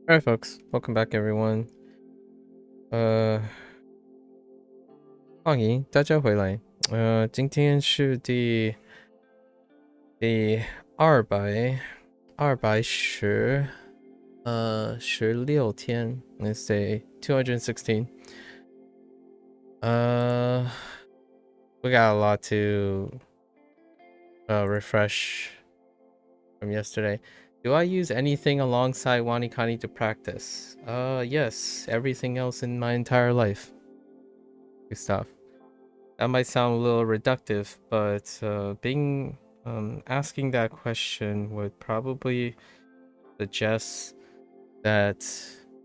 Alright, folks, welcome back, everyone. 欢迎大家回来。今天是第216天 ，Let's say 216. We got a lot to refresh from yesterday. Do I use anything alongside Wanikani to practice? Yes, everything else in my entire life. Good stuff. That might sound a little reductive, but asking that question would probably suggest that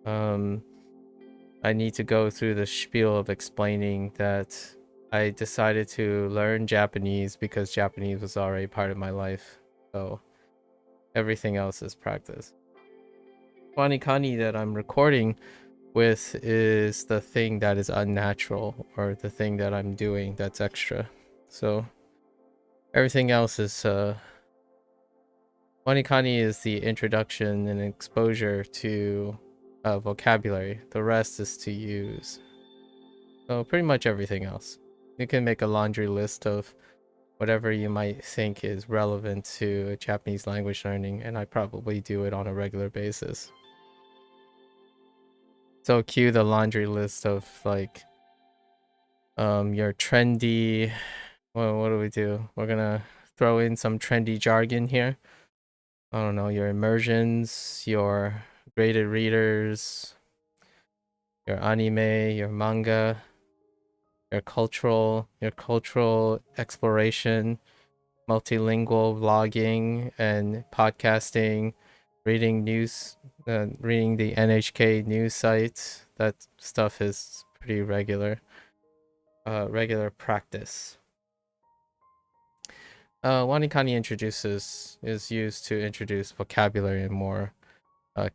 I need to go through the spiel of explaining that I decided to learn Japanese because Japanese was already part of my life. So everything else is practice. Wanikani that I'm recording with is the thing that is unnatural, or the thing that I'm doing that's extra. So everything else is Wanikani is the introduction and exposure to vocabulary. The rest is to use. So pretty much everything else. You can make a laundry list of whatever you might think is relevant to Japanese language learning, and I probably do it on a regular basis. So cue the laundry list of like your trendy, well, what do we do? We're gonna throw in some trendy jargon here. I don't know, your immersions, your graded readers, your anime, your manga, your cultural exploration, multilingual vlogging and podcasting, reading news, reading the NHK news sites. That stuff is pretty regular practice. Wanikani is used to introduce vocabulary and more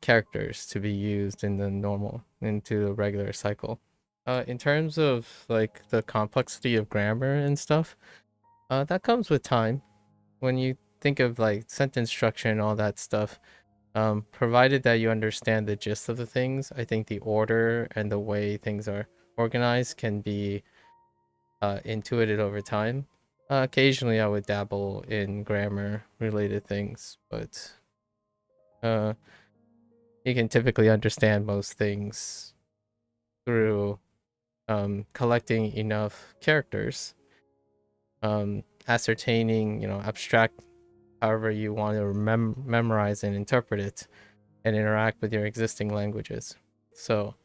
characters to be used into the regular cycle. In terms of like the complexity of grammar and stuff, that comes with time. When you think of like sentence structure and all that stuff, provided that you understand the gist of the things, I think the order and the way things are organized can be intuited over time. Occasionally, I would dabble in grammar related things, but you can typically understand most things through collecting enough characters, ascertaining, abstract, however you want to memorize and interpret it, and interact with your existing languages. So,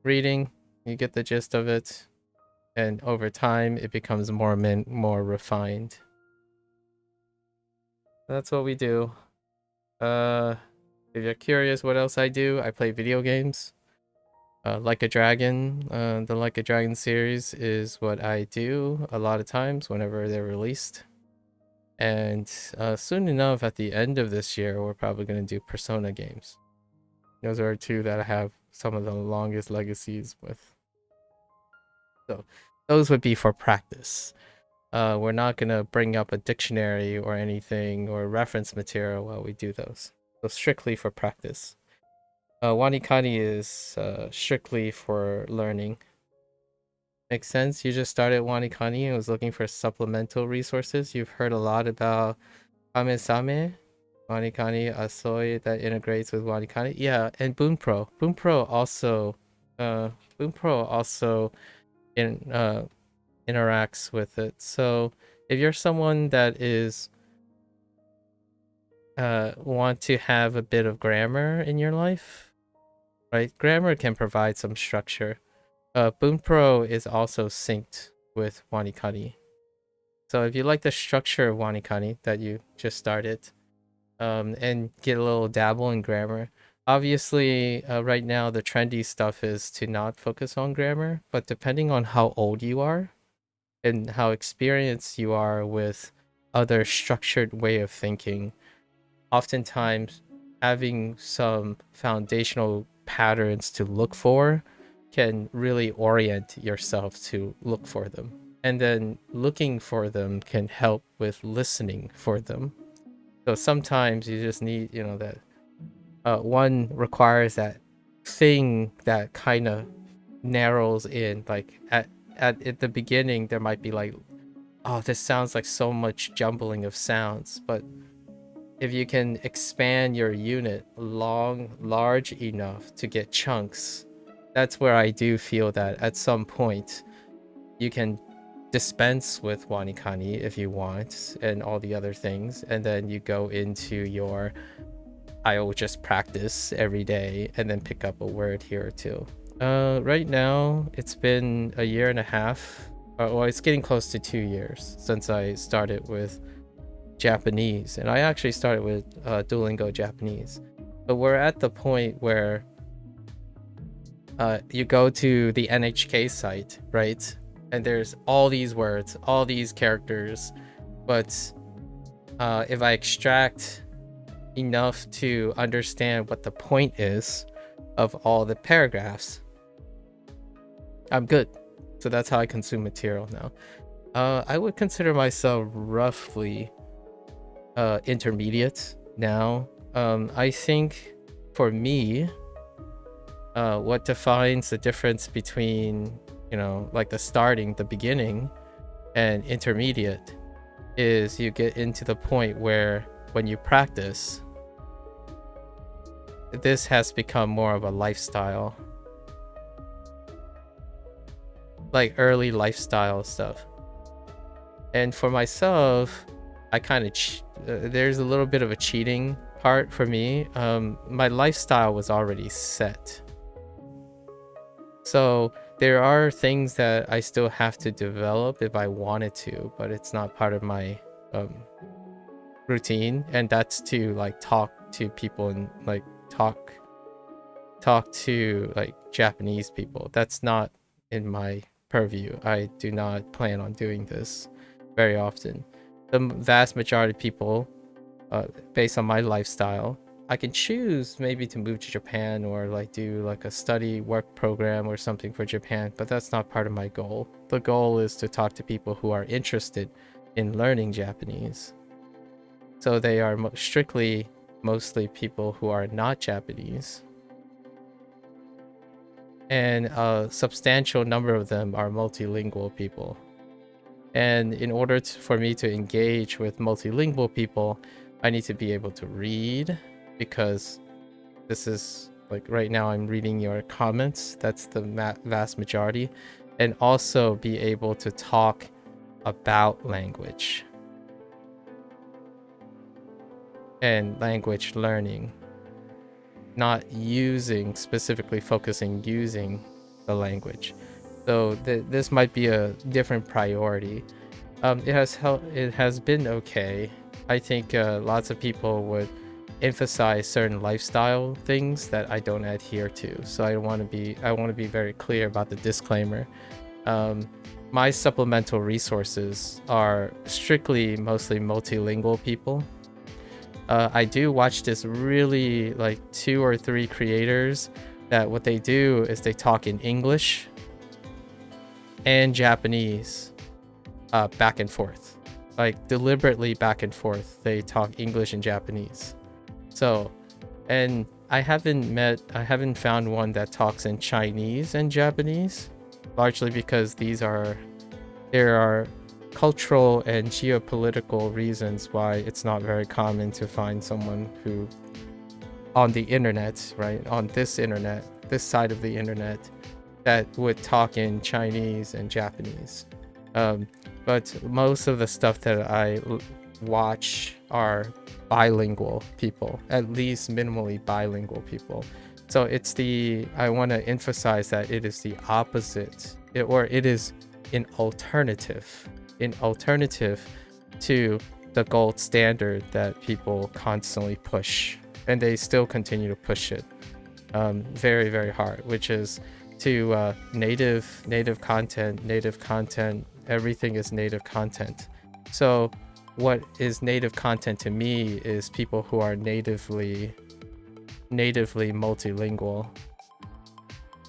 reading, you get the gist of it, and over time, it becomes more refined. That's what we do. If you're curious what else I do, I play video games. Like a Dragon, the Like a Dragon series is what I do a lot of times whenever they're released. And soon enough, at the end of this year, we're probably going to do Persona games. Those are two that I have some of the longest legacies with. So those would be for practice. We're not going to bring up a dictionary or anything or reference material while we do those. So strictly for practice. Wanikani is strictly for learning. Makes sense. You just started Wanikani and was looking for supplemental resources. You've heard a lot about Kame-same, Wanikani Asoi that integrates with Wanikani. Yeah, and Boonpro. Boonpro also interacts with it. So if you're someone that is want to have a bit of grammar in your life, right? Grammar can provide some structure. Boonpro is also synced with Wanikani. So if you like the structure of Wanikani that you just started, and get a little dabble in grammar, obviously right now the trendy stuff is to not focus on grammar, but depending on how old you are and how experienced you are with other structured way of thinking, oftentimes having some foundational patterns to look for can really orient yourself to look for them. And then looking for them can help with listening for them. So sometimes you just need, that one requires that thing that kind of narrows in. Like at the beginning, there might be like, oh, this sounds like so much jumbling of sounds, but if you can expand your unit large enough to get chunks, that's where I do feel that at some point you can dispense with wanikani if you want and all the other things, and then you go into your I will just practice every day and then pick up a word here or two. Right now it's been a year and a half. Well, it's getting close to 2 years since I started with Japanese, and I actually started with Duolingo Japanese. But we're at the point where you go to the NHK site, right? And there's all these words, all these characters, but if I extract enough to understand what the point is of all the paragraphs, I'm good. So that's how I consume material now. I would consider myself roughly intermediate now. I think for me, what defines the difference between, like the beginning and intermediate is you get into the point where when you practice, this has become more of a lifestyle, like early lifestyle stuff. And for myself, I kind of there's a little bit of a cheating part for me. My lifestyle was already set, so there are things that I still have to develop if I wanted to, but it's not part of my routine, and that's to like talk to people and like talk to like Japanese people. That's not in my purview. I do not plan on doing this very often. The vast majority of people, based on my lifestyle, I can choose maybe to move to Japan or like do like a study work program or something for Japan, but that's not part of my goal. The goal is to talk to people who are interested in learning Japanese. So they are mostly people who are not Japanese, and a substantial number of them are multilingual people. And in order for me to engage with multilingual people, I need to be able to read, because this is like right now I'm reading your comments. That's the vast majority. And also be able to talk about language and language learning, not specifically focusing using the language. So this might be a different priority. It has been okay. I think lots of people would emphasize certain lifestyle things that I don't adhere to. So I want to be very clear about the disclaimer. My supplemental resources are mostly multilingual people. I do watch this really like 2 or 3 creators that what they do is they talk in English and Japanese back and forth, like deliberately back and forth. They talk English and Japanese. So, and I haven't found one that talks in Chinese and Japanese, largely because there are cultural and geopolitical reasons why it's not very common to find someone who on the internet, right, on this side of the internet, that would talk in Chinese and Japanese. But most of the stuff that I watch are bilingual people, at least minimally bilingual people. So I want to emphasize that it is the opposite, it is an alternative to the gold standard that people constantly push, and they still continue to push it very, very hard, which is to native content. Everything is native content. So what is native content to me is people who are natively multilingual,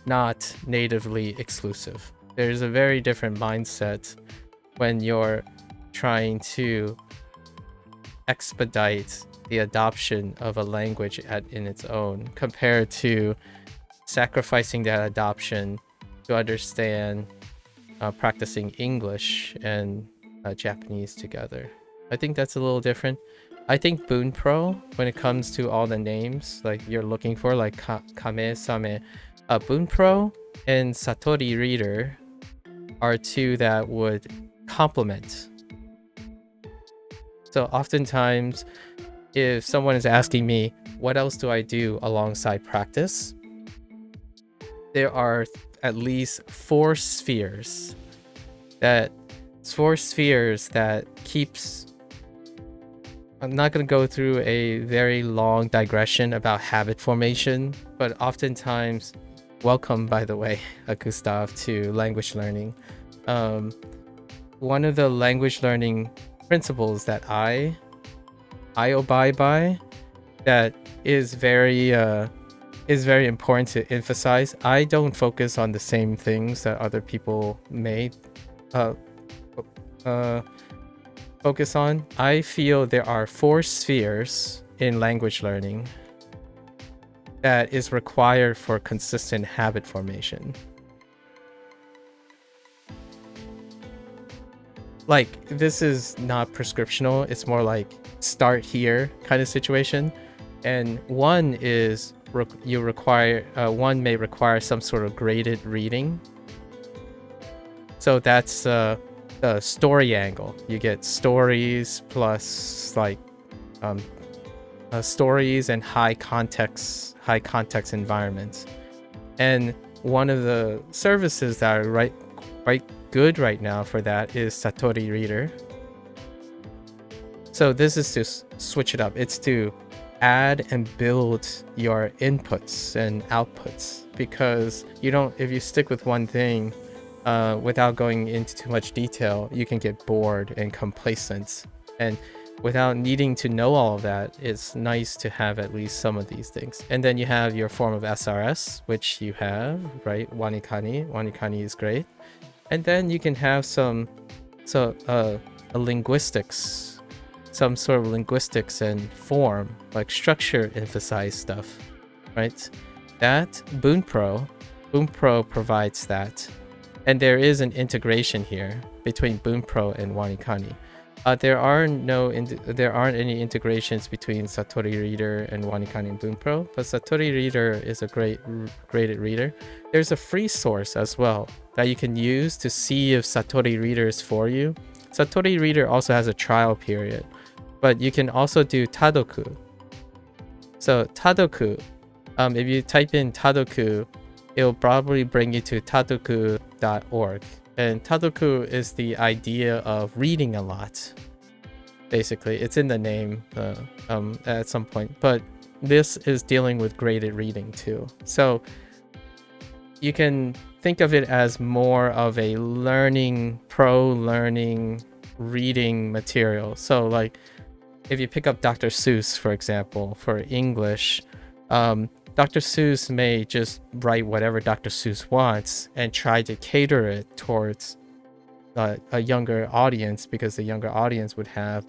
not natively exclusive. There's a very different mindset when you're trying to expedite the adoption of a language in its own, compared to sacrificing that adoption to understand practicing English and Japanese together. I think that's a little different. I think Bunpro, when it comes to all the names like you're looking for, like Kame Same, Bunpro and Satori Reader are two that would complement. So oftentimes, if someone is asking me, what else do I do alongside practice? There are at least four spheres that keeps. I'm not going to go through a very long digression about habit formation, but oftentimes, welcome, by the way, Gustav, to language learning. One of the language learning principles that I abide by that is very important to emphasize. I don't focus on the same things that other people may focus on. I feel there are four spheres in language learning that is required for consistent habit formation. Like, this is not prescriptional, it's more like start here kind of situation. And one is one may require some sort of graded reading. So that's the story angle. You get stories plus like stories and high context environments. And one of the services that are quite good right now for that is Satori Reader. So this is to switch it up. It's to add and build your inputs and outputs, because if you stick with one thing without going into too much detail, you can get bored and complacent. And without needing to know all of that, it's nice to have at least some of these things. And then you have your form of SRS, which you have, right? Wanikani is great. And then you can have some sort of linguistics and form, like structure emphasized stuff, right? That Bunpro provides that. And there is an integration here between Bunpro and Wanikani. There aren't any integrations between Satori Reader and Wanikani and Bunpro, but Satori Reader is a graded reader. There's a free source as well that you can use to see if Satori Reader is for you. Satori Reader also has a trial period, but you can also do Tadoku. So Tadoku, if you type in Tadoku, it'll probably bring you to tadoku.org. And Tadoku is the idea of reading a lot. Basically, it's in the name at some point. But this is dealing with graded reading too. So you can think of it as more of a pro-learning reading material. So like, if you pick up Dr. Seuss, for example, for English, Dr. Seuss may just write whatever Dr. Seuss wants and try to cater it towards a younger audience, because the younger audience would have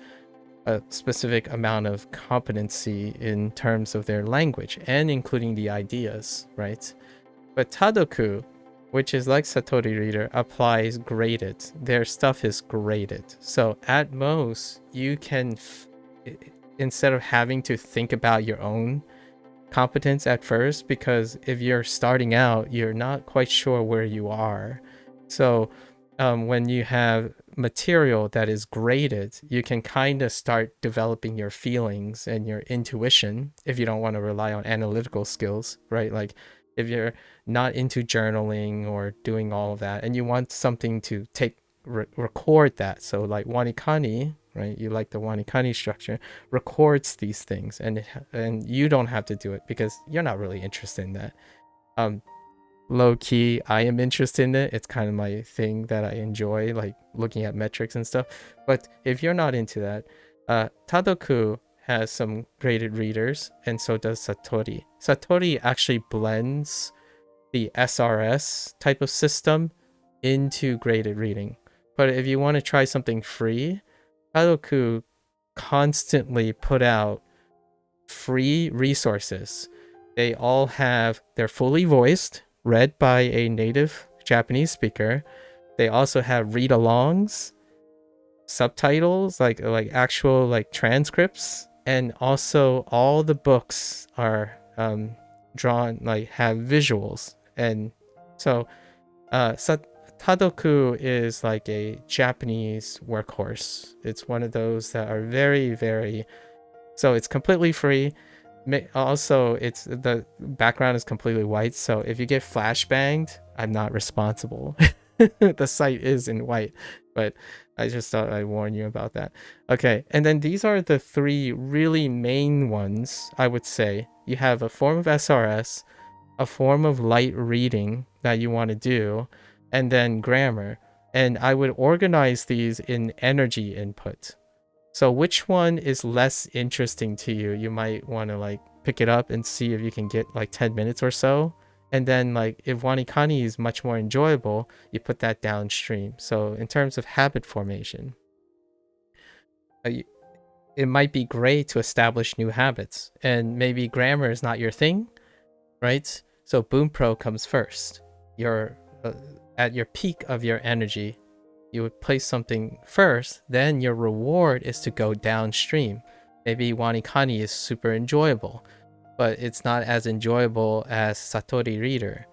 a specific amount of competency in terms of their language and including the ideas, right? But Tadoku, which is like Satori Reader, applies graded. Their stuff is graded. So at most, you can, instead of having to think about your own competence at first, because if you're starting out, you're not quite sure where you are. So when you have material that is graded, you can kind of start developing your feelings and your intuition if you don't want to rely on analytical skills, right? Like if you're not into journaling or doing all of that and you want something to record that. So like Wanikani, right? You like the Wanikani structure, records these things, and you don't have to do it because you're not really interested in that. Low key, I am interested in it. It's kind of my thing that I enjoy, like looking at metrics and stuff. But if you're not into that, Tadoku has some graded readers, and so does Satori. Satori actually blends the SRS type of system into graded reading. But if you want to try something free, Tadoku constantly put out free resources. They're fully voiced, read by a native Japanese speaker. They also have read-alongs, subtitles, like actual like transcripts, and also all the books are drawn, like have visuals. And so Tadoku is like a Japanese workhorse. It's one of those that are very, very, so it's completely free. Also, it's the background is completely white, so if you get flashbanged, I'm not responsible. The site is in white, but I just thought I'd warn you about that. Okay, and then these are the three really main ones, I would say. You have a form of SRS, a form of light reading that you want to do, and then grammar. And I would organize these in energy input. So which one is less interesting to you? You might want to like pick it up and see if you can get like 10 minutes or so. And then like if wanikani is much more enjoyable, you put that downstream. So in terms of habit formation, it might be great to establish new habits. And maybe grammar is not your thing, right? So Boom Pro comes first. You're at your peak of your energy, you would place something first, then your reward is to go downstream. Maybe wanikani is super enjoyable, but it's not as enjoyable as Satori Reader.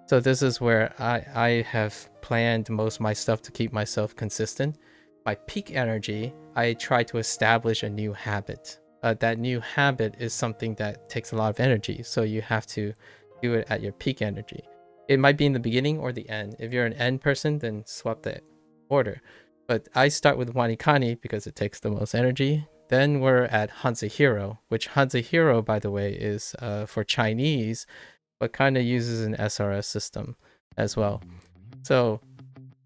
So this is where I have planned most of my stuff to keep myself consistent. My peak energy, I try to establish a new habit. That new habit is something that takes a lot of energy, so you have to do it at your peak energy. It might be in the beginning or the end. If you're an end person, then swap the order. But I start with wanikani because it takes the most energy. Then we're at HanziHero, which HanziHero, by the way, is for Chinese, but kind of uses an SRS system as well. So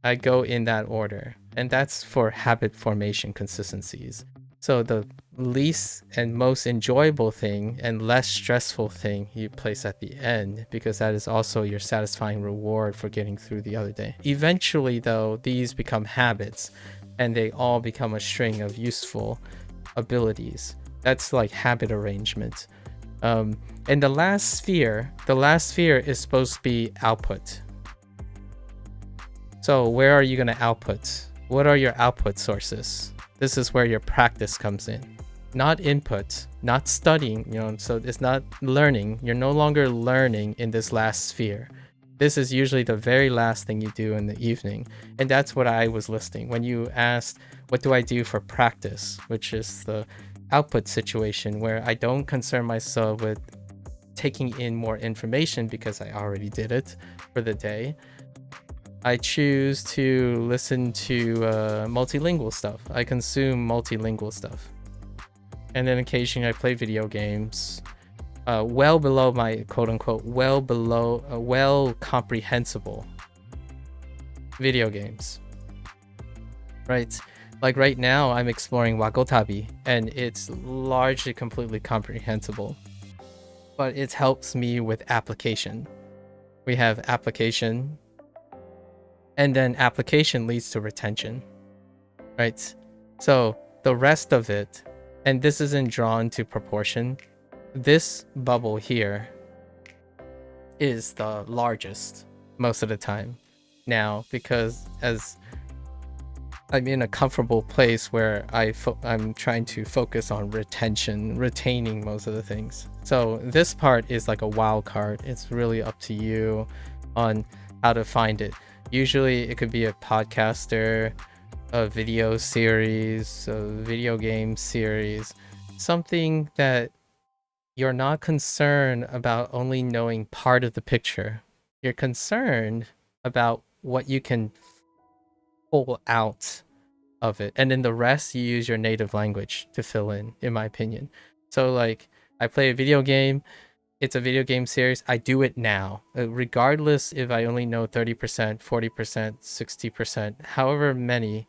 I go in that order, and that's for habit formation consistencies. So the least and most enjoyable thing and less stressful thing you place at the end, because that is also your satisfying reward for getting through the other day. Eventually, though, these become habits, and they all become a string of useful abilities. That's like habit arrangement. And the last sphere is supposed to be output. So where are you going to output? What are your output sources? This is where your practice comes in. Not input, not studying, so it's not learning. You're no longer learning in this last sphere. This is usually the very last thing you do in the evening. And that's what I was listing. When you asked, what do I do for practice? Which is the output situation where I don't concern myself with taking in more information because I already did it for the day. I choose to listen to multilingual stuff. I consume multilingual stuff. And then occasionally I play video games. Well below my quote-unquote, well comprehensible video games. Right? Like right now, I'm exploring Wakotabi, and it's largely completely comprehensible. But it helps me with application. We have application, and then application leads to retention, right? So the rest of it, and this isn't drawn to proportion, this bubble here is the largest most of the time now, because as I'm in a comfortable place where I'm trying to focus on retaining most of the things. So this part is like a wild card. It's really up to you on how to find it. Usually it could be a podcaster, a video series, a video game series, something that you're not concerned about only knowing part of the picture. You're concerned about what you can pull out of it. And then the rest, you use your native language to fill in my opinion. So like, I play a video game, it's a video game series, I do it now. Regardless if I only know 30%, 40%, 60%, however many,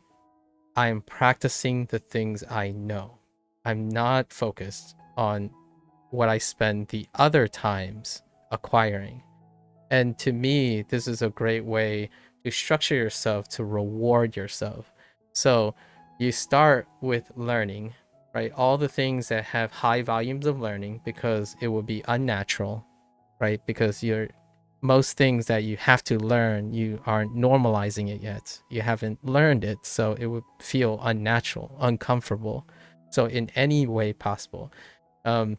I'm practicing the things I know. I'm not focused on what I spend the other times acquiring. And to me, this is a great way to structure yourself to reward yourself. So you start with learning, right? All the things that have high volumes of learning, because it will be unnatural, right? Because most things that you have to learn, you aren't normalizing it yet. You haven't learned it, so it would feel unnatural, uncomfortable. So in any way possible. Um,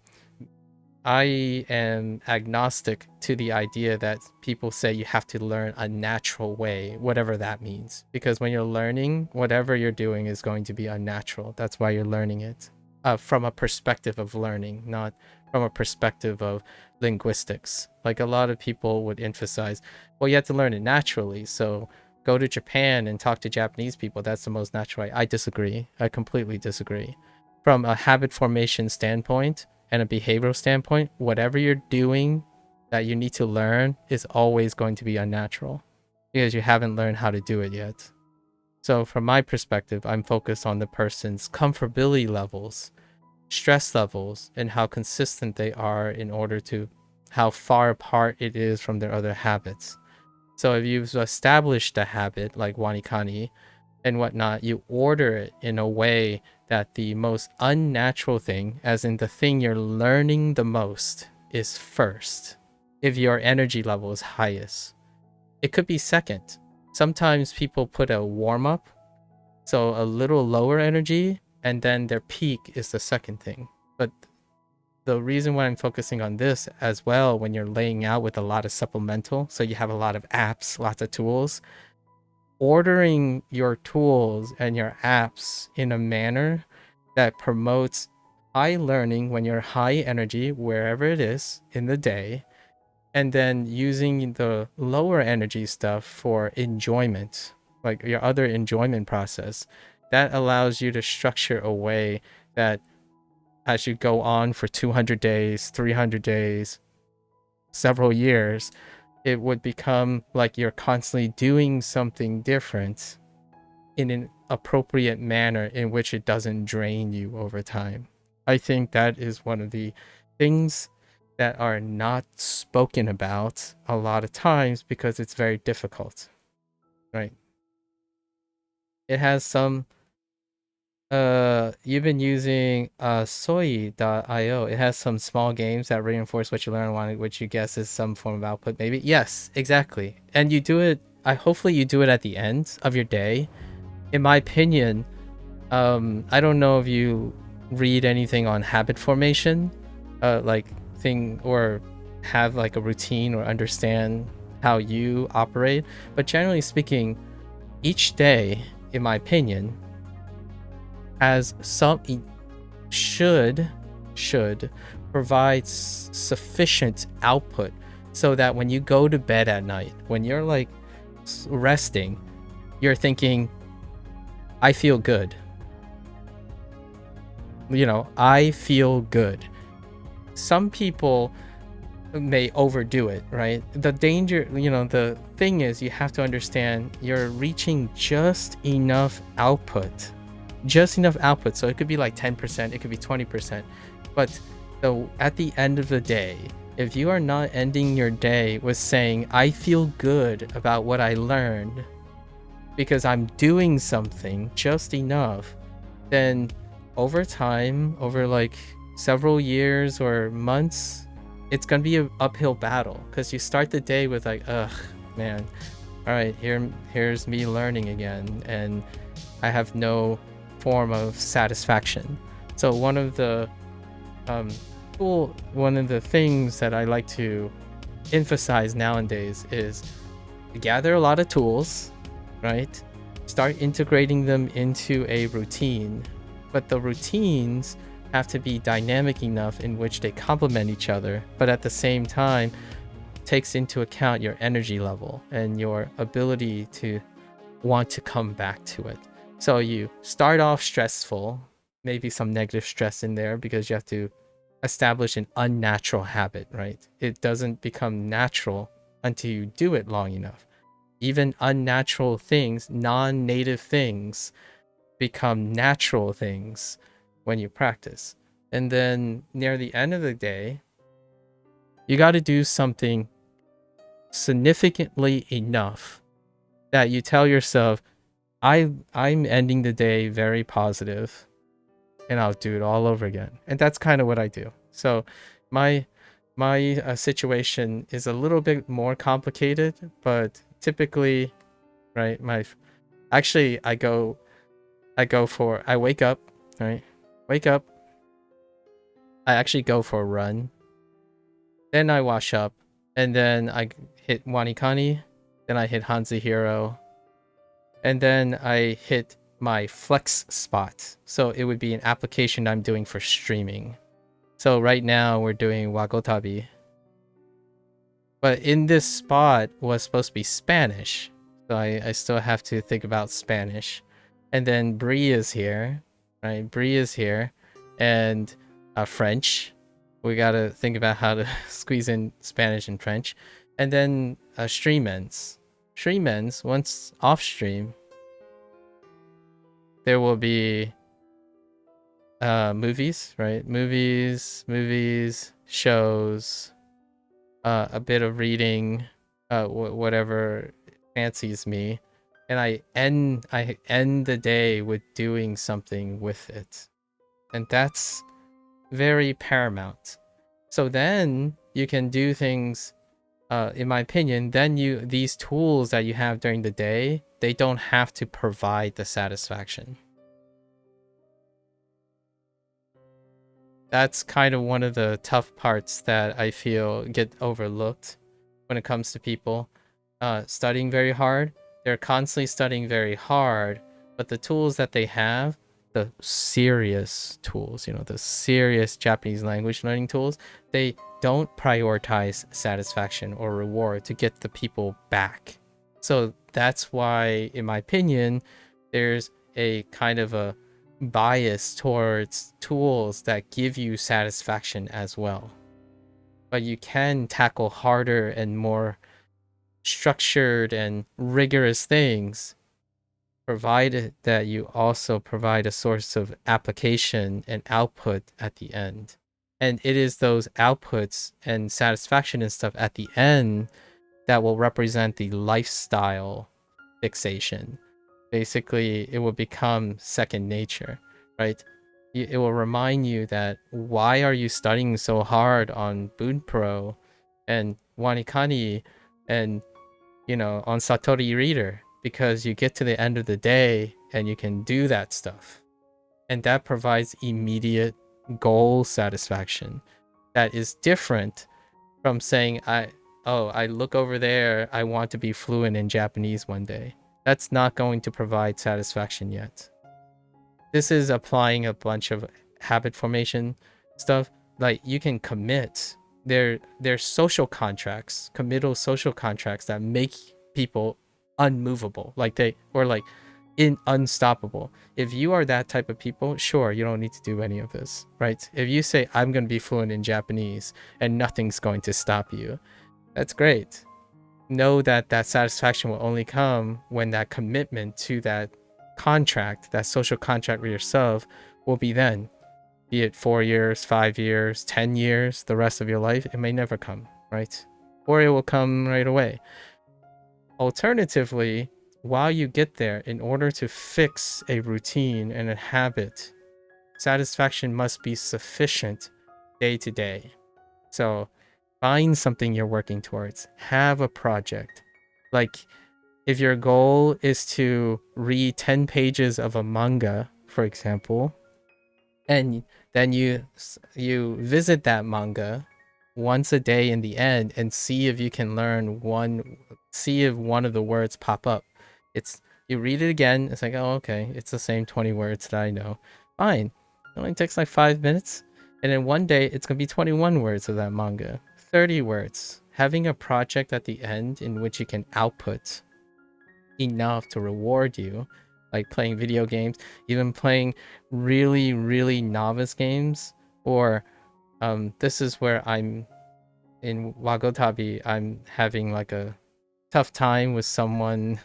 I am agnostic to the idea that people say you have to learn a natural way, whatever that means. Because when you're learning, whatever you're doing is going to be unnatural. That's why you're learning it. From a perspective of learning, not from a perspective of linguistics. Like a lot of people would emphasize, well, you have to learn it naturally. So go to Japan and talk to Japanese people. That's the most natural way. I disagree. I completely disagree. From a habit formation standpoint, and a behavioral standpoint, whatever you're doing that you need to learn is always going to be unnatural because you haven't learned how to do it yet. So from my perspective, I'm focused on the person's comfortability levels, stress levels, and how consistent they are in order to how far apart it is from their other habits. So if you've established a habit like wanikani and whatnot, you order it in a way that the most unnatural thing, as in the thing you're learning the most, is first. If your energy level is highest, it could be second. Sometimes people put a warm up, so a little lower energy, and then their peak is the second thing. But the reason why I'm focusing on this as well, when you're laying out with a lot of supplemental, so you have a lot of apps, lots of tools, ordering your tools and your apps in a manner that promotes high learning when you're high energy, wherever it is in the day, and then using the lower energy stuff for enjoyment, like your other enjoyment process, that allows you to structure a way that as you go on for 200 days, 300 days, several years, it would become like you're constantly doing something different in an appropriate manner in which it doesn't drain you over time. I think that is one of the things that are not spoken about a lot of times because it's very difficult, right? It has some you've been using soy.io. It has some small games that reinforce what you learn on, which you guess is some form of output, maybe. Yes, exactly. And you do it, hopefully you do it at the end of your day. In my opinion, I don't know if you read anything on habit formation, like thing, or have like a routine or understand how you operate, but generally speaking, each day, in my opinion, has some should provide sufficient output so that when you go to bed at night, when you're like resting, you're thinking, I feel good. You know, I feel good. Some people may overdo it, right? The danger, the thing is, you have to understand you're reaching just enough output. So it could be like 10%, it could be 20%. But at the end of the day, if you are not ending your day with saying, I feel good about what I learned because I'm doing something just enough, then over time, over like several years or months, it's gonna be an uphill battle because you start the day with like, ugh, man, all right, here's me learning again, and I have no form of satisfaction. So one of the things that I like to emphasize nowadays is gather a lot of tools, right? Start integrating them into a routine, but the routines have to be dynamic enough in which they complement each other, but at the same time takes into account your energy level and your ability to want to come back to it. So you start off stressful, maybe some negative stress in there because you have to establish an unnatural habit, right? It doesn't become natural until you do it long enough. Even unnatural things, non-native things, become natural things when you practice. And then near the end of the day, you got to do something significantly enough that you tell yourself, I'm ending the day very positive, and I'll do it all over again. And that's kind of what I do. So my situation is a little bit more complicated, but typically, right, I wake up, right? Wake up, I actually go for a run. Then I wash up, and then I hit Wanikani, then I hit HanziHero, and then I hit my flex spot. So it would be an application I'm doing for streaming. So right now we're doing Wagotabi. But in this spot was supposed to be Spanish. So I still have to think about Spanish. And then Brie is here, right? Brie is here. And French. We gotta think about how to squeeze in Spanish and French. And then stream ends. Stream ends, once off stream, there will be movies, right? Movies, shows, a bit of reading, whatever fancies me, and I end the day with doing something with it, and that's very paramount. So then you can do things. In my opinion, then these tools that you have during the day, they don't have to provide the satisfaction. That's kind of one of the tough parts that I feel get overlooked when it comes to people studying very hard. They're constantly studying very hard, but the tools that they have, the serious tools, the serious Japanese language learning tools, they don't prioritize satisfaction or reward to get the people back. So that's why, in my opinion, there's a kind of a bias towards tools that give you satisfaction as well. But you can tackle harder and more structured and rigorous things, provided that you also provide a source of application and output at the end. And it is those outputs and satisfaction and stuff at the end that will represent the lifestyle fixation. Basically, it will become second nature, right? It will remind you that why are you studying so hard on Bunpro and Wanikani and, on Satori Reader? Because you get to the end of the day and you can do that stuff. And that provides immediate goal satisfaction. That is different from saying, I look over there, I want to be fluent in Japanese one day. That's not going to provide satisfaction yet. This is applying a bunch of habit formation stuff. Like, you can commit. They're social contracts, committal social contracts that make people unmovable. Unstoppable. If you are that type of people, sure, you don't need to do any of this, right? If you say, I'm going to be fluent in Japanese and nothing's going to stop you, that's great. Know that satisfaction will only come when that commitment to that contract, that social contract with yourself, will be then. Be it 4 years, 5 years, 10 years, the rest of your life, it may never come, right? Or it will come right away. Alternatively, while you get there, in order to fix a routine and a habit, satisfaction must be sufficient day to day. So find something you're working towards. Have a project. Like, if your goal is to read 10 pages of a manga, for example, and then you visit that manga once a day in the end and see if you can see if one of the words pop up. You read it again, it's like, oh, okay, it's the same 20 words that I know. Fine. It only takes like 5 minutes. And then one day it's going to be 21 words of that manga. 30 words. Having a project at the end in which you can output enough to reward you, like playing video games, even playing really, really novice games, or this is where I'm in Wagotabi, I'm having like a tough time with someone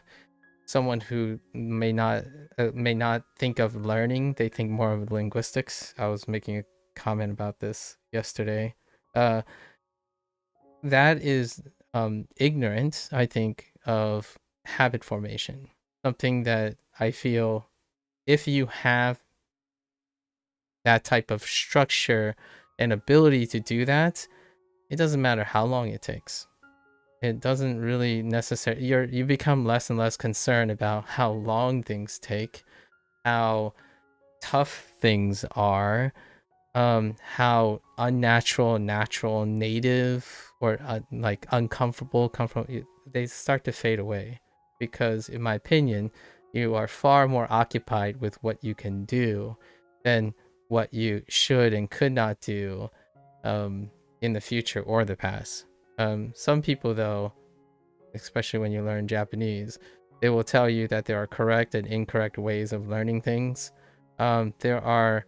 who may not think of learning, they think more of linguistics. I was making a comment about this yesterday. That is ignorant, I think, of habit formation. Something that I feel, if you have that type of structure and ability to do that, it doesn't matter how long it takes. It doesn't really necessarily, you become less and less concerned about how long things take, how tough things are, how unnatural, natural, native, or like uncomfortable, comfortable, they start to fade away. Because in my opinion, you are far more occupied with what you can do than what you should and could not do in the future or the past. Some people, though, especially when you learn Japanese, they will tell you that there are correct and incorrect ways of learning things. There are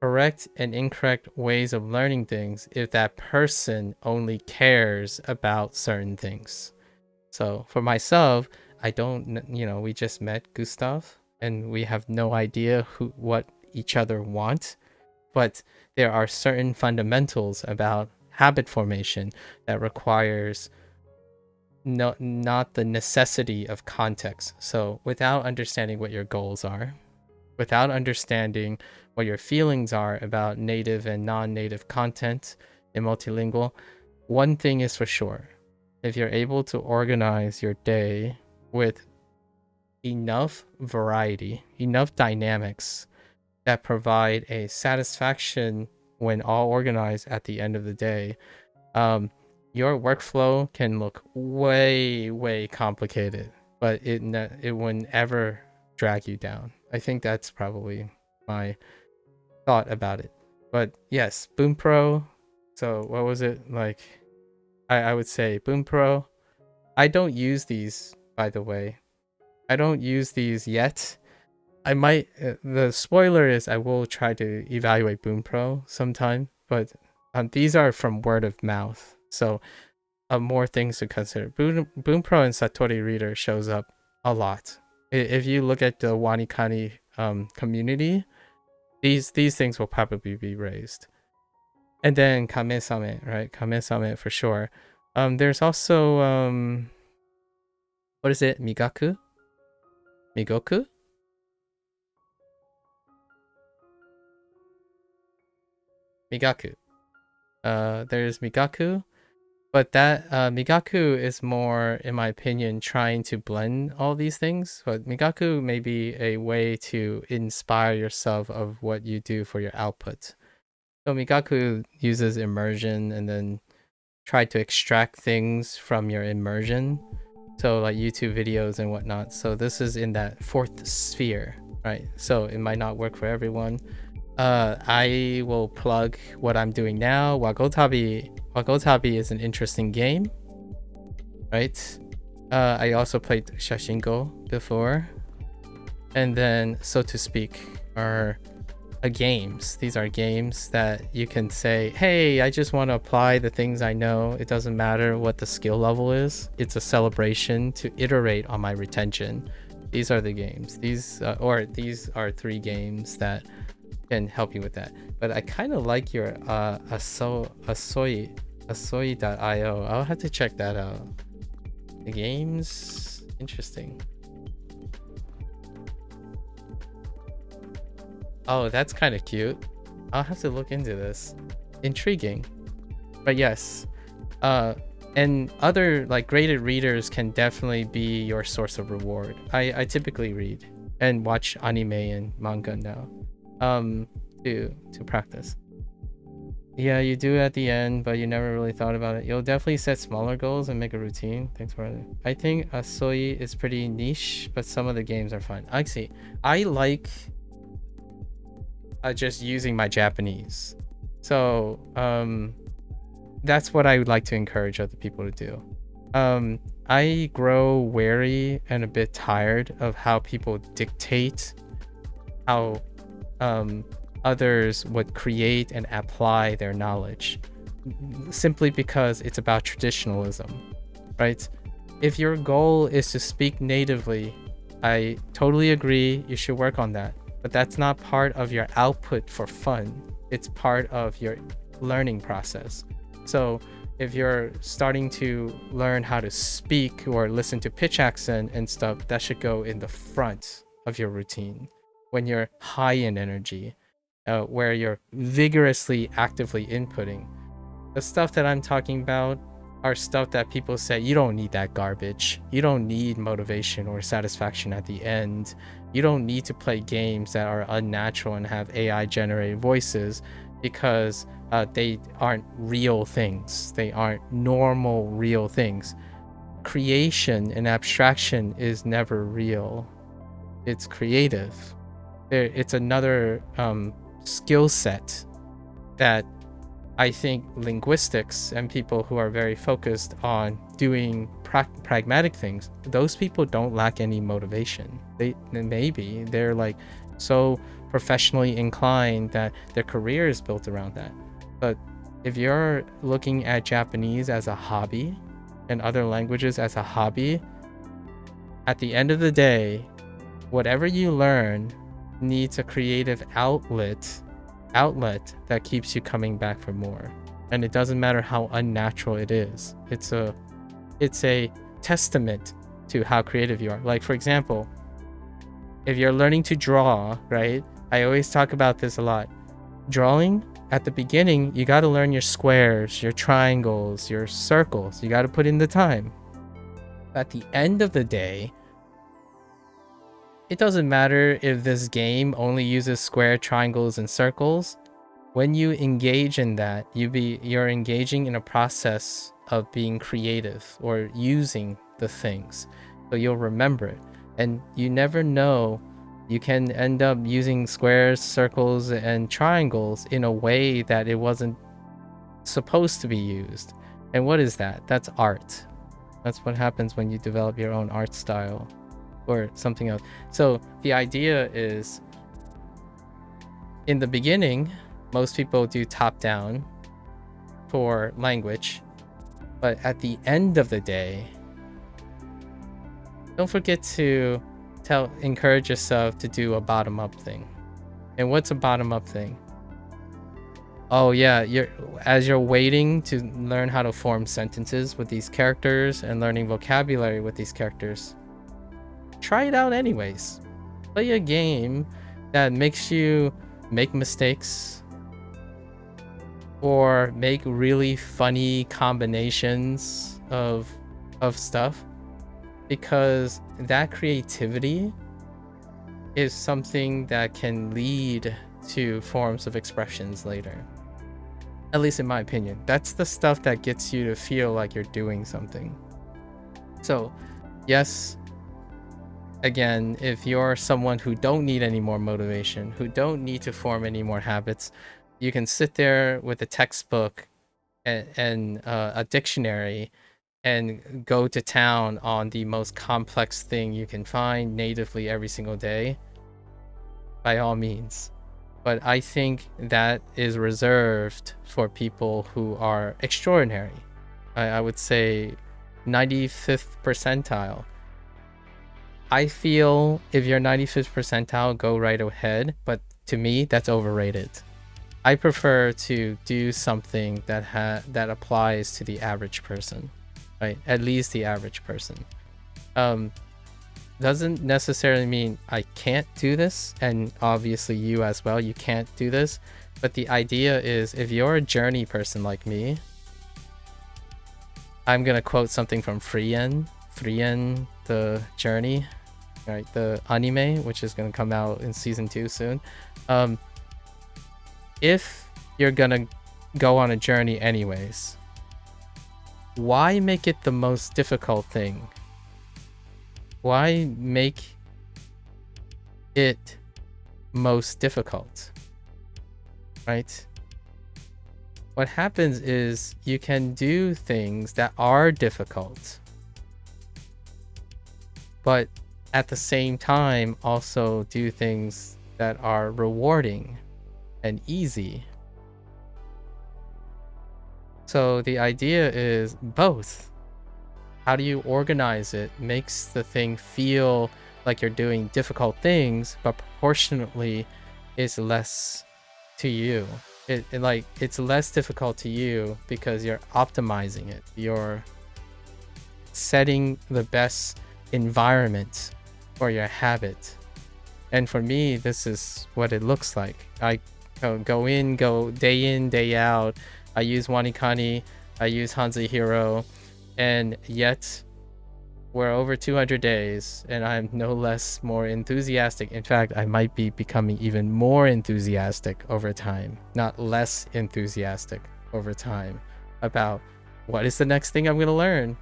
correct and incorrect ways of learning things if that person only cares about certain things. So for myself, I don't, we just met Gustav and we have no idea what each other want, but there are certain fundamentals about habit formation that requires not the necessity of context. So without understanding what your goals are, without understanding what your feelings are about native and non-native content in multilingual, one thing is for sure. If you're able to organize your day with enough variety, enough dynamics that provide a satisfaction when all organized at the end of the day, your workflow can look way complicated, but it wouldn't ever drag you down. I think that's probably my thought about it. But yes, Boom Pro. So what was it like? I would say Boom Pro. I don't use these, by the way. I don't use these yet. I might. The spoiler is I will try to evaluate Boom Pro sometime, but these are from word of mouth. So more things to consider. Boom Pro and Satori Reader shows up a lot. If you look at the Wanikani community, these things will probably be raised. And then Kame-same, right? Kame-same for sure. There's also what is it? Migaku? Migoku? Migaku. There's Migaku, but that Migaku is more, in my opinion, trying to blend all these things. But Migaku may be a way to inspire yourself of what you do for your output. So Migaku uses immersion and then try to extract things from your immersion. So like YouTube videos and whatnot. So this is in that fourth sphere, right? So it might not work for everyone. I will plug what I'm doing now. Wagotabi is an interesting game, right? I also played Shashingo before. And then So to Speak are games. These are games that you can say, hey, I just want to apply the things I know. It doesn't matter what the skill level is. It's a celebration to iterate on my retention. These are the games. These are 3 games that can help you with that. But I kind of like your Asoi.io. I'll have to check that out. The games, interesting. Oh, that's kind of cute. I'll have to look into this. Intriguing. But yes, and other like graded readers can definitely be your source of reward. I typically read and watch anime and manga now to practice. Yeah, you do at the end, but you never really thought about it. You'll definitely set smaller goals and make a routine. Thanks for it. I think Asoi is pretty niche, but some of the games are fun. I see. I like just using my Japanese. So that's what I would like to encourage other people to do. I grow wary and a bit tired of how people dictate how others would create and apply their knowledge, simply because it's about traditionalism, right? If your goal is to speak natively, I totally agree, you should work on that. But that's not part of your output for fun. It's part of your learning process. So if you're starting to learn how to speak or listen to pitch accent and stuff, that should go in the front of your routine when you're high in energy. where you're vigorously, actively inputting. The stuff that I'm talking about are stuff that people say, you don't need that garbage. You don't need motivation or satisfaction at the end. You don't need to play games that are unnatural and have AI generated voices, because they aren't real things. They aren't normal, real things. Creation and abstraction is never real. It's creative. It's another skill set that I think linguistics and people who are very focused on doing pragmatic things, those people don't lack any motivation. They're like so professionally inclined that their career is built around that. But if you're looking at Japanese as a hobby and other languages as a hobby, at the end of the day, whatever you learn needs a creative outlet that keeps you coming back for more. And it doesn't matter how unnatural it is. It's a testament to how creative you are. Like, for example, if you're learning to draw, right? I always talk about this a lot. Drawing, at the beginning, you got to learn your squares, your triangles, your circles. You got to put in the time. At the end of the day, it doesn't matter if this game only uses square, triangles, and circles. When you engage in that, you're engaging in a process of being creative or using the things. So you'll remember it. And you never know, you can end up using squares, circles, and triangles in a way that it wasn't supposed to be used. And what is that? That's art. That's what happens when you develop your own art style or something else. So the idea is, in the beginning, most people do top down for language, but at the end of the day, don't forget to encourage yourself to do a bottom up thing. And what's a bottom up thing? Oh yeah, as you're waiting to learn how to form sentences with these characters and learning vocabulary with these characters, try it out anyways. Play a game that makes you make mistakes or make really funny combinations of stuff, because that creativity is something that can lead to forms of expressions later. At least in my opinion. That's the stuff that gets you to feel like you're doing something. So yes, again, if you're someone who don't need any more motivation, who don't need to form any more habits, you can sit there with a textbook and a dictionary and go to town on the most complex thing you can find natively every single day, by all means. But I think that is reserved for people who are extraordinary. I would say 95th percentile. I feel if you're 95th percentile, go right ahead, but to me, that's overrated. I prefer to do something that applies to the average person, right? At least the average person. Doesn't necessarily mean I can't do this, and obviously you as well, you can't do this. But the idea is, if you're a journey person like me, I'm gonna quote something from Frien, the Journey, right? The anime, which is gonna come out in season 2 soon. If you're gonna go on a journey anyways, why make it the most difficult thing? Why make it most difficult, right? What happens is you can do things that are difficult, but at the same time also do things that are rewarding and easy. So the idea is both. How do you organize it? Makes the thing feel like you're doing difficult things, but proportionately is less to you. It's less difficult to you because you're optimizing it. You're setting the best environment for your habit. And for me, this is what it looks like. go day in, day out. I use Wanikani, I use HanziHero, and yet we're over 200 days, and I'm no less more enthusiastic. In fact, I might be becoming even more enthusiastic over time, not less enthusiastic over time, about what is the next thing I'm gonna learn.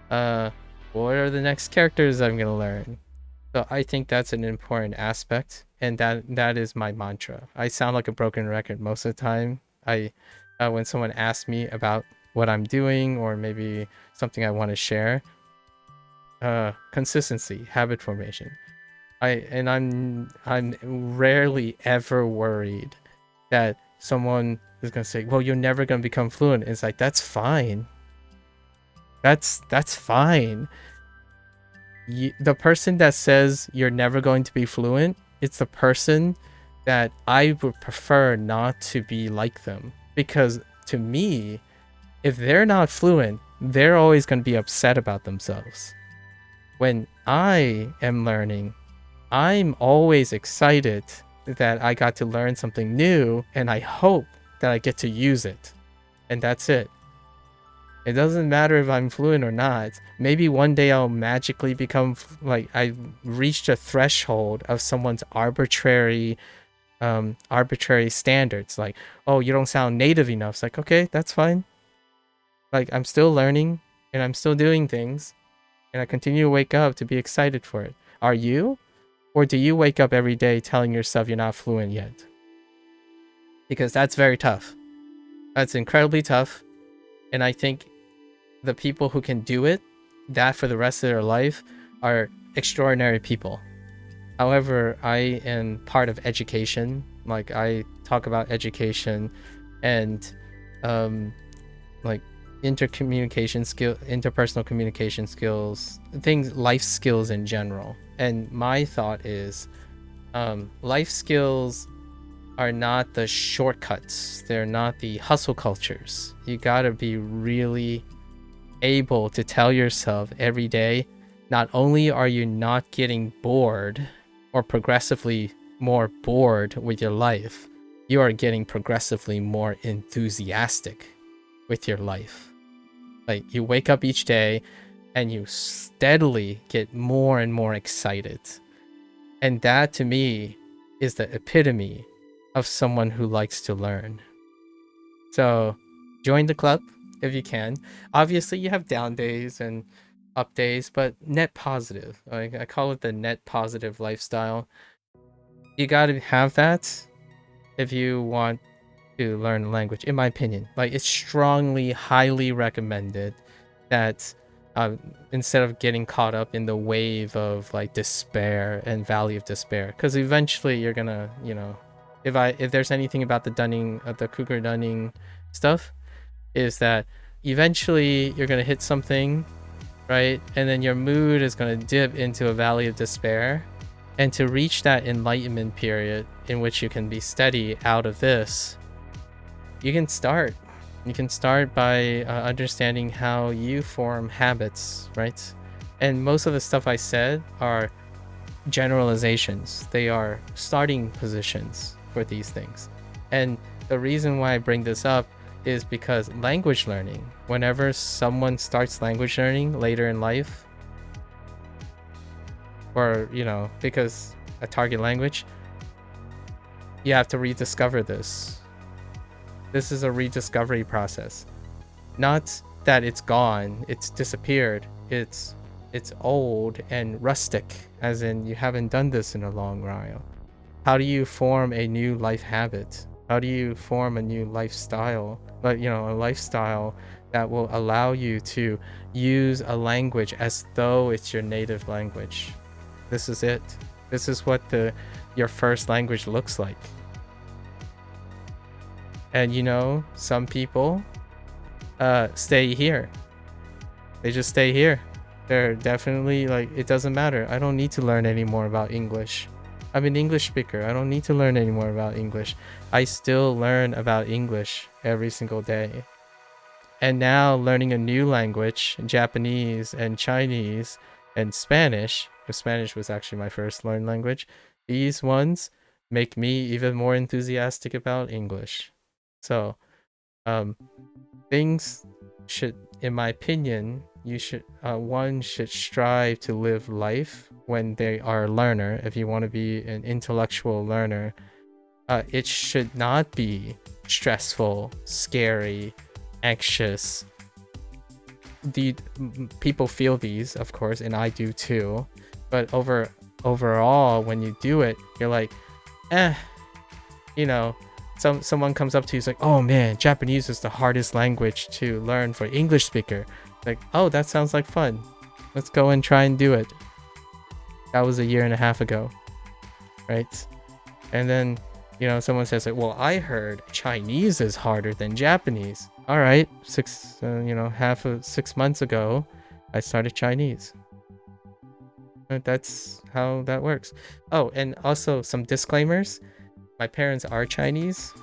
What are the next characters I'm gonna learn? So I think that's an important aspect, and that is my mantra. I sound like a broken record most of the time. When someone asks me about what I'm doing or maybe something I want to share, consistency, habit formation. I'm rarely ever worried that someone is gonna say, "Well, you're never gonna become fluent." It's like, that's fine. That's fine. The person that says you're never going to be fluent, it's the person that I would prefer not to be like them. Because to me, if they're not fluent, they're always going to be upset about themselves. When I am learning, I'm always excited that I got to learn something new, and I hope that I get to use it. And that's it. It doesn't matter if I'm fluent or not. Maybe one day I'll magically become like I reached a threshold of someone's arbitrary standards. Like, oh, you don't sound native enough. It's like, okay, that's fine. Like, I'm still learning and I'm still doing things, and I continue to wake up to be excited for it. Are you? Or do you wake up every day telling yourself you're not fluent yet? Because that's very tough. That's incredibly tough. And I think the people who can do it, that for the rest of their life, are extraordinary people. However, I am part of education. Like, I talk about education and like intercommunication skill, interpersonal communication skills, things, life skills in general. And my thought is, life skills are not the shortcuts. They're not the hustle cultures. You gotta be really able to tell yourself every day, not only are you not getting bored or progressively more bored with your life, you are getting progressively more enthusiastic with your life. Like, you wake up each day and you steadily get more and more excited. And that, to me, is the epitome of someone who likes to learn. So join the club if you can. Obviously, you have down days and up days, but net positive. Like, I call it the net positive lifestyle. You got to have that if you want to learn a language, in my opinion. Like, it's strongly, highly recommended that instead of getting caught up in the wave of like despair and valley of despair, because eventually you're gonna, you know, if there's anything about the Cougar-Dunning stuff, is that eventually you're gonna hit something, right? And then your mood is gonna dip into a valley of despair. And to reach that enlightenment period in which you can be steady out of this, you can start. You can start by understanding how you form habits, right? And most of the stuff I said are generalizations. They are starting positions for these things. And the reason why I bring this up is because language learning, whenever someone starts language learning later in life, or, you know, because a target language, you have to rediscover this. This is a rediscovery process. Not that it's gone, it's disappeared. It's old and rustic, as in you haven't done this in a long while. How do you form a new life habit? How do you form a new lifestyle? But, you know, a lifestyle that will allow you to use a language as though it's your native language. This is it. This is what your first language looks like. And, you know, some people stay here. They just stay here. They're definitely like, it doesn't matter. I don't need to learn any more about English. I'm an English speaker. I don't need to learn any more about English. I still learn about English every single day. And now learning a new language, Japanese and Chinese and Spanish, because Spanish was actually my first learned language, these ones make me even more enthusiastic about English. So, um, things should, in my opinion, one should strive to live life when they are a learner. If you want to be an intellectual learner, it should not be stressful, scary, anxious. People feel these, of course, and I do too. But overall, when you do it, you're like, eh, you know, someone comes up to you, is like, oh man, Japanese is the hardest language to learn for English speaker. Like, oh, that sounds like fun. Let's go and try and do it. That was a year and a half ago, right? And then, someone says like, well, I heard Chinese is harder than Japanese. All right, 6 months ago, I started Chinese. That's how that works. Oh, and also some disclaimers. My parents are Chinese.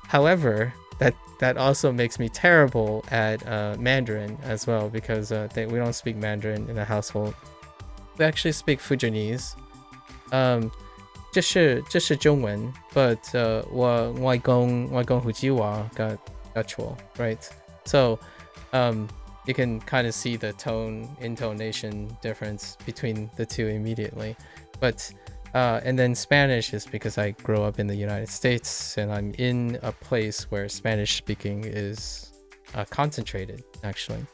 However, that also makes me terrible at Mandarin as well, because we don't speak Mandarin in the household. We actually speak Fujianese. 这是中文 but 我外公福话 got right? So you can kind of see the intonation difference between the two immediately. But and then Spanish is because I grew up in the United States and I'm in a place where Spanish speaking is concentrated, actually.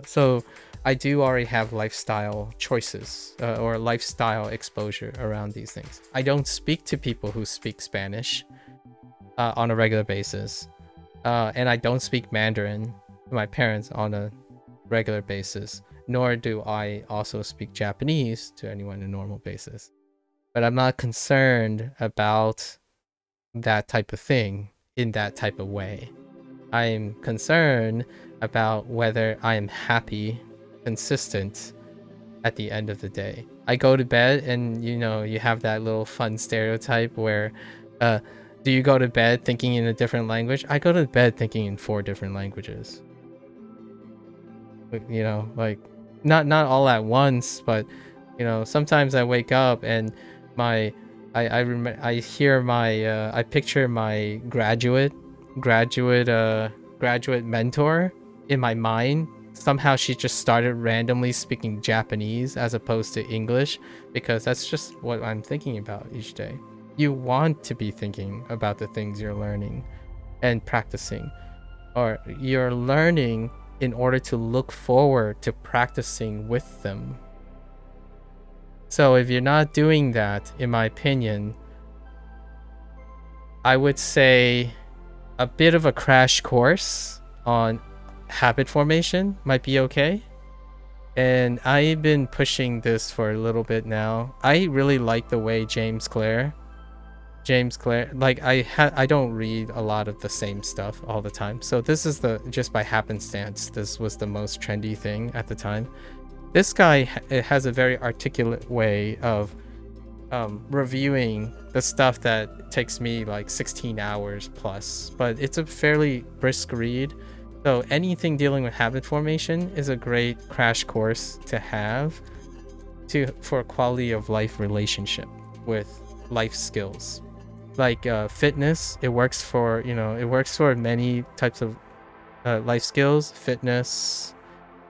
So I do already have lifestyle choices or lifestyle exposure around these things. I don't speak to people who speak Spanish on a regular basis. And I don't speak Mandarin to my parents on a regular basis, nor do I also speak Japanese to anyone on a normal basis. But I'm not concerned about that type of thing in that type of way. I'm concerned about whether I am happy, consistent at the end of the day. I go to bed and you have that little fun stereotype where do you go to bed thinking in a different language? I go to bed thinking in 4 different languages. Like not all at once, but sometimes I wake up and I picture my graduate mentor in my mind. Somehow she just started randomly speaking Japanese as opposed to English, because that's just what I'm thinking about each day. You want to be thinking about the things you're learning and practicing, or you're learning in order to look forward to practicing with them. So if you're not doing that, in my opinion, I would say a bit of a crash course on habit formation might be okay. And I've been pushing this for a little bit now. I really like the way James Clear, like I don't read a lot of the same stuff all the time. So this is just by happenstance, this was the most trendy thing at the time. This guy has a very articulate way of reviewing the stuff that takes me like 16 hours plus, but it's a fairly brisk read. So anything dealing with habit formation is a great crash course to have for a quality of life relationship with life skills. Like fitness, it works for many types of life skills. Fitness,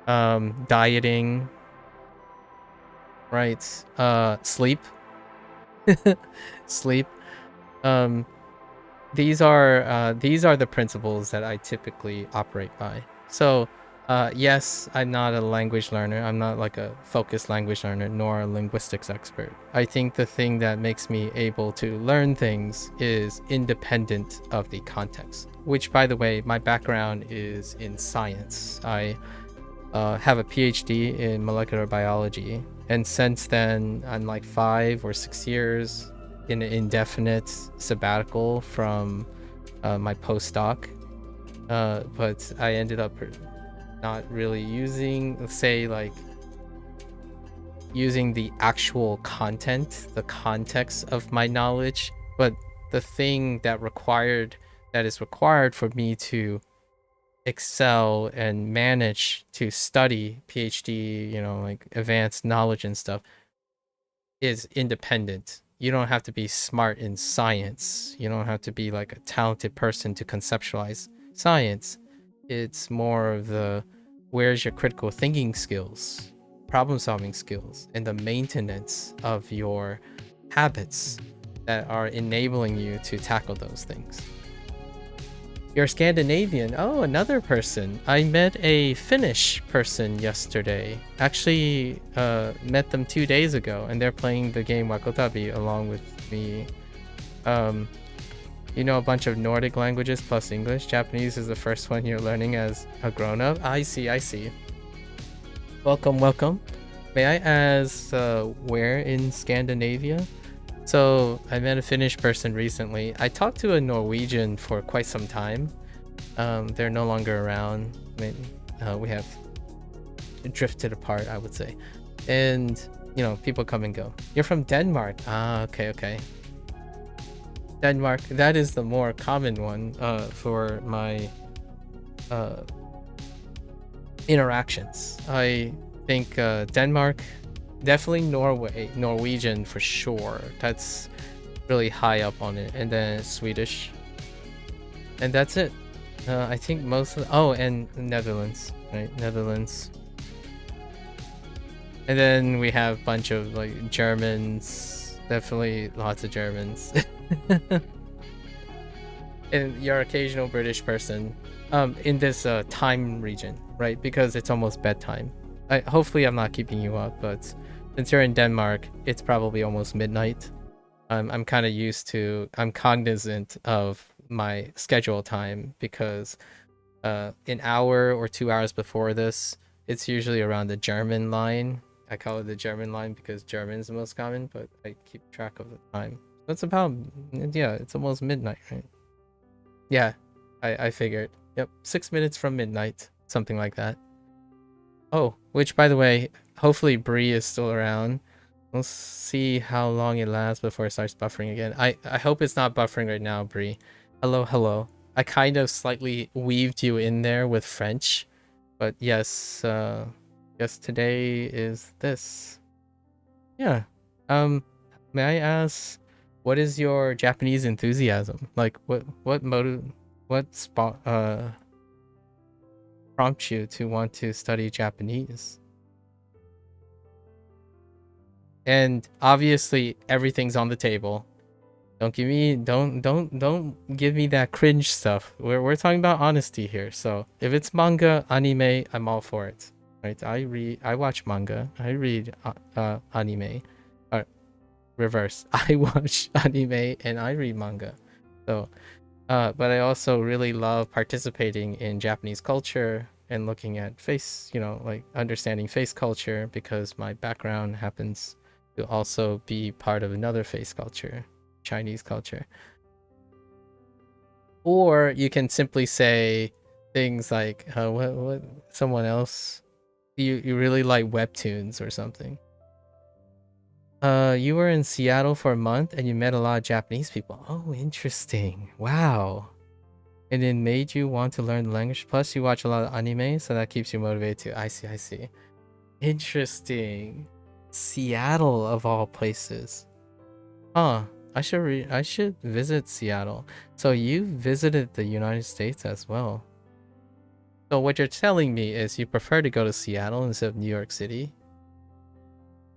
dieting, right? Sleep. Sleep. These are the principles that I typically operate by. So yes, I'm not a language learner. I'm not like a focused language learner, nor a linguistics expert. I think the thing that makes me able to learn things is independent of the context, which, by the way, my background is in science. I have a PhD in molecular biology, and since then I'm like 5 or 6 years in an indefinite sabbatical from my postdoc, but I ended up not really using the actual content, the context of my knowledge, but the thing that is required for me to excel and manage to study PhD, like advanced knowledge and stuff, is independent. you don't have to be smart in science. You don't have to be like a talented person to conceptualize science. It's more of the where's your critical thinking skills, problem solving skills, and the maintenance of your habits that are enabling you to tackle those things. You're Scandinavian. Oh, another person. I met a Finnish person yesterday. Actually, met them 2 days ago, and they're playing the game Wakotabi along with me. You know a bunch of Nordic languages plus English. Japanese is the first one you're learning as a grown-up. I see. Welcome, welcome. May I ask where in Scandinavia? So I met a Finnish person recently. I talked to a Norwegian for quite some time. They're no longer around. I mean, we have drifted apart, I would say. And, you know, people come and go. You're from Denmark. Ah, okay. Denmark, that is the more common one for my interactions. I think Denmark, definitely Norwegian for sure. That's really high up on it. And then Swedish. And that's it. I think most of and Netherlands, right? Netherlands. And then we have a bunch of like Germans, definitely lots of Germans. And your occasional British person in this time region, right? Because it's almost bedtime. Hopefully I'm not keeping you up, but since you're in Denmark, it's probably almost midnight. I'm kind of I'm cognizant of my schedule time because an hour or 2 hours before this, it's usually around the German line. I call it the German line because German is the most common, but I keep track of the time. That's about, yeah, it's almost midnight, right? Yeah, I figured. Yep, 6 minutes from midnight, something like that. Oh, which by the way, hopefully Bree is still around. We'll see how long it lasts before it starts buffering again. I hope it's not buffering right now, Bree. Hello. I kind of slightly weaved you in there with French, but yes, yes, today is this. Yeah. May I ask, what is your Japanese enthusiasm? Like, what motive, prompts you to want to study Japanese? And obviously, everything's on the table. Don't give me that cringe stuff. We're talking about honesty here. So if it's manga, anime, I'm all for it. Right? I watch manga. I read anime. Or reverse. I watch anime and I read manga. So but I also really love participating in Japanese culture and looking at like understanding face culture because my background happens to also be part of another face culture. Chinese culture. Or you can simply say things like what someone else, you really like webtoons or something. You were in Seattle for a month and you met a lot of Japanese people. Oh, interesting. Wow. And it made you want to learn the language. Plus you watch a lot of anime, so that keeps you motivated too. I see. Interesting. Seattle of all places. Huh. I should visit Seattle. So you visited the United States as well. So what you're telling me is you prefer to go to Seattle instead of New York City?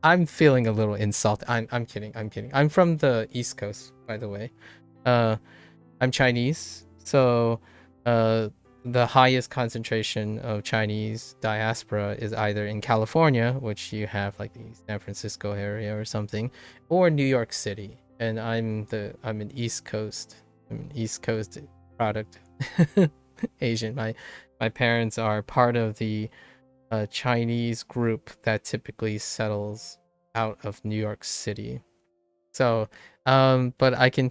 I'm feeling a little insulted. I'm kidding. I'm from the East Coast, by the way. I'm Chinese. So the highest concentration of Chinese diaspora is either in California, which you have like the San Francisco area or something, or New York City. And I'm an East Coast product. Asian. My parents are part of the Chinese group that typically settles out of New York City. So but I can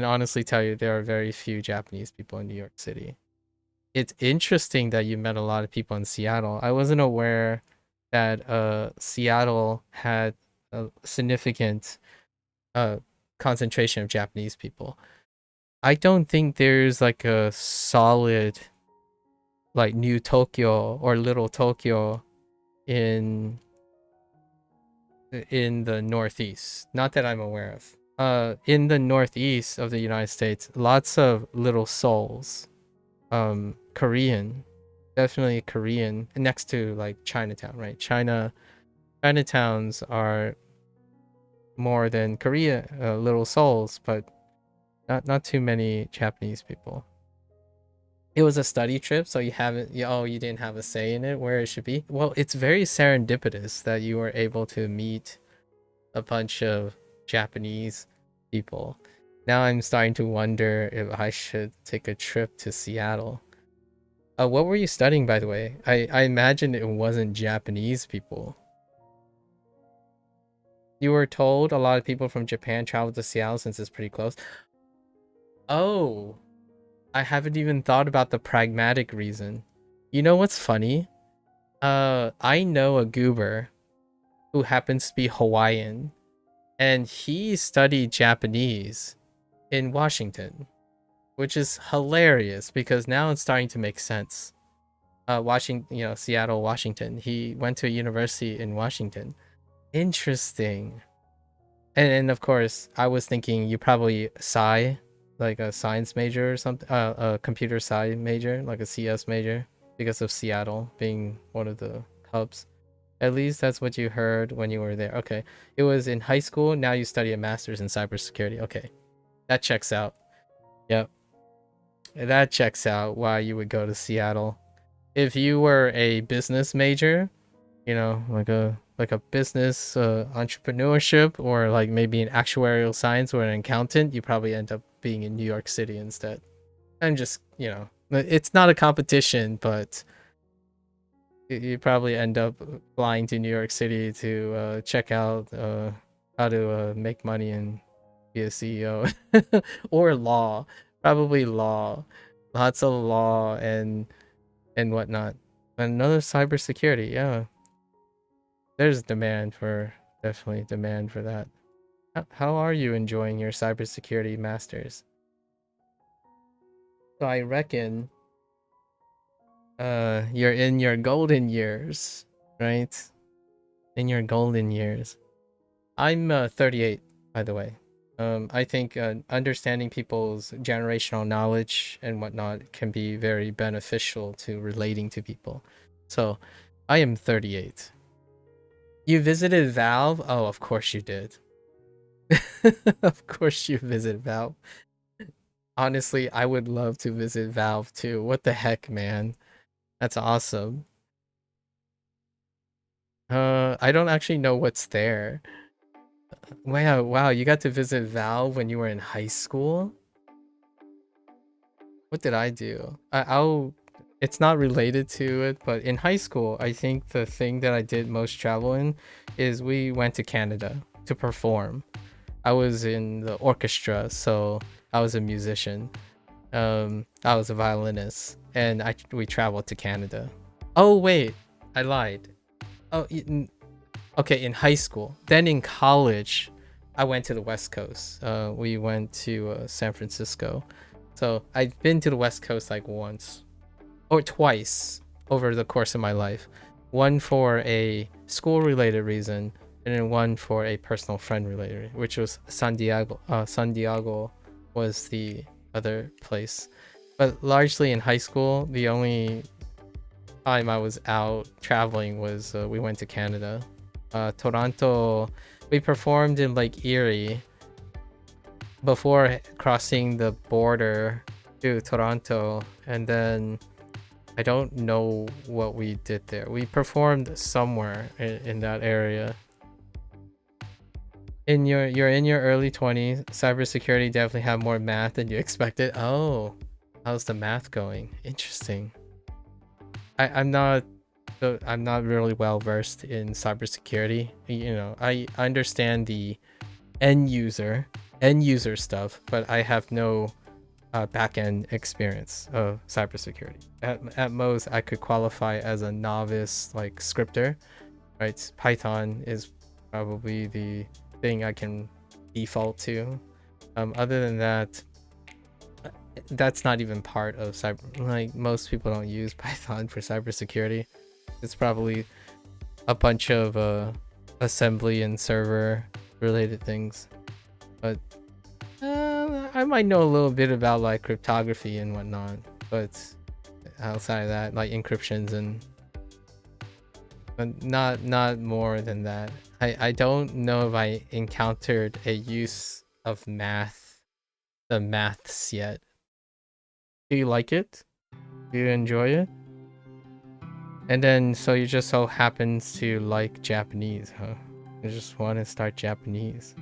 honestly tell you there are very few Japanese people in New York City. It's interesting that you met a lot of people in Seattle. I wasn't aware that Seattle had a significant concentration of Japanese people. I don't think there's like a solid like New Tokyo or Little Tokyo in the Northeast. Not that I'm aware of. in the northeast of the United States, lots of little souls. Korean, definitely Korean, next to like Chinatown, right? Chinatowns are more than Korea, little souls, but not too many Japanese people. It was a study trip, so you didn't have a say in it where it should be. Well, it's very serendipitous that you were able to meet a bunch of Japanese people. Now I'm starting to wonder if I should take a trip to Seattle. What were you studying, by the way? I imagine it wasn't Japanese people. You were told a lot of people from Japan traveled to Seattle since it's pretty close. Oh, I haven't even thought about the pragmatic reason. You know what's funny? I know a goober who happens to be Hawaiian, and he studied Japanese in Washington, which is hilarious because now it's starting to make sense. Seattle, Washington. He went to a university in Washington. Interesting. And of course, I was thinking you probably like a science major or something, a computer sci major, like a CS major, because of Seattle being one of the hubs. At least that's what you heard when you were there. Okay. It was in high school. Now you study a master's in cybersecurity. Okay. That checks out. Yep. That checks out why you would go to Seattle. If you were a business major, like a business entrepreneurship, or like maybe an actuarial science or an accountant, you probably end up being in New York City instead. I'm just, it's not a competition, but you probably end up flying to New York City to check out how to make money and be a CEO. Or law, probably law, lots of law and whatnot. Another cybersecurity, yeah. There's definitely demand for that. How are you enjoying your cybersecurity masters? So I reckon you're in your golden years, right? In your golden years. I'm 38, by the way. I think understanding people's generational knowledge and whatnot can be very beneficial to relating to people. So I am 38. You visited Valve? Oh, of course you did. Of course you visit Valve. Honestly, I would love to visit Valve too. What the heck, man? That's awesome. I don't actually know what's there. Wow, you got to visit Valve when you were in high school? What did I do? I'll it's not related to it, but in high school, I think the thing that I did most travel in is we went to Canada to perform. I was in the orchestra, so I was a musician. I was a violinist, and we traveled to Canada. Oh wait, I lied. Oh, okay, in high school. Then in college, I went to the West Coast. We went to San Francisco. So I've been to the West Coast like once or twice over the course of my life. One for a school-related reason, and then one for a personal friend related, which was San Diego. San Diego was the other place. But largely in high school, the only time I was out traveling was we went to Canada. Toronto, we performed in Lake Erie before crossing the border to Toronto, and then I don't know what we did there. We performed somewhere in that area. You're in your early 20s. Cybersecurity definitely have more math than you expected. Oh, how's the math going? Interesting. I'm not really well versed in cybersecurity. I understand the end user stuff, but I have no back end experience of cybersecurity. At most, I could qualify as a novice like scripter, right? Python is probably the thing I can default to. Other than that, that's not even part of cyber. Like most people don't use Python for cybersecurity. It's probably a bunch of assembly and server related things. but I might know a little bit about like cryptography and whatnot, but outside of that, like encryptions and but not more than that. I don't know if I encountered a use of the maths yet. Do you like it? Do you enjoy it? And then so you just so happens to like Japanese, huh? You just want to start Japanese.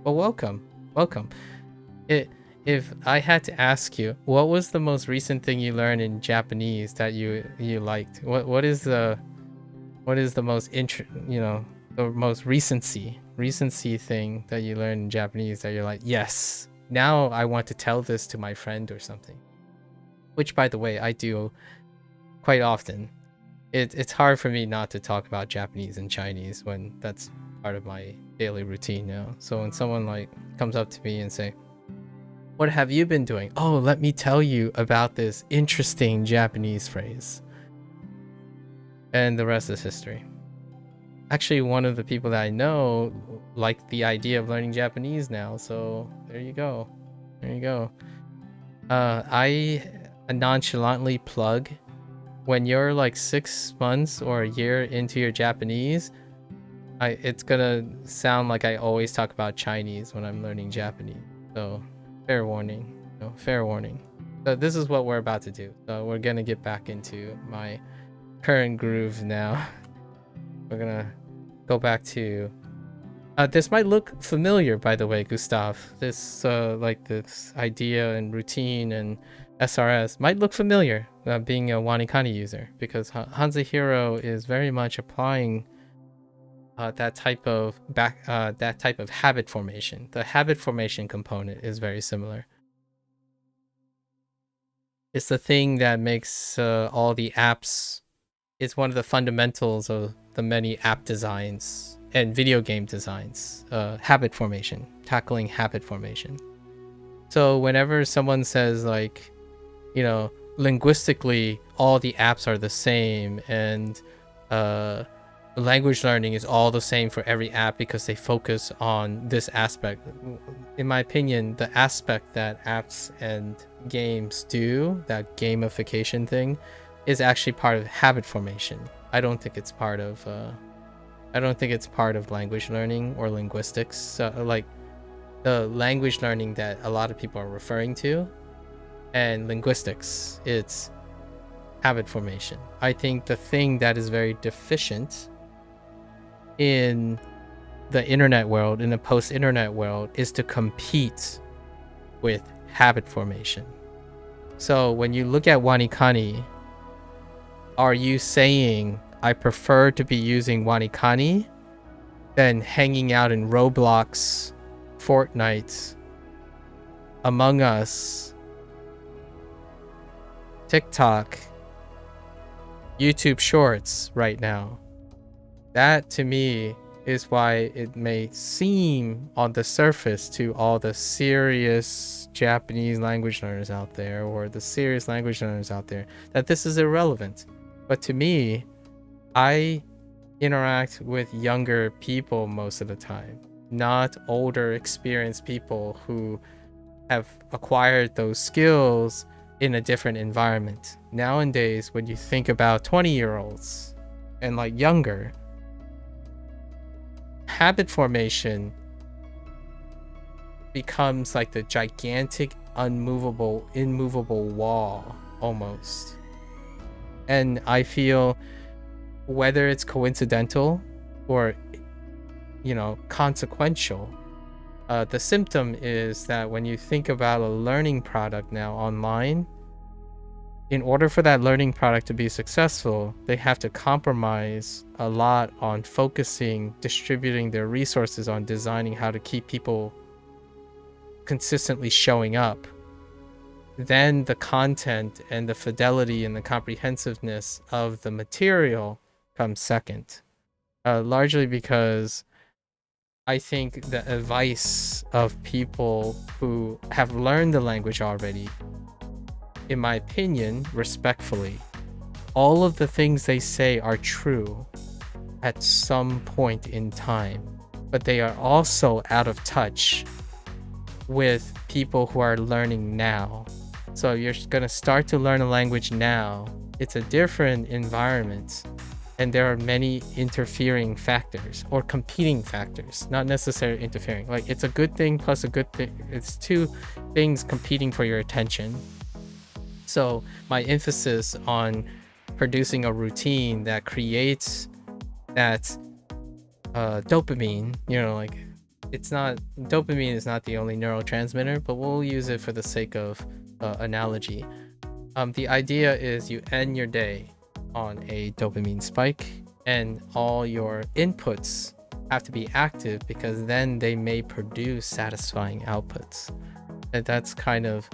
Well, welcome. If I had to ask you, what was the most recent thing you learned in Japanese that you liked? What is the most the most recency thing that you learned in Japanese that you're like, yes, now I want to tell this to my friend or something. Which, by the way, I do quite often. It's hard for me not to talk about Japanese and Chinese when that's part of my daily routine now. So when someone like comes up to me and say, what have you been doing? Oh, let me tell you about this interesting Japanese phrase. And the rest is history. Actually, one of the people that I know liked the idea of learning Japanese now, so there you go. There you go. I nonchalantly plug, when you're like 6 months or a year into your Japanese, it's gonna sound like I always talk about Chinese when I'm learning Japanese. So fair warning, fair warning. So this is what we're about to do. So we're gonna get back into my current groove now. We're gonna go back to this might look familiar, by the way, Gustav. This like this idea and routine and SRS might look familiar, being a Wanikani user, because HanziHero is very much applying that type of habit formation. The habit formation component is very similar. It's the thing that makes all the apps. It's one of the fundamentals of the many app designs and video game designs. Habit formation, tackling habit formation. So whenever someone says like, linguistically all the apps are the same and language learning is all the same for every app because they focus on this aspect. In my opinion, the aspect that apps and games do, that gamification thing, is actually part of habit formation. I don't think it's part of language learning or linguistics. Like the language learning that a lot of people are referring to, and linguistics, it's habit formation. I think the thing that is very deficient in the internet world, in the post-internet world, is to compete with habit formation. So when you look at Wanikani, are you saying I prefer to be using Wanikani than hanging out in Roblox, Fortnite, Among Us, TikTok, YouTube Shorts right now? That to me is why it may seem on the surface to all the serious Japanese language learners out there, or the serious language learners out there, that this is irrelevant. But to me, I interact with younger people most of the time, not older, experienced people who have acquired those skills in a different environment. Nowadays, when you think about 20-year-olds and like younger, habit formation becomes like the gigantic, immovable wall almost. And I feel, whether it's coincidental or consequential, the symptom is that when you think about a learning product now online, in order for that learning product to be successful, they have to compromise a lot on focusing, distributing their resources on designing how to keep people consistently showing up. Then the content and the fidelity and the comprehensiveness of the material comes second. Largely because I think the advice of people who have learned the language already, in my opinion, respectfully, all of the things they say are true at some point in time. but they are also out of touch with people who are learning now. So you're going to start to learn a language now. It's a different environment, and there are many interfering factors or competing factors, not necessarily interfering. Like, it's a good thing plus a good thing. It's two things competing for your attention. So my emphasis on producing a routine that creates that dopamine, like, it's not, dopamine is not the only neurotransmitter, but we'll use it for the sake of analogy. The idea is you end your day on a dopamine spike, and all your inputs have to be active because then they may produce satisfying outputs. And that's kind of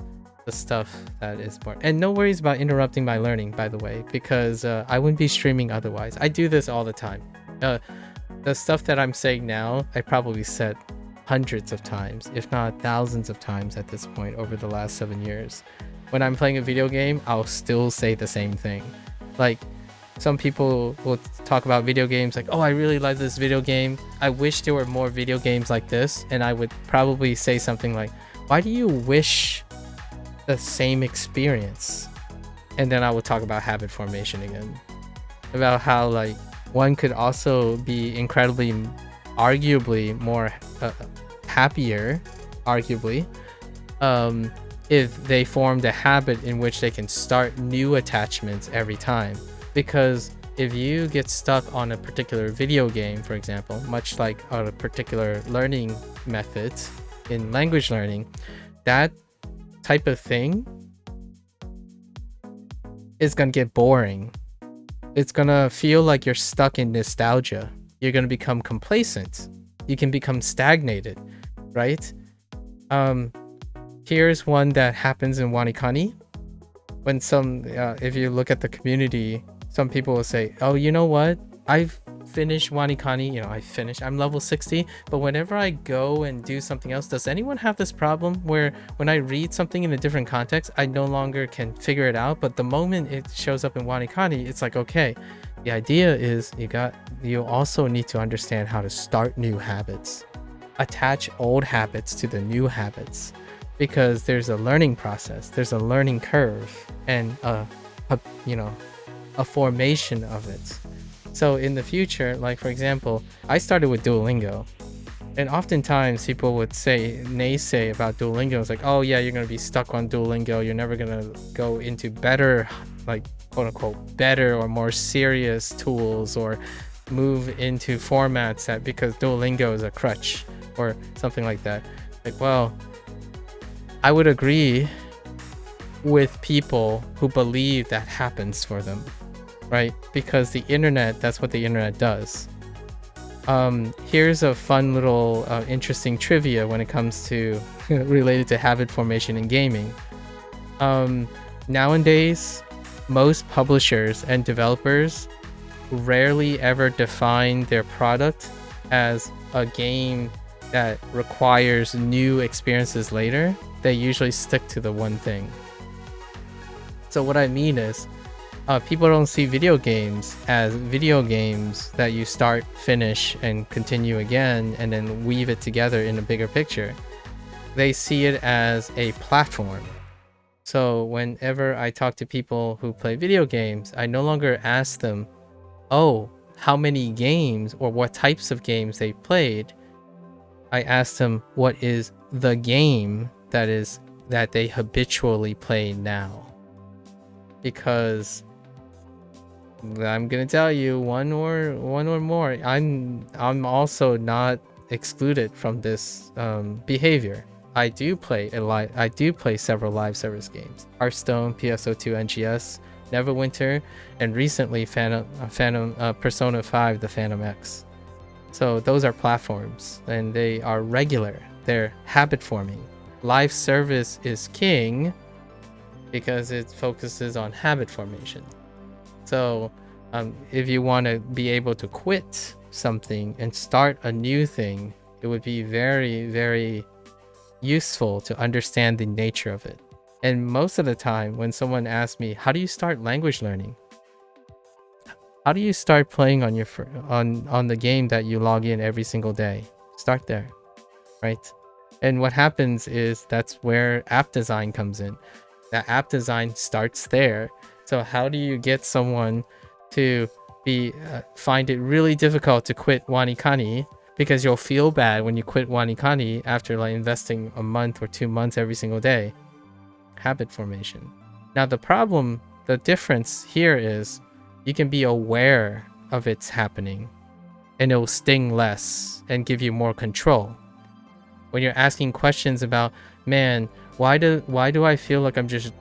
the stuff that is more. And no worries about interrupting my learning, by the way, because I wouldn't be streaming otherwise. I do this all the time. The stuff that I'm saying now, I probably said hundreds of times, if not thousands of times at this point over the last 7 years. When I'm playing a video game, I'll still say the same thing. Like, some people will talk about video games like, oh, I really like this video game. I wish there were more video games like this. And I would probably say something like, why do you wish the same experience? And then I would talk about habit formation again, about how, like, one could also be incredibly, arguably more happier, arguably, if they formed a habit in which they can start new attachments every time. Because if you get stuck on a particular video game, for example, much like on a particular learning method in language learning, that type of thing is going to get boring. It's going to feel like you're stuck in nostalgia. You're going to become complacent. You can become stagnated, right? Here's one that happens in Wanikani. When if you look at the community, some people will say, oh, you know what? I've finished Wanikani, I'm level 60, but whenever I go and do something else, does anyone have this problem where when I read something in a different context, I no longer can figure it out, but the moment it shows up in Wanikani, it's like, okay, the idea is you also need to understand how to start new habits, attach old habits to the new habits, because there's a learning process, there's a learning curve, and a formation of it. So in the future, like, for example, I started with Duolingo, and oftentimes people would naysay about Duolingo. It's like, oh yeah, you're going to be stuck on Duolingo. You're never going to go into better, like, quote unquote, better or more serious tools, or move into formats because Duolingo is a crutch or something like that. Like, well, I would agree with people who believe that happens for them, right? Because the internet, that's what the internet does. Here's a fun little interesting trivia when it comes to related to habit formation in gaming. Nowadays, most publishers and developers rarely ever define their product as a game that requires new experiences later. They usually stick to the one thing. So what I mean is, people don't see video games as video games that you start, finish, and continue again, and then weave it together in a bigger picture. They see it as a platform. So whenever I talk to people who play video games, I no longer ask them, oh, how many games or what types of games they played. I ask them, what is the game that they habitually play now? Because I'm gonna tell you, one or more, I'm also not excluded from this behavior. I do play several live service games: Hearthstone, PSO2, NGS, Neverwinter, and recently Persona 5, the Phantom X. So those are platforms, and they are regular. They're habit forming. Live service is king because it focuses on habit formation. So if you want to be able to quit something and start a new thing, it would be very, very useful to understand the nature of it. And most of the time when someone asks me, how do you start language learning? How do you start playing on your on the game that you log in every single day? Start there, right? And what happens is that's where app design comes in. That app design starts there. So how do you get someone to find it really difficult to quit Wanikani, because you'll feel bad when you quit Wanikani after like investing a month or 2 months every single day? Habit formation. Now the difference here is you can be aware of it's happening and it'll sting less and give you more control. When you're asking questions about, man, why do I feel like I'm just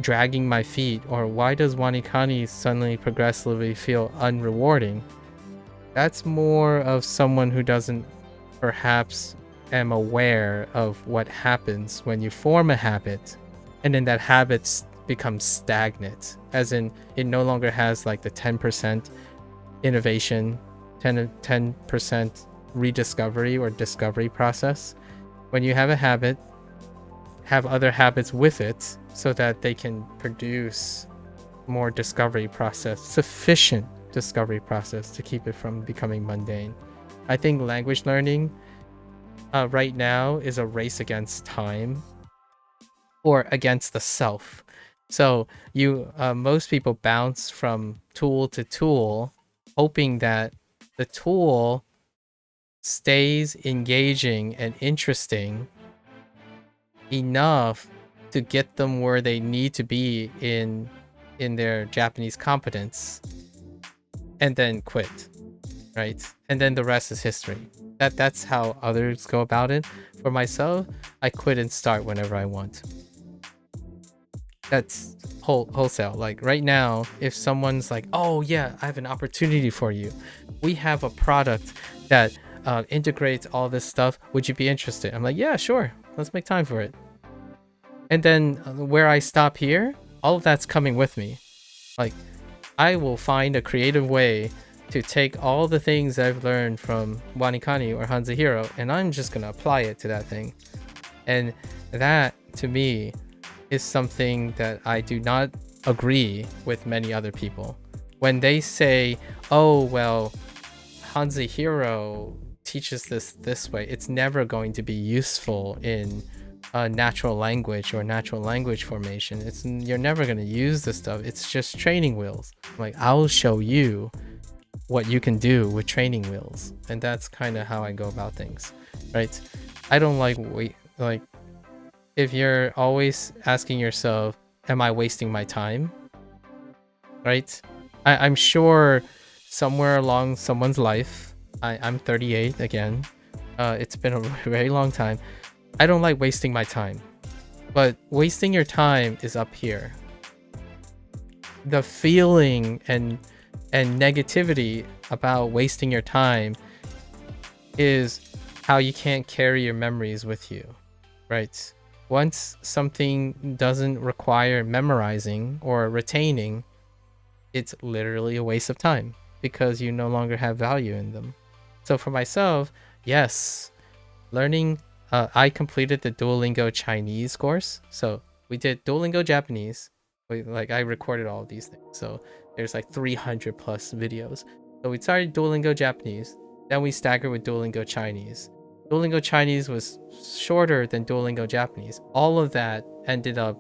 dragging my feet, or why does Wanikani suddenly progressively feel unrewarding? That's more of someone who doesn't perhaps am aware of what happens when you form a habit and then that habit becomes stagnant, as in it no longer has like the 10% innovation, 10% rediscovery or discovery process. When you have a habit, have other habits with it so that they can produce more discovery process, sufficient discovery process to keep it from becoming mundane. I think language learning right now is a race against time, or against the self. So most people bounce from tool to tool, hoping that the tool stays engaging and interesting enough to get them where they need to be in their Japanese competence, and then quit, right? And then the rest is history. That's how others go about it. For myself, I quit and start whenever I want. That's wholesale. Like right now, if someone's like, oh yeah, I have an opportunity for you, we have a product that integrates all this stuff, would you be interested? I'm like, yeah, sure, let's make time for it. And then where I stop here, all of that's coming with me. Like, I will find a creative way to take all the things I've learned from Wanikani or HanziHero, and I'm just gonna apply it to that thing. And that, to me, is something that I do not agree with many other people. When they say, oh, well, HanziHero teaches this way, it's never going to be useful in natural language or natural language formation. You're never going to use this stuff. It's just training wheels. Like, I'll show you what you can do with training wheels. And that's kind of how I go about things, right? I don't like if you're always asking yourself, am I wasting my time? Right? I'm sure somewhere along someone's life, I'm 38 again. It's been a very long time. I don't like wasting my time. But wasting your time is up here. The feeling and negativity about wasting your time is how you can't carry your memories with you, right? Once something doesn't require memorizing or retaining, it's literally a waste of time because you no longer have value in them. So for myself, yes, learning, I completed the Duolingo Chinese course. So we did Duolingo Japanese. I recorded all of these things. So there's like 300 plus videos. So we started Duolingo Japanese. Then we staggered with Duolingo Chinese. Duolingo Chinese was shorter than Duolingo Japanese. All of that ended up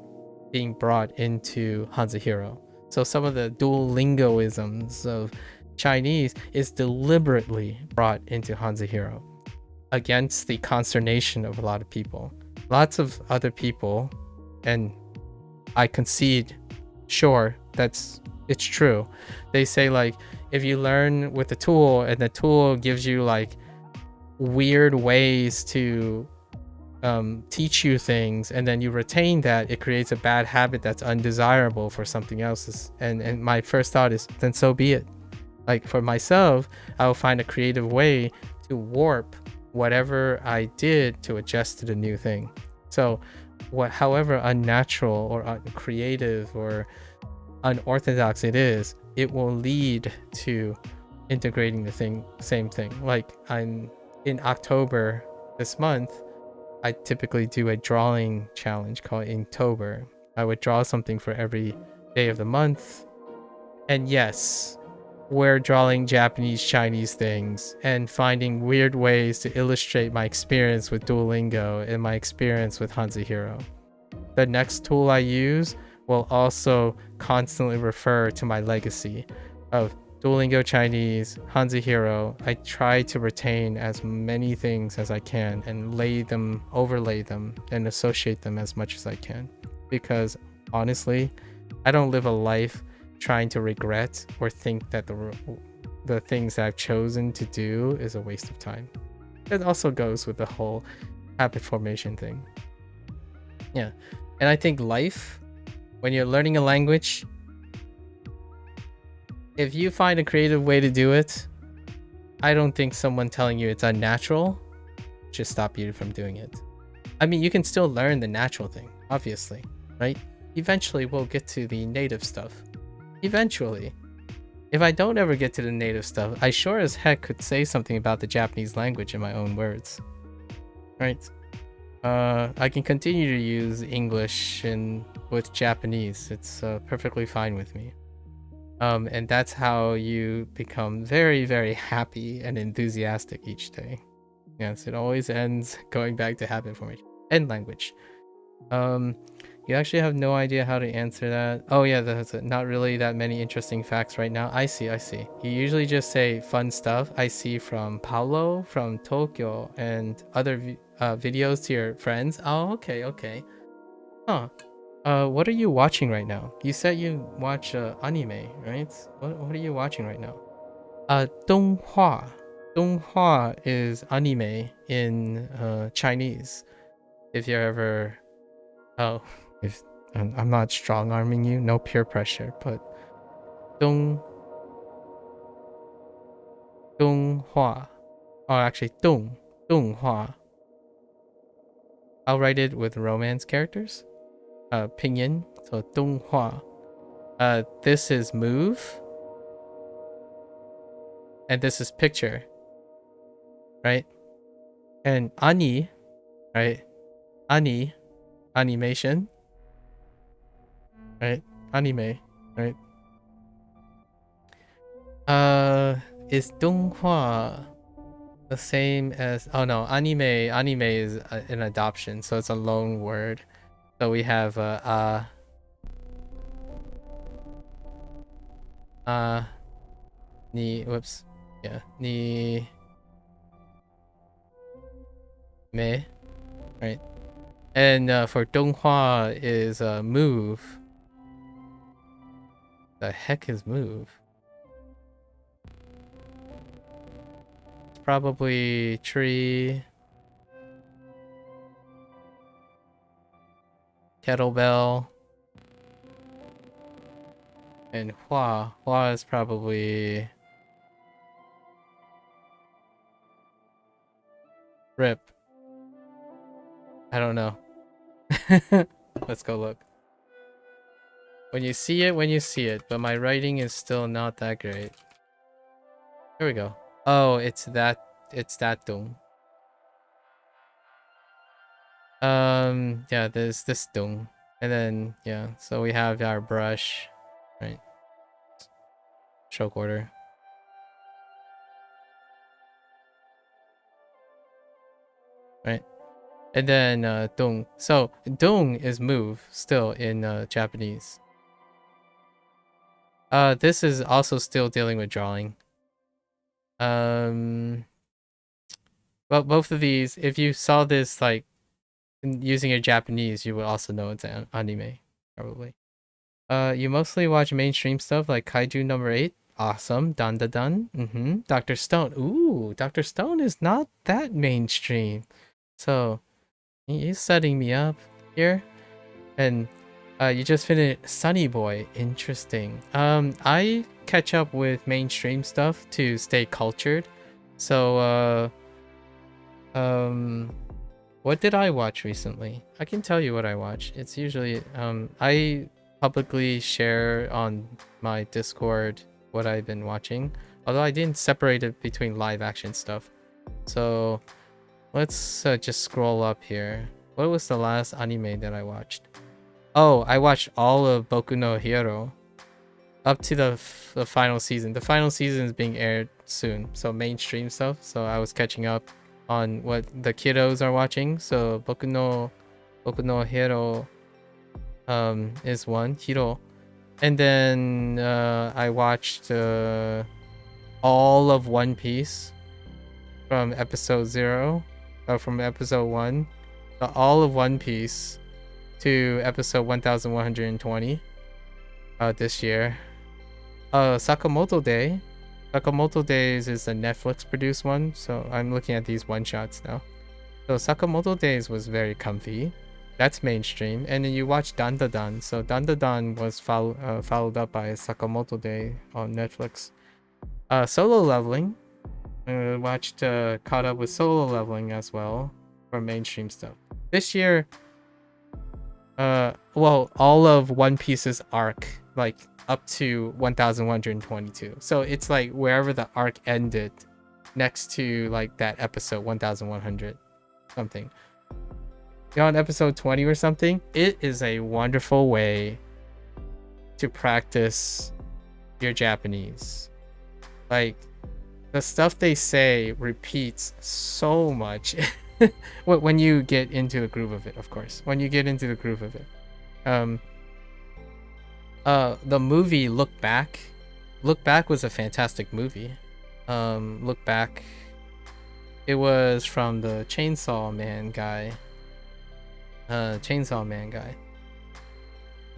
being brought into HanziHero. So some of the Duolingoisms of Chinese is deliberately brought into HanziHero against the consternation of a lot of people. Lots of other people, and I concede, sure, it's true. They say like, if you learn with a tool and the tool gives you like weird ways to teach you things, and then you retain that, it creates a bad habit that's undesirable for something else. And my first thought is, then so be it. Like for myself, I will find a creative way to warp whatever I did to adjust to the new thing. So however unnatural or uncreative or unorthodox it is, it will lead to integrating the same thing. Like in October this month, I typically do a drawing challenge called Inktober. I would draw something for every day of the month. And yes, where drawing Japanese Chinese things and finding weird ways to illustrate my experience with Duolingo and my experience with HanziHero. The next tool I use will also constantly refer to my legacy of Duolingo Chinese, HanziHero. I try to retain as many things as I can and overlay them, and associate them as much as I can. Because honestly, I don't live a life trying to regret or think that the things that I've chosen to do is a waste of time. It also goes with the whole habit formation thing. Yeah. And I think life, when you're learning a language, if you find a creative way to do it, I don't think someone telling you it's unnatural should stop you from doing it. I mean, you can still learn the natural thing, obviously, right? Eventually, we'll get to the native stuff. Eventually. If I don't ever get to the native stuff, I sure as heck could say something about the Japanese language in my own words. Right? I can continue to use English with Japanese. It's perfectly fine with me. And that's how you become very, very happy and enthusiastic each day. Yes, it always ends going back to habit formation and language. You actually have no idea how to answer that. Oh yeah, that's not really that many interesting facts right now. I see. You usually just say fun stuff. I see from Paulo, from Tokyo, and other videos to your friends. Oh, okay. Huh. What are you watching right now? You said you watch anime, right? What are you watching right now? 动画. 动画 is anime in Chinese. If you're ever... Oh, if I'm not strong arming you, no peer pressure, but 动画. Oh, actually 动画. I'll write it with romance characters. Pinyin, so 动画. This is move, and this is picture, right? And ani, right? Ani, animation, right? Anime, right? Is 动画the same as... Oh no, anime is an adoption, so it's a loan word. So we have whoops, yeah, ni me, right? And for 动画 is move. The heck is move? It's probably tree, kettlebell, and hua. Hua is probably rip. I don't know. Let's go look. When you see it, but my writing is still not that great. Here we go. Oh, it's that dung. Yeah, there's this dung. And then, yeah, so we have our brush, right? Stroke order. Right? And then, dung. So, dung is move, still, in Japanese. This is also still dealing with drawing. Well, both of these, if you saw this, like, using your Japanese, you would also know it's an anime, probably. You mostly watch mainstream stuff like Kaiju number 8. Awesome. Dun dun dun. Dr. Stone. Ooh, Dr. Stone is not that mainstream. So, he's setting me up here. And you just finished Sunny Boy. Interesting. I catch up with mainstream stuff to stay cultured. So, what did I watch recently? I can tell you what I watch. It's usually, I publicly share on my Discord what I've been watching. Although I didn't separate it between live action stuff. So, let's just scroll up here. What was the last anime that I watched? Oh, I watched all of Boku no Hero. up to the final season. The final season is being aired soon, so mainstream stuff. So I was catching up on what the kiddos are watching. So Boku no Hero is one, Hiro. And then I watched all of One Piece from episode 0, from episode 1, all of One Piece to episode 1120 this year. Sakamoto Day. Sakamoto Days is a Netflix produced one, so I'm looking at these one shots now. So Sakamoto Days was very comfy. That's mainstream. And then you watch Dandadan. So Dandadan was followed up by Sakamoto Day on Netflix. Solo Leveling. Caught up with Solo Leveling as well for mainstream stuff. This year, well, all of One Piece's arc, like up to 1122. So it's like wherever the arc ended, next to like that episode 1100 something. You're on episode 20 or something. It is a wonderful way to practice your Japanese. Like, the stuff they say repeats so much when you get into the groove of it, of course. When you get into the groove of it. The movie Look Back. Look Back was a fantastic movie. Look Back. It was from the Chainsaw Man guy.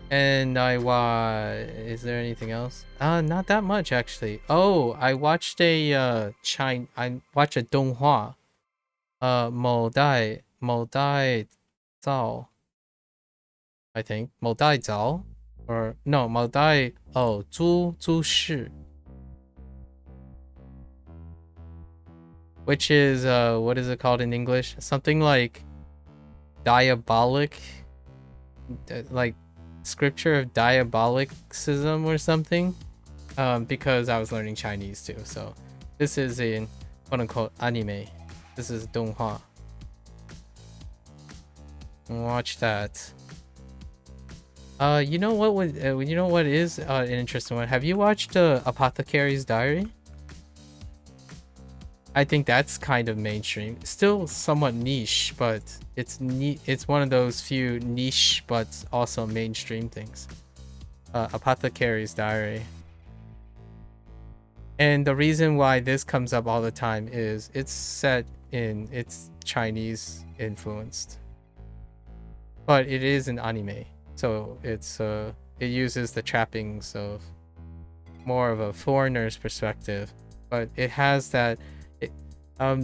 And I watched... Is there anything else? Not that much actually. Oh, I watched a I watched a donghua. Mo Dai Zao. I think Mo Dai Zao, or no, Mo Dai Zhu Shi, which is what is it called in English? Something like diabolic, like scripture of diabolicism or something. Because I was learning Chinese too, so this is in quote unquote anime. This is donghua. Watch that. You know what would you know what is an interesting one? Have you watched Apothecary's Diary? I think that's kind of mainstream. Still somewhat niche, but it's one of those few niche but also mainstream things. Apothecary's Diary. And the reason why this comes up all the time is it's Chinese influenced. But it is an anime. So it uses the trappings of more of a foreigner's perspective, but it has that. I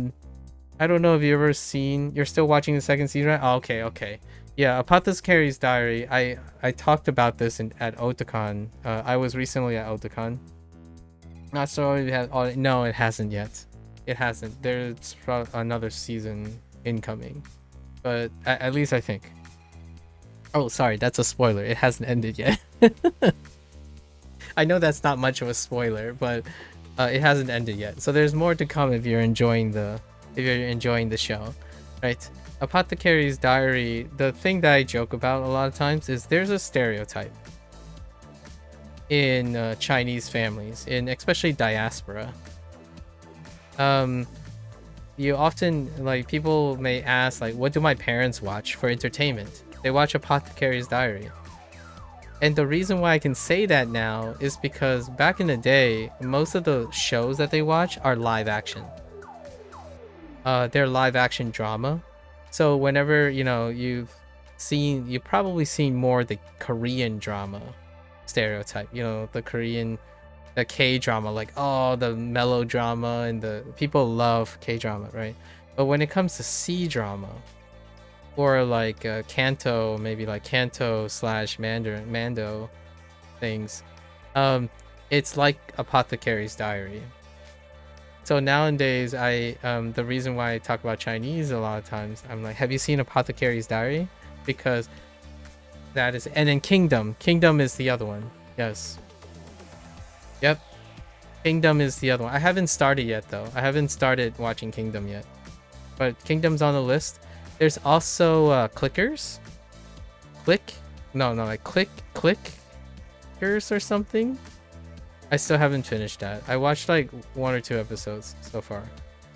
don't know if you've ever seen. You're still watching the second season, right? Oh, okay. Yeah, Apothecary's Diary. I talked about this at Otakon. I was recently at Otakon. Not sure if it has. No, it hasn't yet. It hasn't. There's another season incoming, but at least I think. Oh, sorry, that's a spoiler. It hasn't ended yet. I know that's not much of a spoiler, but it hasn't ended yet. So there's more to come if you're enjoying the show, right? Apothecary's Diary. The thing that I joke about a lot of times is there's a stereotype in Chinese families, in especially diaspora. You often, like, people may ask, like, what do my parents watch for entertainment? They watch Apothecary's Diary. And the reason why I can say that now is because back in the day, most of the shows that they watch are live action. They're live action drama. So whenever, you've probably seen more the Korean drama stereotype, the K-drama, like, oh, the melodrama, and the people love K-drama, right? But when it comes to C-drama, or like Kanto, maybe like Kanto / Mando things, it's like Apothecary's Diary. So nowadays, the reason why I talk about Chinese a lot of times, I'm like, have you seen Apothecary's Diary? Because that is, and then Kingdom is the other one. Yes. Yep. Kingdom is the other one. I haven't started yet though. I haven't started watching Kingdom yet, but Kingdom's on the list. There's also Clickers. Clickers or something. I still haven't finished that. I watched like 1 or 2 episodes so far.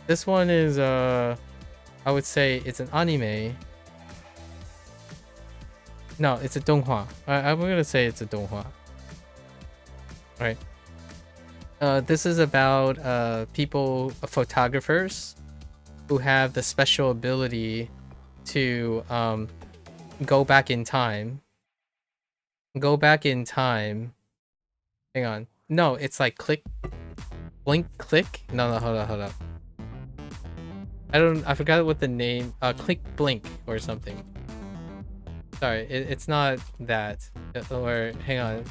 This one is I would say it's an anime. No, it's a donghua. I'm gonna say it's a donghua. Right. This is about people, photographers, who have the special ability to go back in time. Go back in time. Hang on. No, it's like click, blink, click. No, hold up. I forgot what the name. Click, blink, or something. Sorry, it's not that. Or hang on.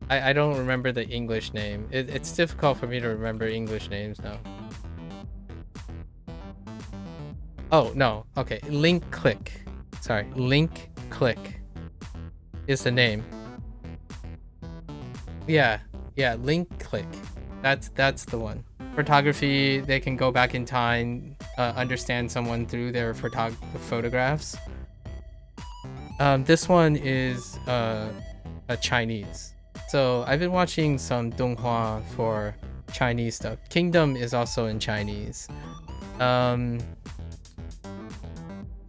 I don't remember the English name. It's difficult for me to remember English names now. Oh, no. Okay. Link click. Sorry. Link click is the name. Yeah. Yeah. Link click. That's the one. Photography, they can go back in time, understand someone through their photographs. This one is a Chinese. So I've been watching some donghua for Chinese stuff. Kingdom is also in Chinese.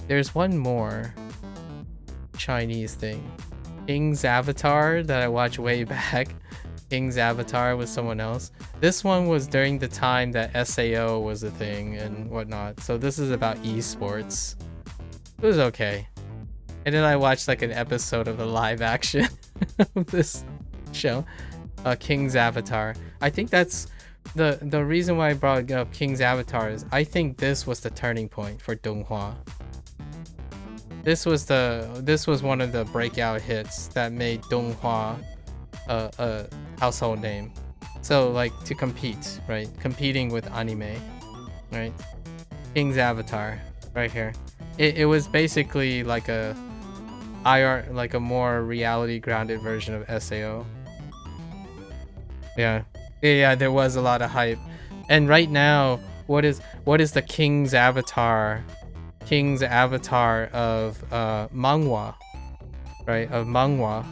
There's one more Chinese thing. King's Avatar that I watched way back. King's Avatar with someone else. This one was during the time that SAO was a thing and whatnot. So this is about esports. It was okay. And then I watched like an episode of the live action of this show, King's Avatar. I think that's the reason why I brought up King's Avatar is I think this was the turning point for donghua. This was one of the breakout hits that made donghua a household name. So like to compete, right? Competing with anime, right? King's Avatar, right here. It was basically like a like a more reality grounded version of SAO. Yeah, there was a lot of hype. And right now, what is the King's Avatar? King's Avatar of manhwa, right? Of manhwa,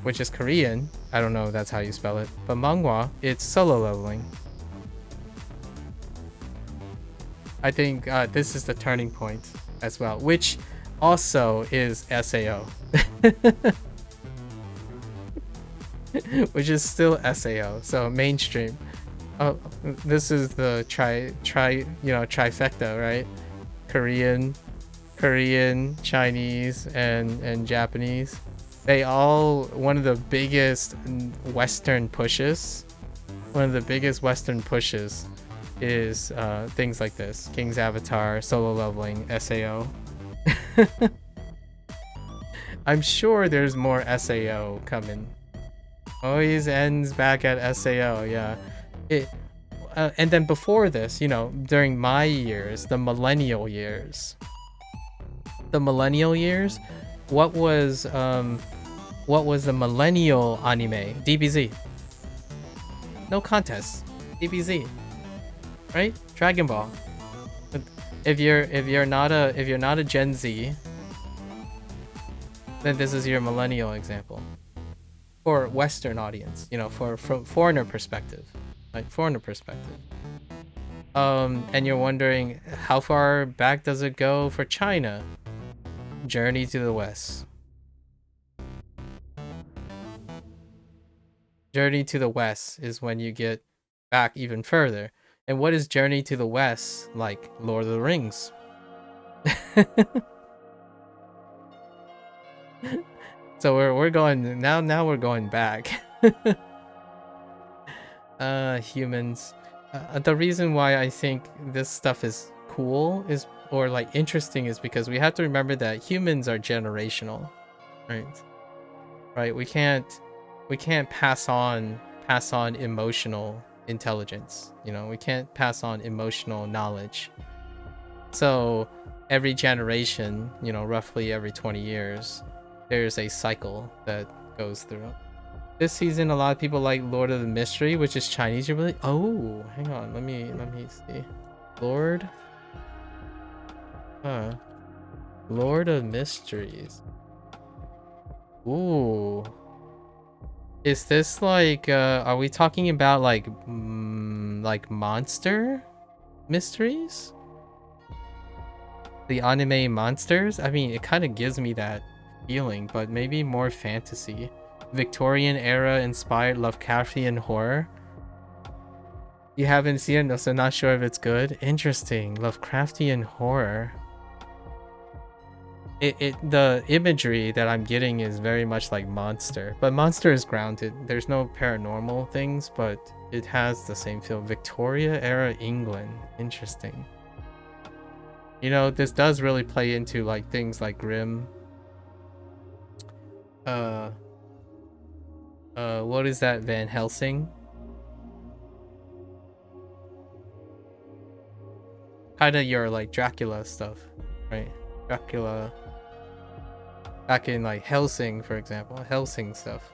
which is Korean. I don't know if that's how you spell it, but manhwa, it's solo leveling. I think this is the turning point as well, which also is SAO. Which is still SAO, so mainstream. Oh, this is the trifecta, right? Korean, Chinese, and Japanese. They all one of the biggest Western pushes. One of the biggest Western pushes is things like this: King's Avatar, solo leveling, SAO. I'm sure there's more SAO coming. Always ends back at SAO, yeah. And then before this, during my years, the millennial years, what was the millennial anime? DBZ. No contest. DBZ. Right? Dragon Ball. If you're not a Gen Z, then this is your millennial example. For Western audience, from foreigner perspective, like foreigner perspective. And you're wondering how far back does it go for China? Journey to the West. Journey to the West is when you get back even further. And what is Journey to the West like? Lord of the Rings. So we're going now we're going back. Humans. The reason why I think this stuff is cool or like interesting is because we have to remember that humans are generational, right? We can't pass on emotional intelligence. We can't pass on emotional knowledge. So every generation, roughly every 20 years, there's a cycle that goes through. This season, a lot of people like Lord of the Mystery, which is Chinese. You're really hang on, let me see. Lord of Mysteries. Ooh. Is this like are we talking about like like monster mysteries? The anime monsters? I mean, it kind of gives me that feeling, but maybe more fantasy. Victorian era inspired Lovecraftian horror. You haven't seen it, so not sure if it's good. Interesting. Lovecraftian horror. The imagery that I'm getting is very much like Monster, but Monster is grounded. There's no paranormal things, but it has the same feel. Victoria era England. Interesting. You know, this does really play into like things like Grimm. Uh, what is that? Van Helsing? Kind of your like Dracula stuff, right? Dracula. Back in like Helsing, for example, Helsing stuff,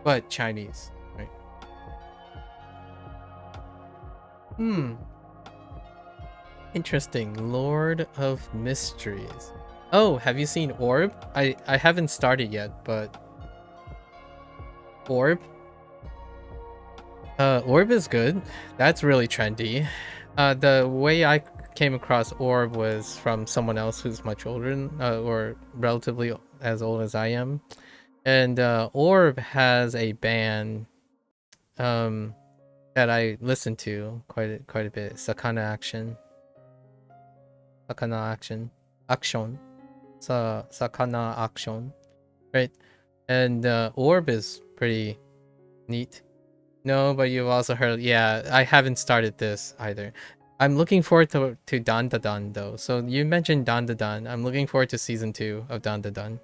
but Chinese, right? Hmm. Interesting. Lord of Mysteries. Oh, have you seen Orb? I haven't started yet, but Orb. Orb is good. That's really trendy. The way I came across Orb was from someone else who's much older, or relatively as old as I am. And Orb has a band that I listen to quite a bit. Sakana Action, Sakana Action, right? And Orb is pretty neat. No, but you've also heard. Yeah, I haven't started this either. I'm looking forward to Dan Da Dan though. So you mentioned Dan Da Dan. I'm looking forward to season 2 of Dan Da Dan.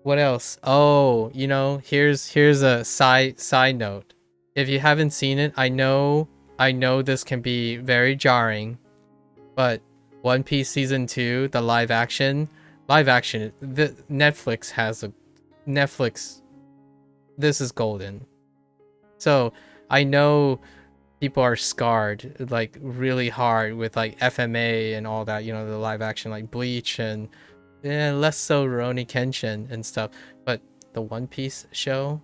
What else? Oh, you know, here's a side note. If you haven't seen it, I know this can be very jarring, but One Piece season 2, the live action, the Netflix has a Netflix. This is golden. So I know people are scarred like really hard with like FMA and all that. You know, the live action like Bleach and less so Rurouni Kenshin and stuff. But the One Piece show,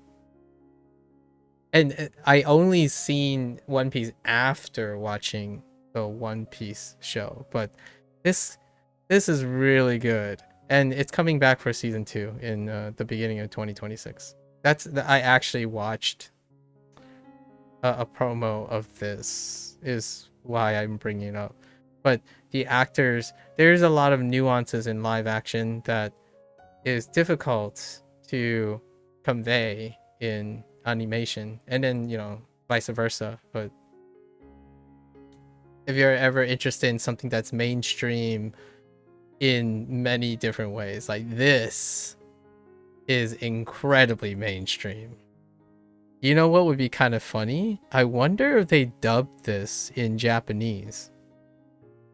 and I only seen One Piece after watching the One Piece show, but this this is really good, and it's coming back for season 2 in the beginning of 2026. I actually watched a promo of this, is why I'm bringing it up. But the actors, there's a lot of nuances in live action that is difficult to convey in animation, and then, you know, vice versa. But if you're ever interested in something that's mainstream in many different ways, like this is incredibly mainstream. You know what would be kind of funny? I wonder if they dubbed this in Japanese.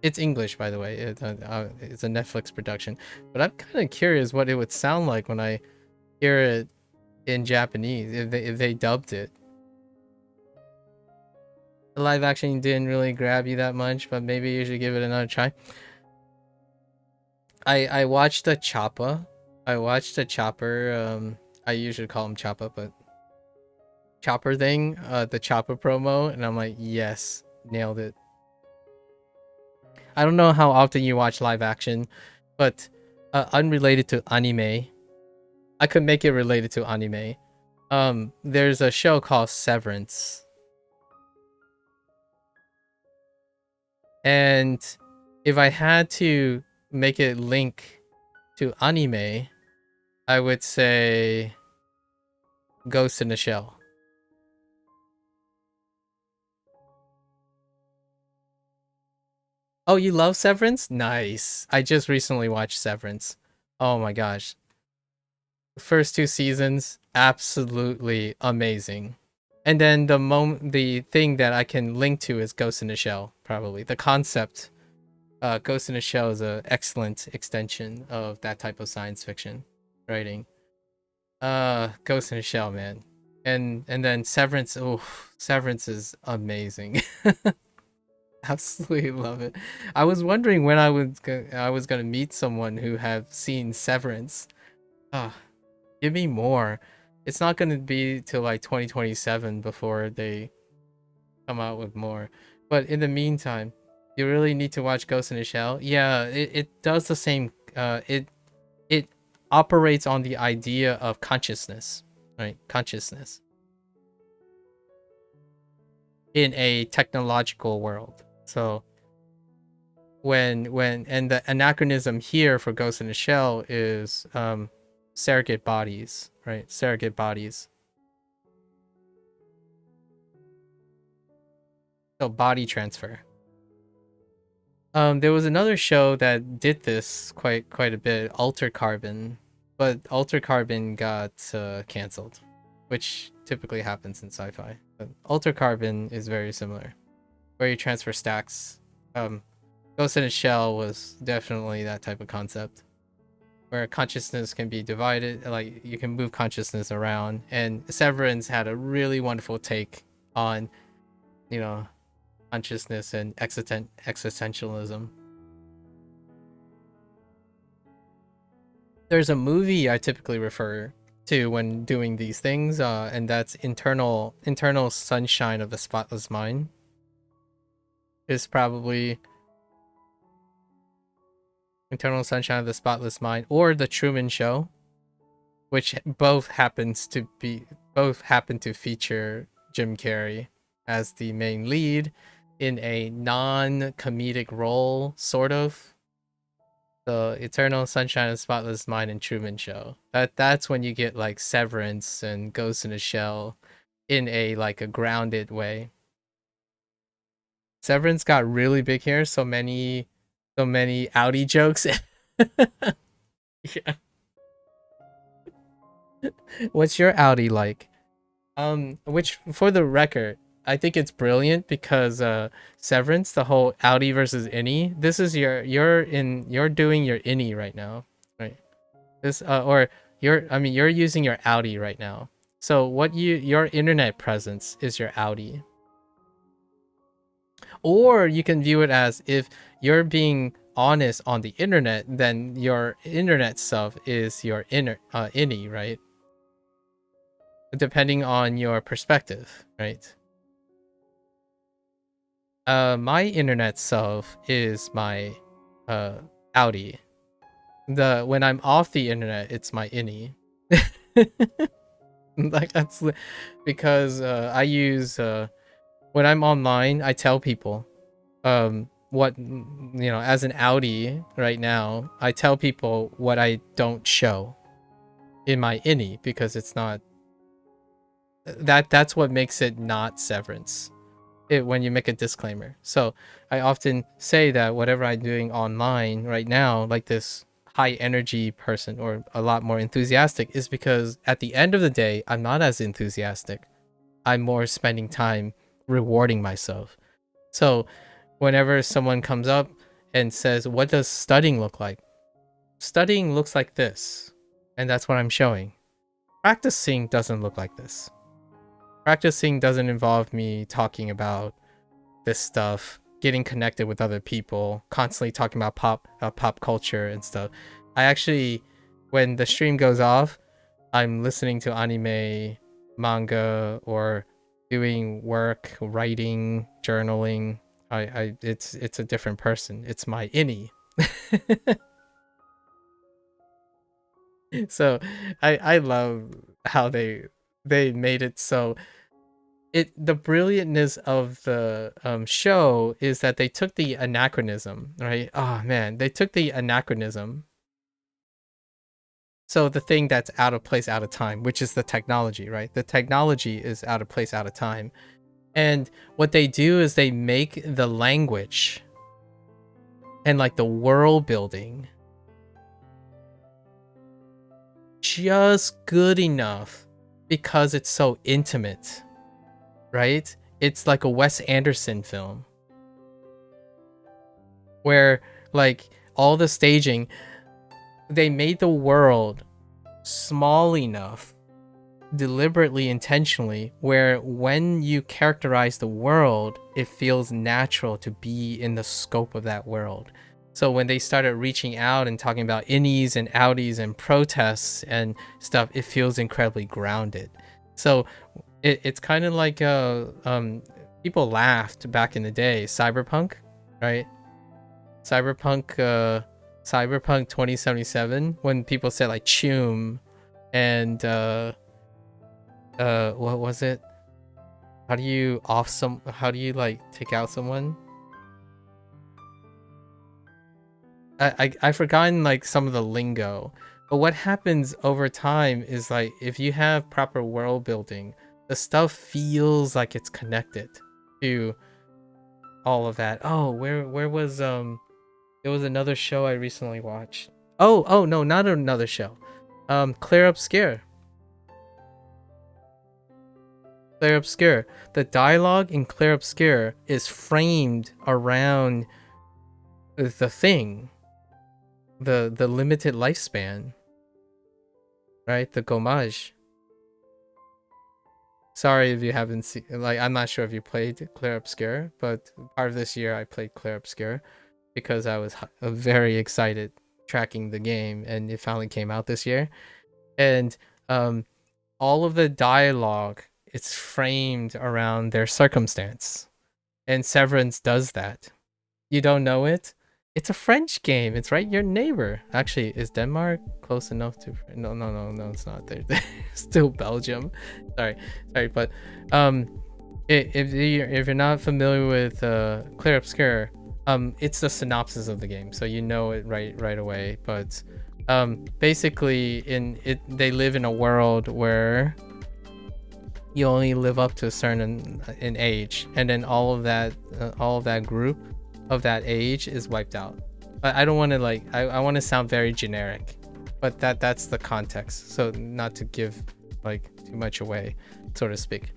It's English, by the way. It's a Netflix production, but I'm kind of curious what it would sound like when I hear it in Japanese, if they dubbed it. The live action didn't really grab you that much, but maybe you should give it another try. I watched the Choppa. I watched the Chopper. I usually call him Choppa, but Chopper thing, the Chopper promo, and I'm like, yes, nailed it. I don't know how often you watch live action, but unrelated to anime, I could make it related to anime. There's a show called Severance, and if I had to make it link to anime, I would say Ghost in the Shell. Oh, you love Severance? Nice. I just recently watched Severance. Oh my gosh. The first 2 seasons, absolutely amazing. And then the thing that I can link to is Ghost in the Shell, probably. The concept, Ghost in the Shell is an excellent extension of that type of science fiction writing. Ghost in the Shell, man. And then Severance, oh, Severance is amazing. Absolutely love it. I was wondering when I was gonna meet someone who have seen Severance. Ah, Give me more. It's not gonna be till like 2027 before they come out with more. But in the meantime, you really need to watch Ghost in the Shell. Yeah, it does the same. It operates on the idea of consciousness, right? Consciousness in a technological world. So when and the anachronism here for Ghost in the Shell is surrogate bodies, right? Surrogate bodies. So body transfer. There was another show that did this quite a bit, Alter Carbon, but Alter Carbon got canceled, which typically happens in sci-fi. But Alter Carbon is very similar, where you transfer stacks. Ghost in a Shell was definitely that type of concept, where consciousness can be divided, like you can move consciousness around. And Severance had a really wonderful take on, you know, consciousness and existentialism. There's a movie I typically refer to when doing these things, and that's Internal Sunshine of the Spotless Mind. Is probably Eternal Sunshine of the Spotless Mind or The Truman Show, which both happen to feature Jim Carrey as the main lead in a non-comedic role, sort of. The Eternal Sunshine of the Spotless Mind and Truman Show. That's when you get like Severance and Ghost in a Shell in a like a grounded way. Severance got really big here, so many outie jokes. Yeah. What's your outie like? Which for the record, I think it's brilliant because Severance, the whole outie versus innie. This is you're doing your innie right now, right? This or you're using your outie right now. So your internet presence is your outie. Or you can view it as if you're being honest on the internet, then your internet self is your innie, right? Depending on your perspective, right? My internet self is my outie. When I'm off the internet, it's my innie. Like that's because I use when I'm online, I tell people what as an outie right now, I tell people what I don't show in my innie because it's not that's what makes it not Severance. When you make a disclaimer. So I often say that whatever I'm doing online right now, like this high energy person or a lot more enthusiastic, is because at the end of the day, I'm not as enthusiastic. I'm more spending time rewarding myself. So whenever someone comes up and says, what does studying look like? Studying looks like this. And that's what I'm showing. Practicing doesn't look like this. Practicing doesn't involve me talking about this stuff, getting connected with other people, constantly talking about pop culture and stuff. I actually, when the stream goes off, I'm listening to anime, manga, or doing work, writing, journaling. It's a different person. It's my innie. So I love how they made it so the brilliantness of the show is that they took the anachronism, right? Oh man, they took the anachronism. So the thing that's out of place, out of time, which is the technology, right? The technology is out of place, out of time. And what they do is they make the language and like the world building just good enough because it's so intimate, right? It's like a Wes Anderson film where like all the staging, they made the world small enough, deliberately, intentionally, where when you characterize the world, it feels natural to be in the scope of that world. So when they started reaching out and talking about innies and outies and protests and stuff, it feels incredibly grounded. So it's kind of like people laughed back in the day, cyberpunk, right? Cyberpunk 2077, when people said like chum and what was it? How do you like take out someone? I've forgotten like some of the lingo, but what happens over time is like if you have proper world building, the stuff feels like it's connected to all of that. Oh, where was there was another show I recently watched. Oh no, not another show. Claire Obscure. Claire Obscure. The dialogue in Claire Obscure is framed around the thing, the limited lifespan, right? The gommage. Sorry if you haven't seen, like, I'm not sure if you played Claire Obscure, but part of this year I played Claire Obscure because I was very excited tracking the game, and it finally came out this year. And all of the dialogue, it's framed around their circumstance, and Severance does that. You don't know it? It's a French game. It's right your neighbor. Actually, is Denmark close enough to? No, it's not. They're still Belgium. Sorry, but if you're not familiar with Claire Obscure, it's the synopsis of the game, so you know it right away. But basically, they live in a world where you only live up to a certain in age, and then all of that group of that age is wiped out. But I don't want to like I want to sound very generic, but that's the context, so not to give like too much away, so to speak,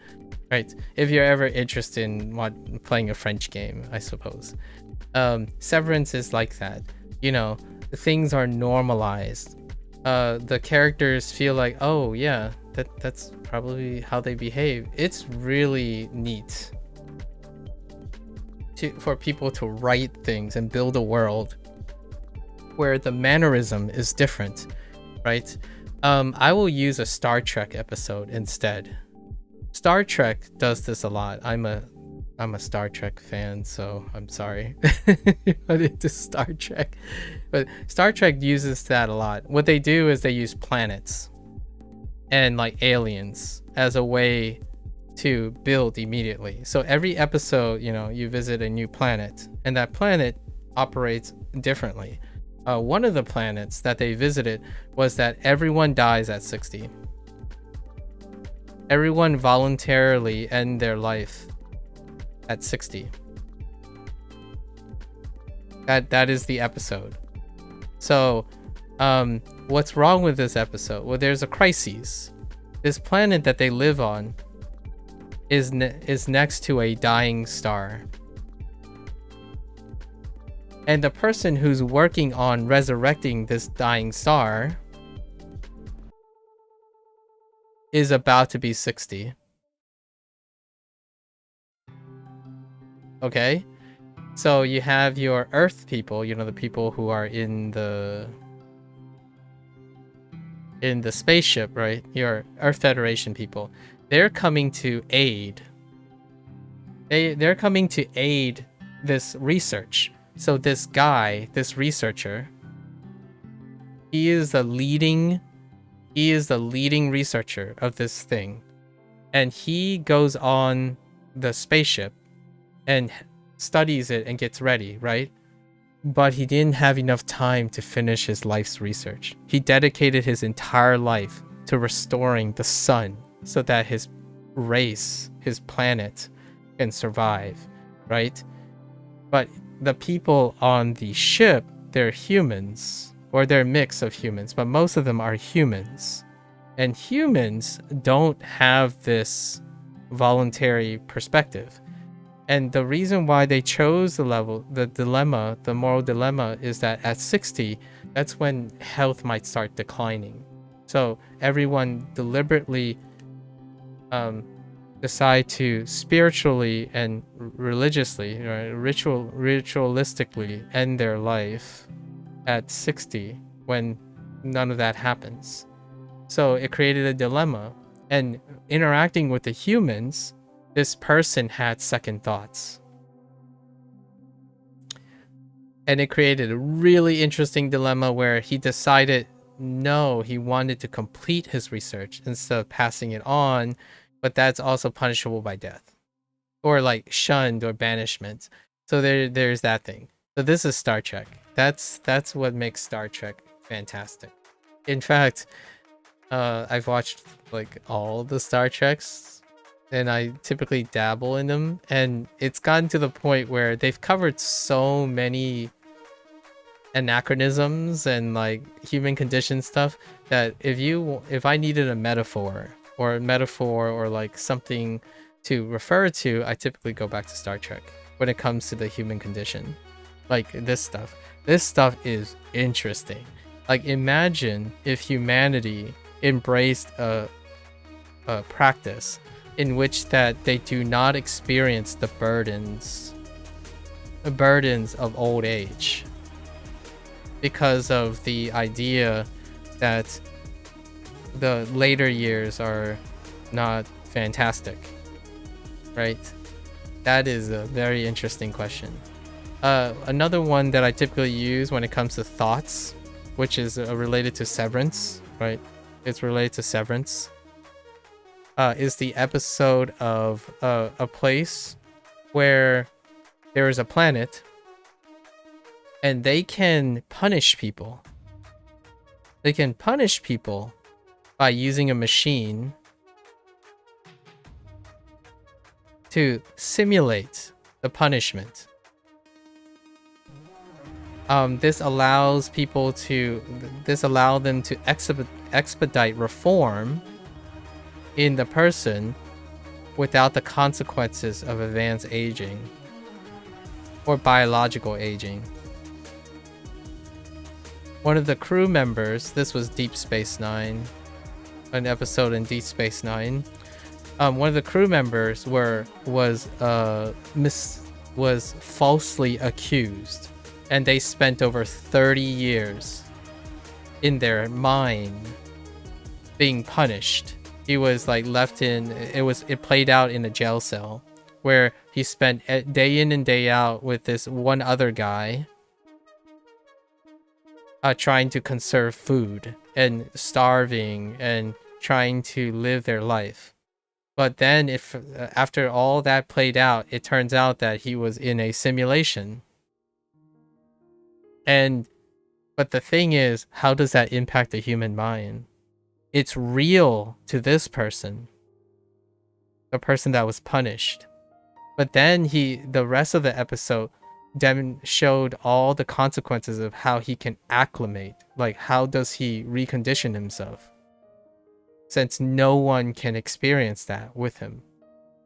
right? If you're ever interested in playing a French game, I suppose. Severance is like that. You know, things are normalized. The characters feel like, oh yeah, that's probably how they behave. It's really neat for people to write things and build a world where the mannerism is different, right? I will use a Star Trek episode instead. Star Trek does this a lot. I'm a Star Trek fan, so I'm sorry. But into Star Trek. But Star Trek uses that a lot. What they do is they use planets and like aliens as a way to build immediately. So every episode, you know, you visit a new planet, and that planet operates differently. One of the planets that they visited was that everyone dies at 60. Everyone voluntarily end their life at 60. That is the episode. So what's wrong with this episode? Well, there's a crisis. This planet that they live on is next to a dying star, and the person who's working on resurrecting this dying star is about to be 60. Okay, so you have your Earth people, you know, the people who are in the spaceship, right? Your Earth Federation people. They're coming to aid. They're coming to aid this research. So this guy, this researcher, he is the leading researcher of this thing. And he goes on the spaceship and studies it and gets ready, right? But he didn't have enough time to finish his life's research. He dedicated his entire life to restoring the sun so that his race, his planet, can survive, right? But the people on the ship, they're humans, or they're a mix of humans, but most of them are humans. And humans don't have this voluntary perspective. And the reason why they chose the moral dilemma is that at 60, that's when health might start declining. So everyone deliberately decide to spiritually and religiously, right, ritualistically end their life at 60 when none of that happens. So it created a dilemma. And interacting with the humans, this person had second thoughts. And it created a really interesting dilemma where he decided no, he wanted to complete his research instead of passing it on, but that's also punishable by death or like shunned or banishment. So there's that thing. So this is Star Trek. That's what makes Star Trek fantastic. In fact, I've watched like all the Star Treks and I typically dabble in them, and it's gotten to the point where they've covered so many anachronisms and like human condition stuff that if I needed a metaphor or like something to refer to, I typically go back to Star Trek when it comes to the human condition. Like this stuff is interesting. Like imagine if humanity embraced a practice in which that they do not experience the burdens of old age, because of the idea that the later years are not fantastic, right? That is a very interesting question. Another one that I typically use when it comes to thoughts, which is related to Severance, right? It's related to Severance. Is the episode of a place where there is a planet and they can punish people. They can punish people by using a machine to simulate the punishment. This allows them to expedite reform in the person without the consequences of advanced aging or biological aging. One of the crew members, this was Deep Space Nine, an episode in Deep Space Nine. One of the crew members was falsely accused, and they spent over 30 years in their mine being punished. He was like left in, it played out in a jail cell where he spent day in and day out with this one other guy trying to conserve food and starving and trying to live their life. But then after all that played out, it turns out that he was in a simulation. But the thing is, how does that impact the human mind? It's real to this person, the person that was punished. But then the rest of the episode showed all the consequences of how he can acclimate. Like, how does he recondition himself? Since no one can experience that with him,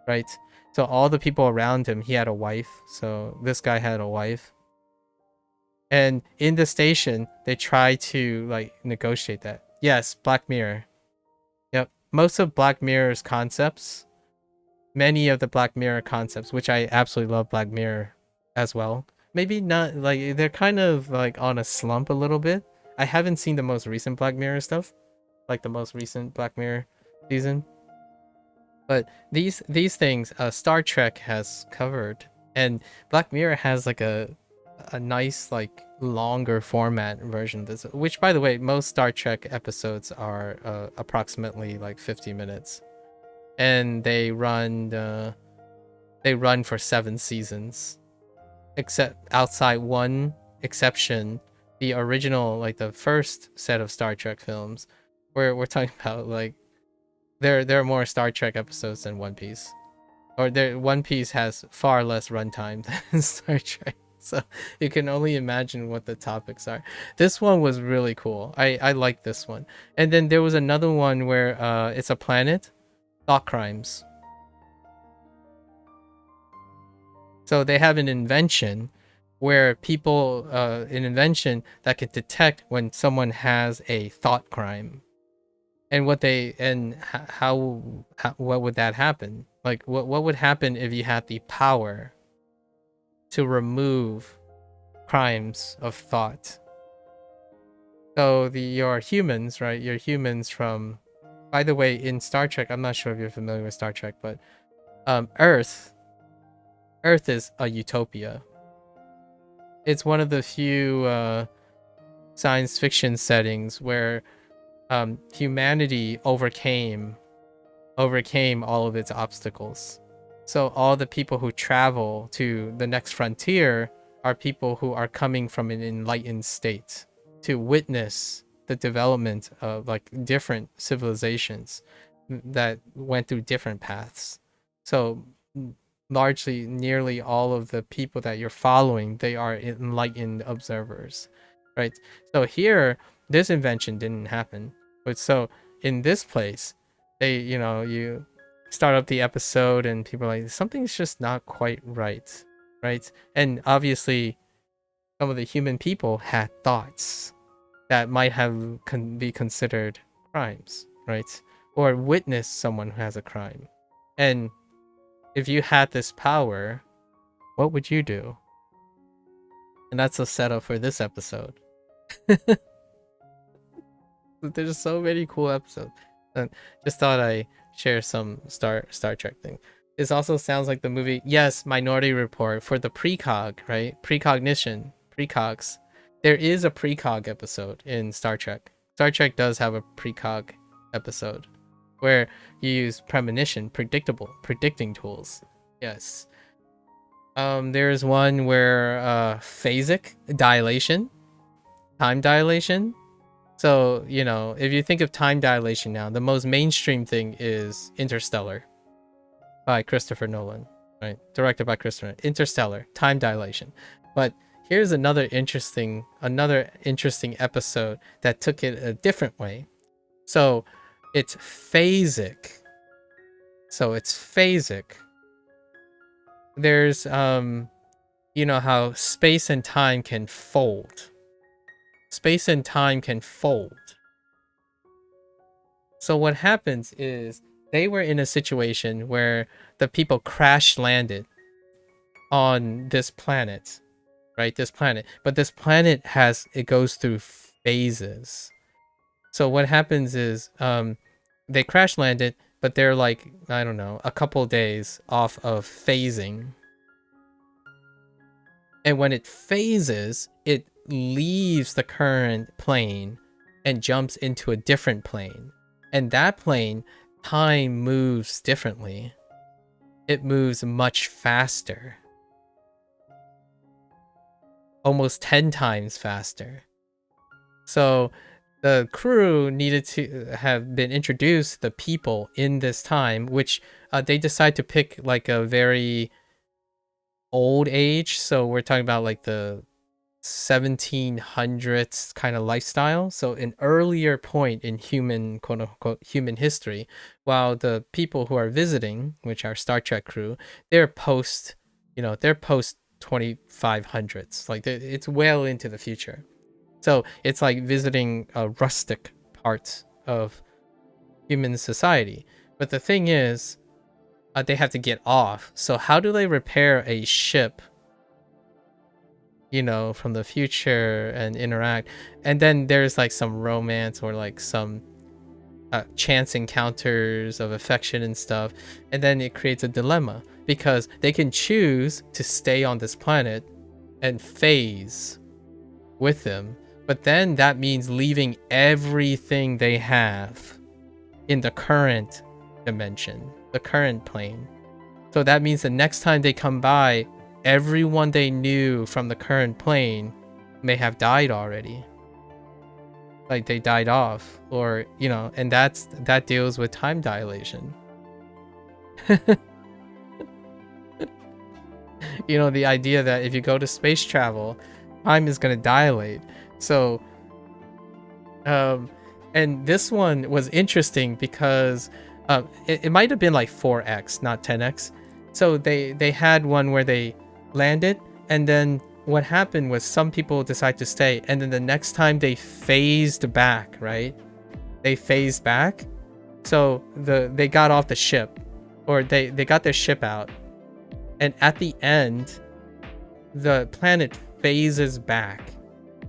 right? So all the people around him, he had a wife. So this guy had a wife. And in the station, they try to like negotiate that. Yes, Black Mirror. Yep. Most of Black Mirror's concepts, many of the Black Mirror concepts, which I absolutely love Black Mirror as well. Maybe not, like, they're kind of like on a slump a little bit. I haven't seen the most recent Black Mirror stuff, like the most recent Black Mirror season. But these things Star Trek has covered, and Black Mirror has like a nice like longer format version of this, which by the way, most Star Trek episodes are approximately like 50 minutes, and they run for 7 seasons, except outside one exception, the original, like the first set of Star Trek films, where we're talking about like there are more Star Trek episodes than One Piece, or One Piece has far less runtime than Star Trek. So you can only imagine what the topics are. This one was really cool. I like this one. And then there was another one where it's a planet, thought crimes. So they have an invention where an invention that can detect when someone has a thought crime. And what would that happen? Like, what would happen if you had the power to remove crimes of thought? So you're humans, right? You're humans from, by the way, in Star Trek, I'm not sure if you're familiar with Star Trek, but Earth is a utopia. It's one of the few science fiction settings where humanity overcame all of its obstacles. So all the people who travel to the next frontier are people who are coming from an enlightened state to witness the development of like different civilizations that went through different paths. So largely, nearly all of the people that you're following, they are enlightened observers, right? So here, this invention didn't happen. But so in this place, you start up the episode and people are like, something's just not quite right, right? And obviously, some of the human people had thoughts that might have be considered crimes, right? Or witness someone who has a crime. And if you had this power, what would you do? And that's a setup for this episode. There's so many cool episodes. And just thought I share some Star Trek thing. This also sounds like the movie, yes, Minority Report for the precog, right? Precognition, precogs. There is a precog episode in Star Trek. Star Trek does have a precog episode where you use premonition, predicting tools. Yes. There's one where phasic dilation, time dilation. So, you know, if you think of time dilation now, the most mainstream thing is Interstellar by Christopher Nolan, right? Directed by Christopher Nolan. Interstellar, time dilation. But here's another interesting episode that took it a different way. So, it's phasic. There's you know how space and time can fold. So what happens is they were in a situation where the people crash landed on this planet, right? But this planet goes through phases. So what happens is they crash landed, but they're like, I don't know, a couple days off of phasing. And when it phases, it leaves the current plane and jumps into a different plane. And that plane, time moves differently. It moves much faster. Almost 10 times faster. So the crew needed to have been introduced to the people in this time, which they decide to pick like a very old age. So we're talking about like the 1700s kind of lifestyle. So an earlier point in human, quote unquote, human history, while the people who are visiting, which are Star Trek crew, they're post 2500s. Like it's well into the future. So it's like visiting a rustic part of human society. But the thing is, they have to get off. So how do they repair a ship, you know, from the future and interact? And then there's like some romance or like some chance encounters of affection and stuff. And then it creates a dilemma because they can choose to stay on this planet and phase with them. But then that means leaving everything they have in the current dimension, the current plane. So that means the next time they come by, everyone they knew from the current plane may have died already. Like they died off, or, you know, and that deals with time dilation. You know, the idea that if you go to space travel, time is going to dilate. So, and this one was interesting because it might have been like 4x, not 10x. So they had one where they landed, and then what happened was some people decide to stay, and then the next time they phased back, right? They phased back. So they got off the ship, or they got their ship out, and at the end, the planet phases back,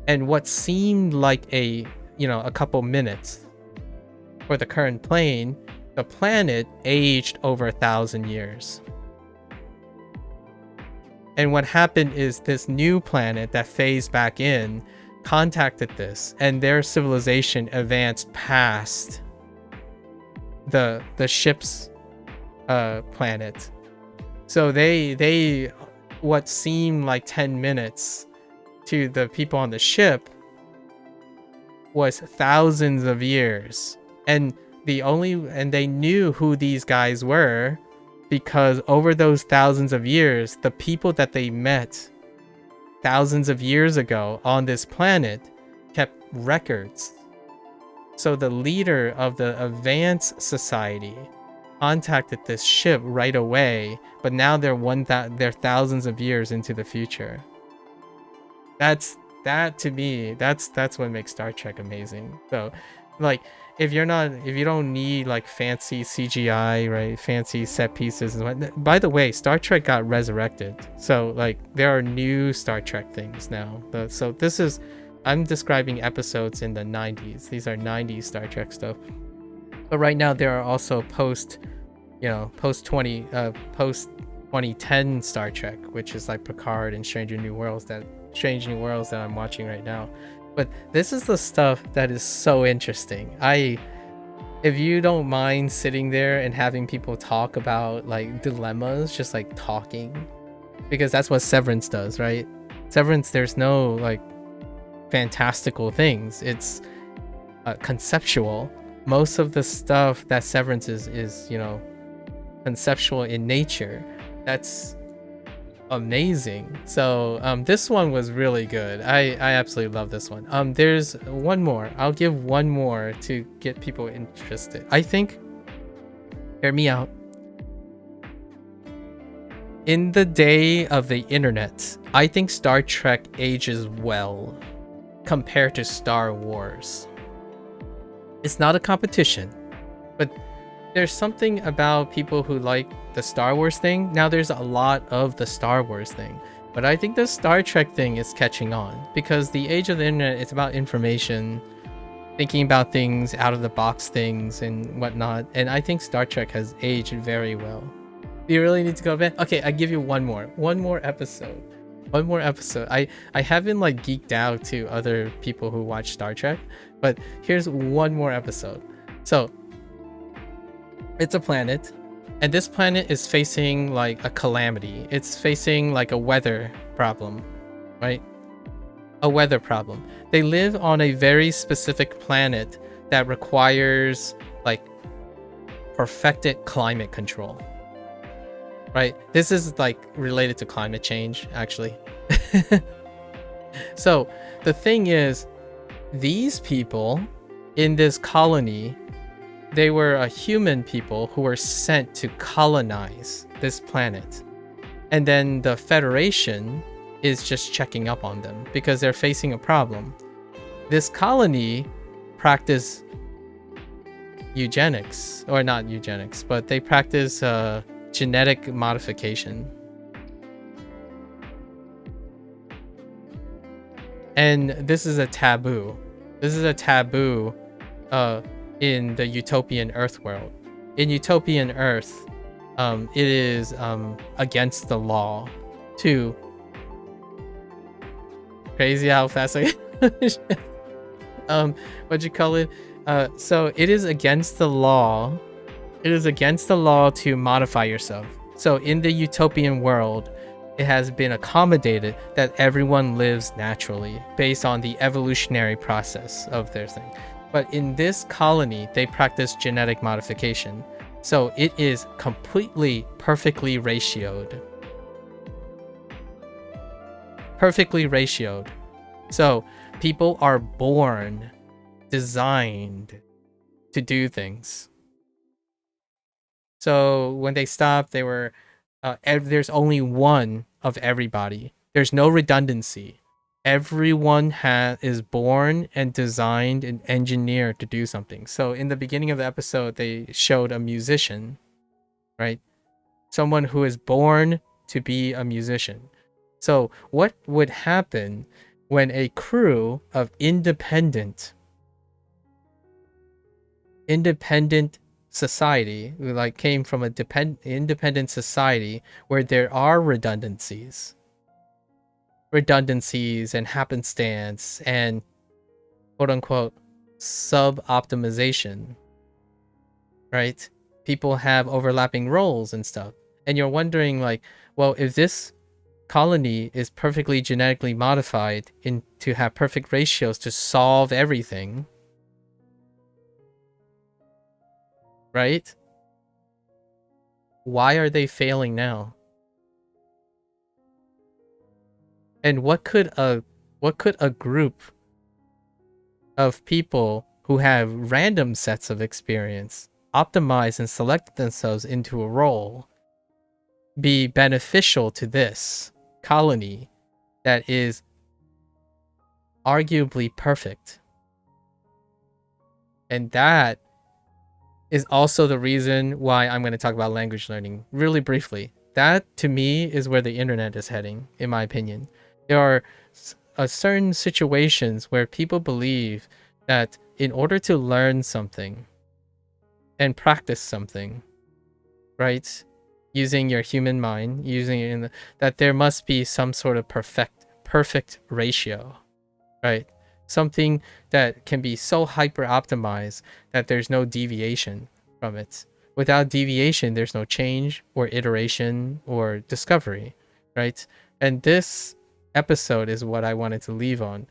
and what seemed like a couple minutes for the current plane, the planet aged over 1,000 years. And what happened is this new planet that phased back in contacted this, and their civilization advanced past the ship's planet. So they what seemed like 10 minutes to the people on the ship was thousands of years. And they knew who these guys were, because over those thousands of years, the people that they met thousands of years ago on this planet kept records. So the leader of the advanced society contacted this ship right away, but now they're thousands of years into the future. That to me, that's what makes Star Trek amazing. So, like, if you don't need like fancy CGI, right, fancy set pieces and what. By the way, Star Trek got resurrected, so like there are new Star Trek things now. So this is, I'm describing episodes in the 90s. These are 90s Star Trek stuff. But right now there are also post 2010 Star Trek, which is like Picard and Strange New Worlds that I'm watching right now. But this is the stuff that is so interesting. If you don't mind sitting there and having people talk about like dilemmas, just like talking, because that's what Severance does, right? Severance, there's no like fantastical things. It's conceptual. Most of the stuff that Severance is conceptual in nature. That's amazing. So this one was really good. I absolutely love this one. There's one more. I'll give one more to get people interested. I think, hear me out, in the day of the internet, I think Star Trek ages well compared to Star Wars. It's not a competition, but there's something about people who like the Star Wars thing. Now there's a lot of the Star Wars thing, but I think the Star Trek thing is catching on, because the age of the internet, it's about information, thinking about things, out of the box things and whatnot. And I think Star Trek has aged very well. Do you really need to go back? Okay, I give you one more episode. I haven't like geeked out to other people who watch Star Trek, but here's one more episode. So it's a planet, and this planet is facing like a calamity. It's facing like a weather problem, right? A weather problem. They live on a very specific planet that requires like perfected climate control, right? This is like related to climate change, actually. So the thing is, these people in this colony, they were a human people who were sent to colonize this planet. And then the Federation is just checking up on them because they're facing a problem. This colony practice eugenics, or not eugenics, but they practice genetic modification. And this is a taboo. This is a taboo in the utopian Earth world. In utopian Earth, it is against the law to... Crazy how fast I what'd you call it? So it is against the law. It is against the law to modify yourself. So in the utopian world, it has been accommodated that everyone lives naturally based on the evolutionary process of their thing. But in this colony, they practice genetic modification. So it is completely, perfectly ratioed. Perfectly ratioed. So people are born, designed to do things. So when they stopped, they were... there's only one of everybody. There's no redundancy. Everyone is born and designed and engineered to do something. So in the beginning of the episode, they showed a musician, right? someone who is born to be a musician. So, what would happen when a crew of independent society, like came from a independent society where there are redundancies and happenstance and quote unquote sub optimization, right? People have overlapping roles and stuff. And you're wondering, like, well, if this colony is perfectly genetically modified to have perfect ratios to solve everything, right? Why are they failing now? And what could a group of people who have random sets of experience optimize and select themselves into a role be beneficial to this colony that is arguably perfect? And that is also the reason why I'm going to talk about language learning really briefly. That, to me, is where the internet is heading, in my opinion. There are certain situations where people believe that in order to learn something and practice something, right, using your human mind, using it that there must be some sort of perfect ratio, right? Something that can be so hyper optimized that there's no deviation from it. Without deviation, there's no change or iteration or discovery, right? And this episode is what I wanted to leave on.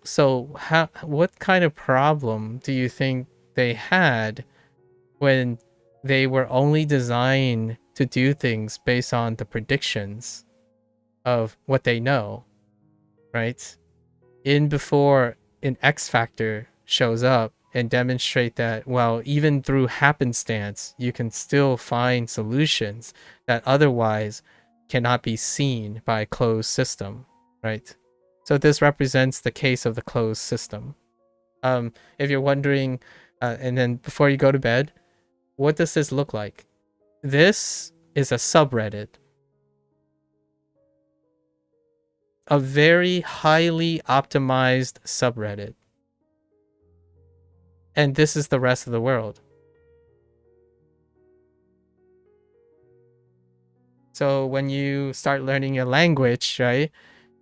So, what kind of problem do you think they had when they were only designed to do things based on the predictions of what they know, right? Before an X factor shows up and demonstrate that, well, even through happenstance, you can still find solutions that otherwise cannot be seen by a closed system, right? So this represents the case of the closed system. If you're wondering, and then before you go to bed, what does this look like? This is a subreddit. A very highly optimized subreddit. And this is the rest of the world. So when you start learning a language, right?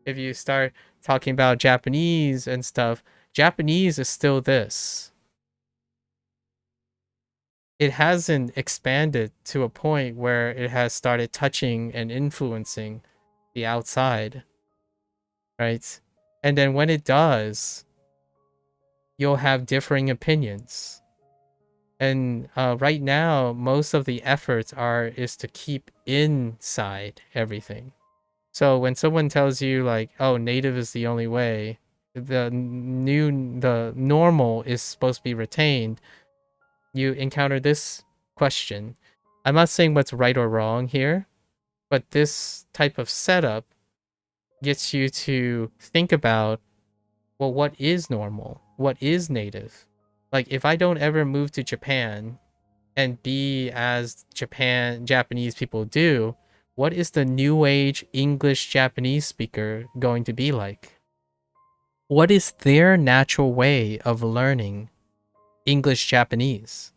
If you start talking about Japanese and stuff, Japanese is still this. It hasn't expanded to a point where it has started touching and influencing the outside, right? And then when it does, you'll have differing opinions. And right now, most of the efforts is to keep inside everything. So when someone tells you like, "Oh, native is the only way," the normal is supposed to be retained, you encounter this question. I'm not saying what's right or wrong here, but this type of setup gets you to think about, well, what is normal? What is native? Like, if I don't ever move to Japan and be as Japanese people do, what is the new age English Japanese speaker going to be like? What is their natural way of learning English Japanese?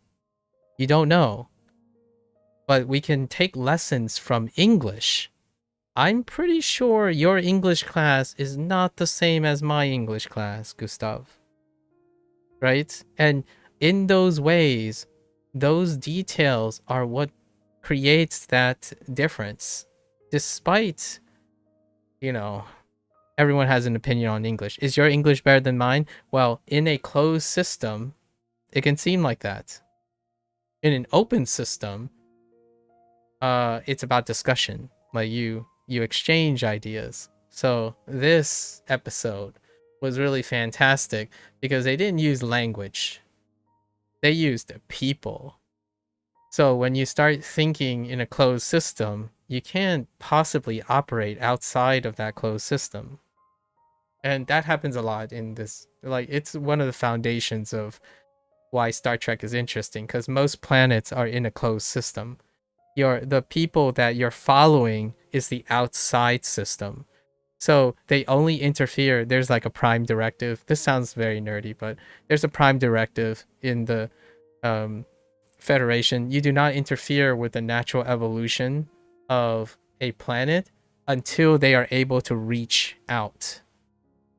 You don't know. But we can take lessons from English. I'm pretty sure your English class is not the same as my English class, Gustav. Right? And in those ways, those details are what creates that difference. Despite, everyone has an opinion on English. Is your English better than mine? Well, in a closed system, it can seem like that. In an open system, it's about discussion. Like you exchange ideas. So this episode was really fantastic because they didn't use language. They used people. So when you start thinking in a closed system, you can't possibly operate outside of that closed system. And that happens a lot in this. Like, it's one of the foundations of why Star Trek is interesting, because most planets are in a closed system. the people that you're following is the outside system. So they only interfere. There's like a prime directive. This sounds very nerdy, but there's a prime directive in the um, Federation. You do not interfere with the natural evolution of a planet until they are able to reach out.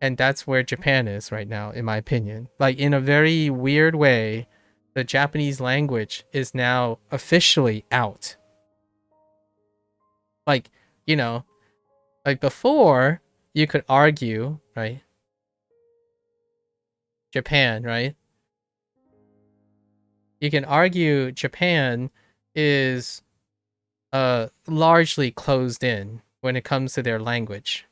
And that's where Japan is right now, in my opinion. Like, in a very weird way, the Japanese language is now officially out. Like, you know, like before, you could argue, right? Japan, right? You can argue Japan is largely closed in when it comes to their language.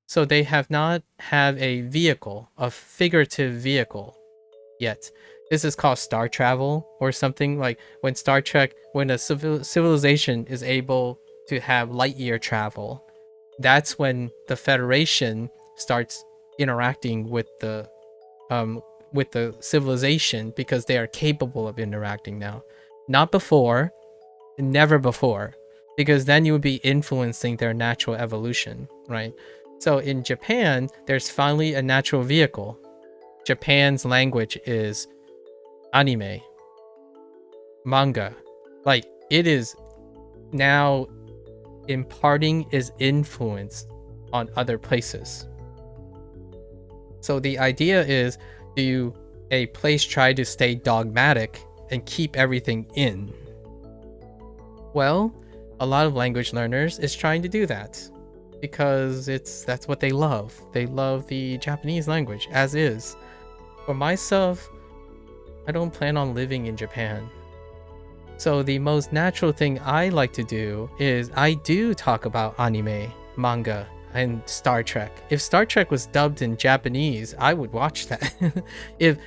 So they have not had a vehicle, a figurative vehicle yet. This is called star travel or something, like when Star Trek, when a civilization is able to have light year travel, that's when the Federation starts interacting with the civilization, because they are capable of interacting now. Not before, never before, because then you would be influencing their natural evolution, right? So in Japan, there's finally a natural vehicle. Japan's language is anime, manga. Like, it is now imparting its influence on other places. So the idea is, do a place try to stay dogmatic and keep everything in? Well, a lot of language learners is trying to do that, because that's what they love. They love the Japanese language as is. For myself, I don't plan on living in Japan. So the most natural thing I like to do is I do talk about anime, manga, and Star Trek. If Star Trek was dubbed in Japanese, I would watch that. if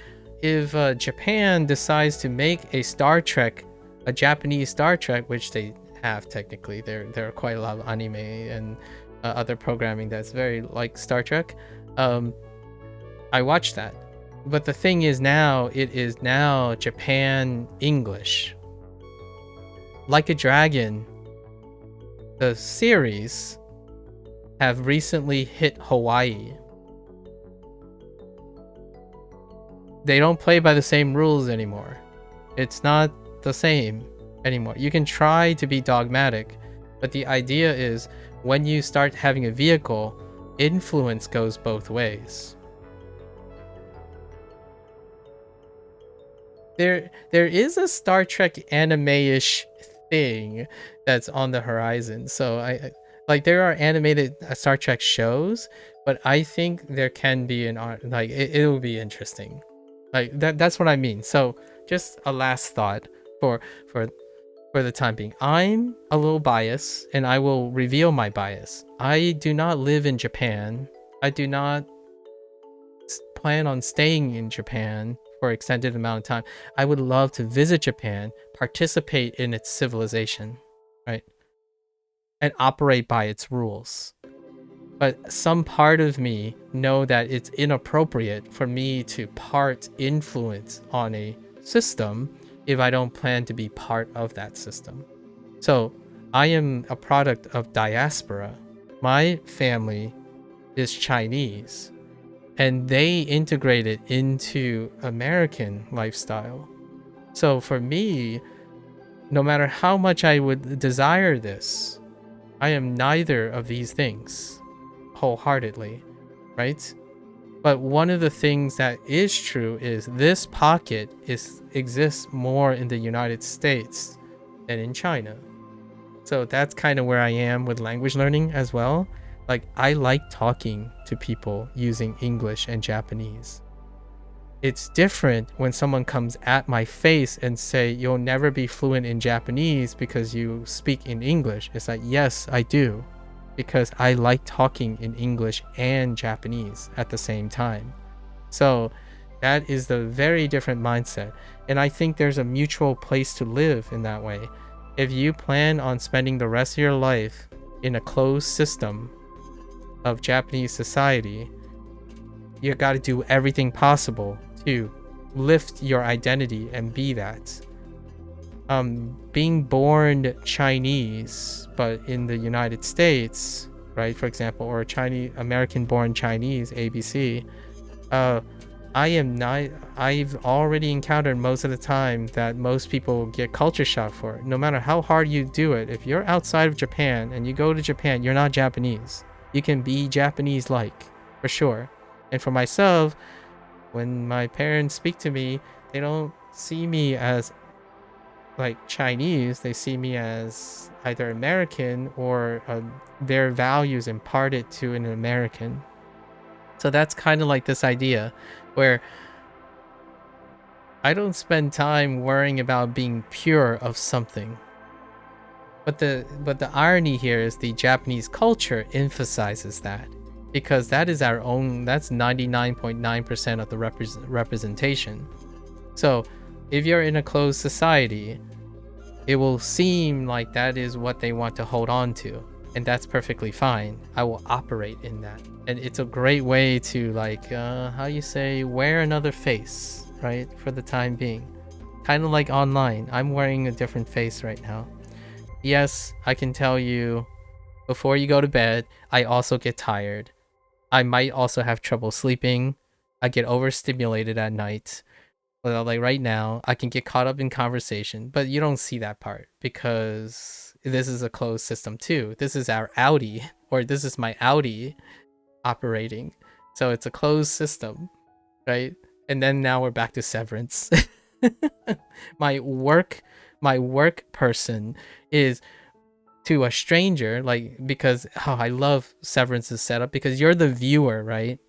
Japan decides to make a Star Trek, a Japanese Star Trek, which they have technically, there are quite a lot of anime and other programming that's very like Star Trek. I watch that. But the thing is, now it is now Japan English. Like a Dragon, the series, have recently hit Hawaii. They don't play by the same rules anymore. It's not the same anymore. You can try to be dogmatic, but the idea is, when you start having a vehicle, influence goes both ways. There is a Star Trek anime-ish thing that's on the horizon. So I like, there are animated Star Trek shows, but I think there can be an art, like it will be interesting. Like that's what I mean. So just a last thought for the time being. I'm a little biased, and I will reveal my bias. I do not live in Japan. I do not plan on staying in Japan for extended amount of time. I would love to visit Japan, participate in its civilization, right? And operate by its rules. But some part of me know that it's inappropriate for me to part influence on a system if I don't plan to be part of that system. So I am a product of diaspora. My family is Chinese, and they integrated into American lifestyle. So for me, no matter how much I would desire this, I am neither of these things wholeheartedly, right? But one of the things that is true is this pocket exists more in the United States than in China. So that's kind of where I am with language learning as well. Like, I like talking to people using English and Japanese. It's different when someone comes at my face and say, you'll never be fluent in Japanese because you speak in English. It's like, yes, I do, because I like talking in English and Japanese at the same time. So that is the very different mindset. And I think there's a mutual place to live in that way. If you plan on spending the rest of your life in a closed system of Japanese society, you got to do everything possible to lift your identity and be that. being born Chinese, but in the United States, right, for example, or Chinese American born Chinese, ABC, I am not. I've already encountered most of the time that most people get culture shock for it. No matter how hard you do it, if you're outside of Japan and you go to Japan, you're not Japanese. You can be Japanese-like, for sure. And for myself, when my parents speak to me, they don't see me as like Chinese. They see me as either American or their values imparted to an American. So that's kind of like this idea where I don't spend time worrying about being pure of something. But the irony here is the Japanese culture emphasizes that, because that is our own, that's 99.9% of the representation. So if you're in a closed society, it will seem like that is what they want to hold on to, and that's perfectly fine. I will operate in that, and it's a great way to, like, how you say, wear another face, right, for the time being. Kind of like online. I'm wearing a different face right now. Yes, I can tell you, before you go to bed, I also get tired. I might also have trouble sleeping. I get overstimulated at night. Well, like right now, I can get caught up in conversation, but you don't see that part because this is a closed system too. This is our Audi, or this is my Audi operating. So it's a closed system, right? And then now we're back to Severance. my work person is to a stranger, like, because I love Severance's setup, because you're the viewer, right?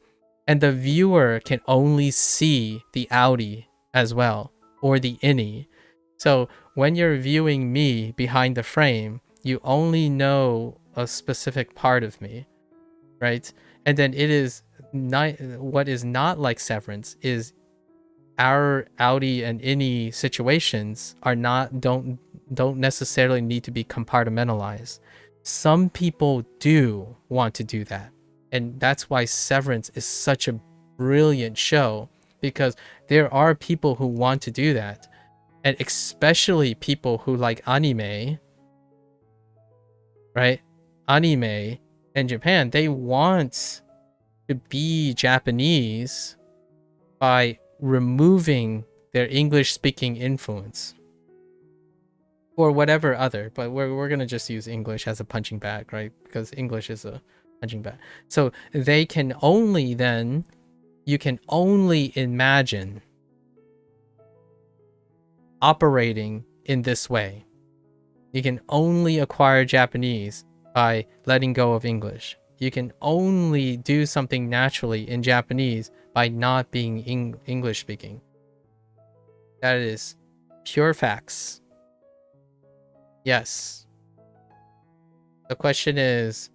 And the viewer can only see the Audi as well, or the innie. So when you're viewing me behind the frame, you only know a specific part of me, right? And then it is not, what is not like Severance is our Audi and innie situations are not, don't necessarily need to be compartmentalized. Some people do want to do that, and that's why Severance is such a brilliant show, because there are people who want to do that, and especially people who like anime, right? Anime in Japan, they want to be Japanese by removing their English speaking influence, or whatever other, but we're gonna just use English as a punching bag, right? Because English is a punching bag. So they can only then, you can only imagine operating in this way. You can only acquire Japanese by letting go of English. You can only do something naturally in Japanese by not being English speaking. That is pure facts. Yes. The question is,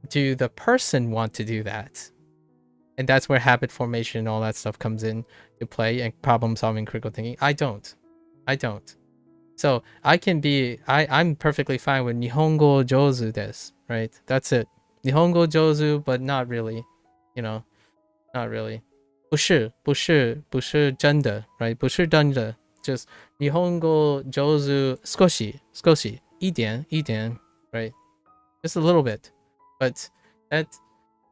do the person want to do that? And that's where habit formation and all that stuff comes in to play, and problem solving, critical thinking. I don't. So I can be, I'm perfectly fine with Nihongo Jozu desu, right? That's it. Nihongo Jozu, but not really, you know, not really. 不是真的, right? 不是真的, just Nihongo Jozu 少し, 一点, right? Just a little bit. But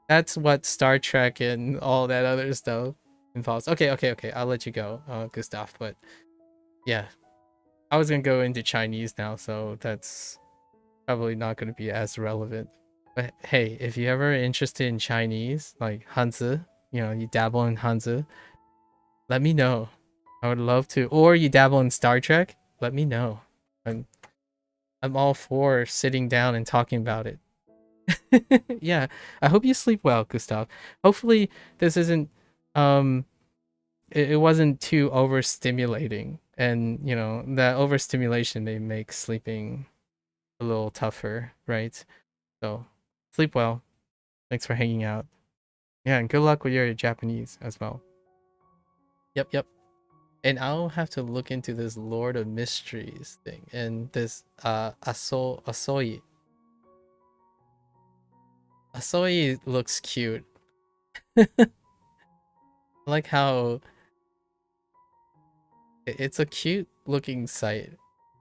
that's what Star Trek and all that other stuff involves. Okay. I'll let you go, Gustav. But yeah, I was gonna go into Chinese now, so that's probably not gonna be as relevant. But hey, if you're ever interested in Chinese, like Hanzi, you dabble in Hanzi, let me know. I would love to. Or you dabble in Star Trek, let me know. I'm all for sitting down and talking about it. Yeah, I hope you sleep well, Gustav. Hopefully this isn't it wasn't too overstimulating, and that overstimulation may make sleeping a little tougher, right? So sleep well. Thanks for hanging out. Yeah, and good luck with your Japanese as well. Yep. And I'll have to look into this Lord of Mysteries thing and this Asoi. Asoi looks cute. I like how It's a cute looking site.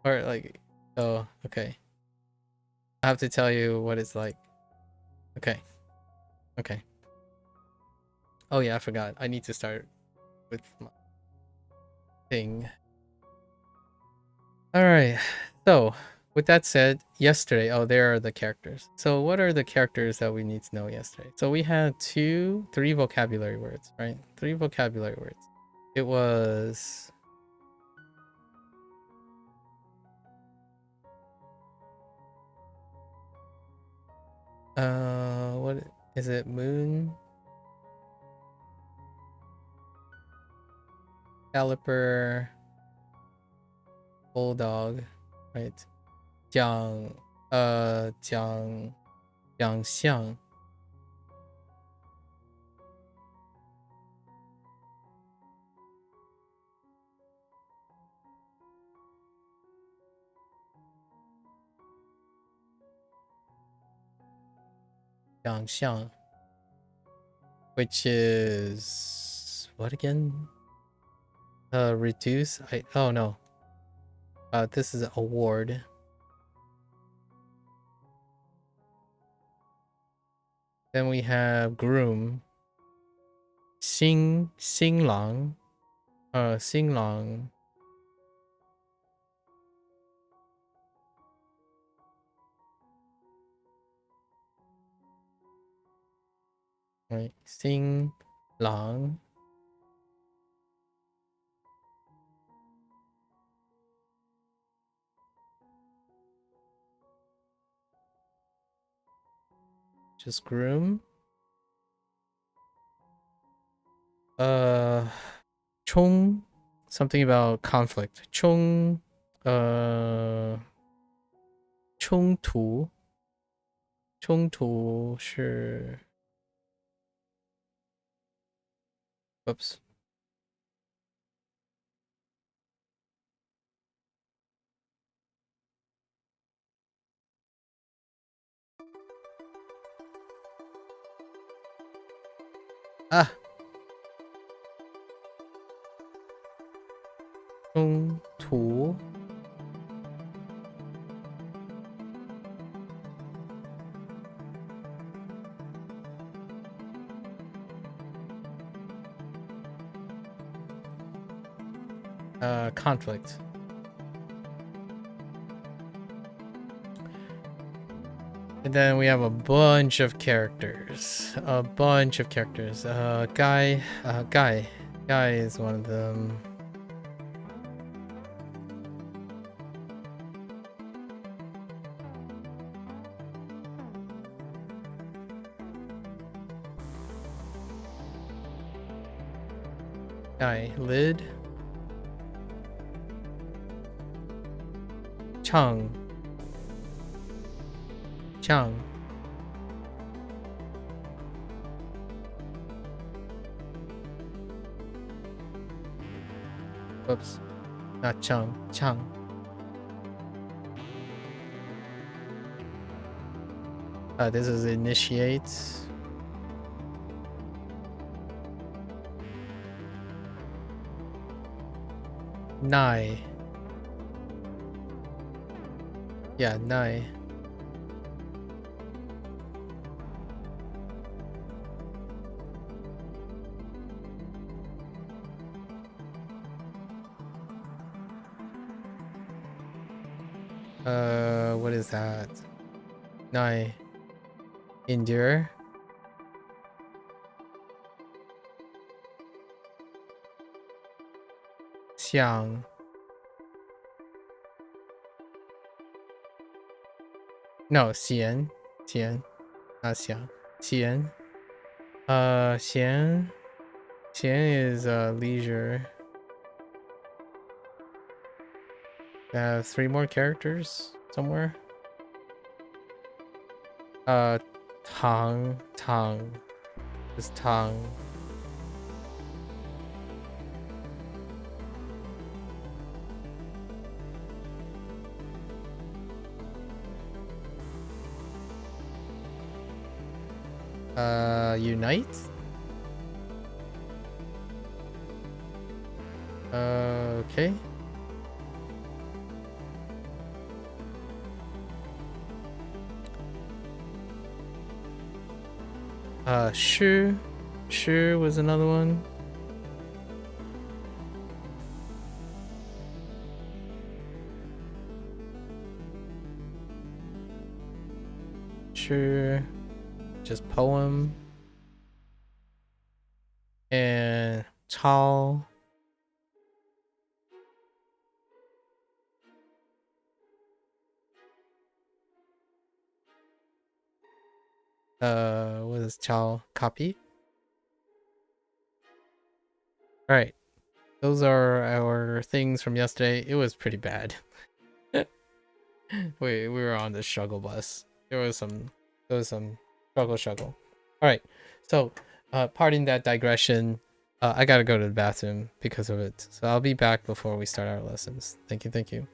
Or like, oh, okay. I have to tell you what it's like. Okay. Okay. Oh yeah, I forgot. I need to start with my thing. Alright. So, with that said, yesterday, oh, there are the characters. So what are the characters that we need to know yesterday? So we had three vocabulary words, right? Three vocabulary words. It was... what is it? Moon? Caliper? Bulldog, right? 奖项 奖项, which is what again? Reduce. Oh no. This is an award. Then we have groom. 新郎. 新郎. Right. 新郎. Just groom. 冲. Something about conflict. 冲突. 冲突是 Oops. Ah. 冲突. Conflict. And then we have a bunch of characters. Guy is one of them. Guy, lid. Chang. Oops. Not Chang. This is initiate. Nai. Yeah, Nai. What is that? Nai. Endure. Xiang. No, Xian. Not Xiang. Xian. Xian is leisure. I have three more characters somewhere. Tang. Just Tang. Unite? Okay. Shi was another one. Shi, just poem. And Chao. What is Chao? Copy. All right. Those are our things from yesterday. It was pretty bad. we were on the struggle bus. There was some struggle. All right. So, pardon that digression. I gotta go to the bathroom because of it. So I'll be back before we start our lessons. Thank you.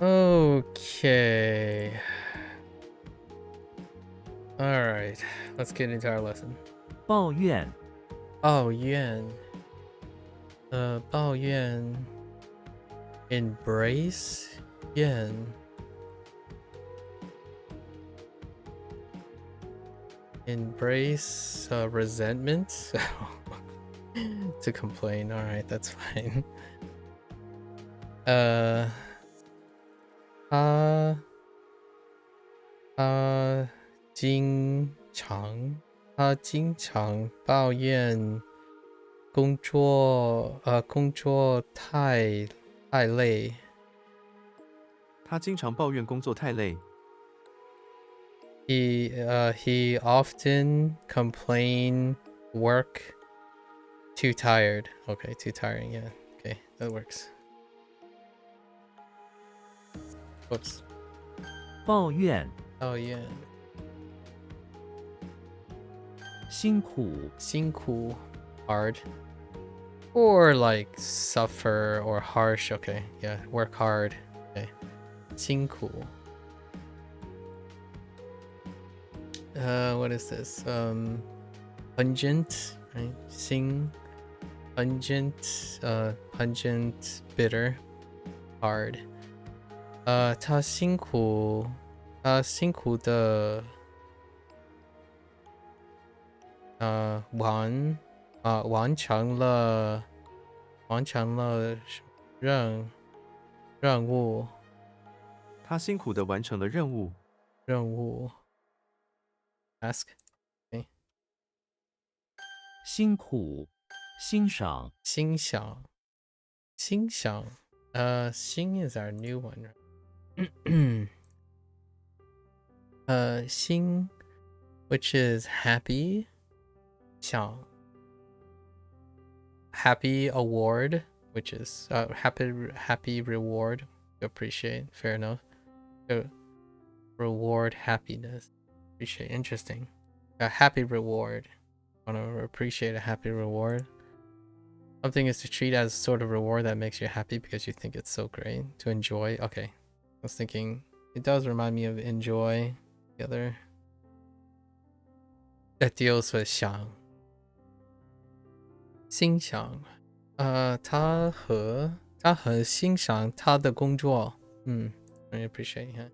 Okay. All right. Let's get into our lesson. 抱怨抱怨抱怨 embrace 怨 embrace resentment to complain. All right, that's fine. 他经常抱怨工作太累。他经常抱怨工作太累。He often complain work too tired. Okay, too tiring. Yeah. Okay, that works. Whoops. 抱怨 Oh yeah. 辛苦辛苦 hard. Or like suffer or harsh. Okay, yeah, work hard. Okay. 辛苦 what is this? Pungent, right? Pungent, pungent, bitter, hard. 他辛苦的完成了任务。他辛苦地完成了任务。Ask. Okay. 辛苦欣赏 Xing xiang. Xing is our new one, right? Xing, which is happy. Xiang. Happy award, which is happy reward. Appreciate. Fair enough. Reward happiness. Appreciate. Interesting. A happy reward. Want to appreciate a happy reward. Something is to treat as sort of reward that makes you happy because you think it's so great. To enjoy. Okay. I was thinking it does remind me of enjoy. The other that deals with 想 欣赏 他很欣赏他的工作 I appreciate it.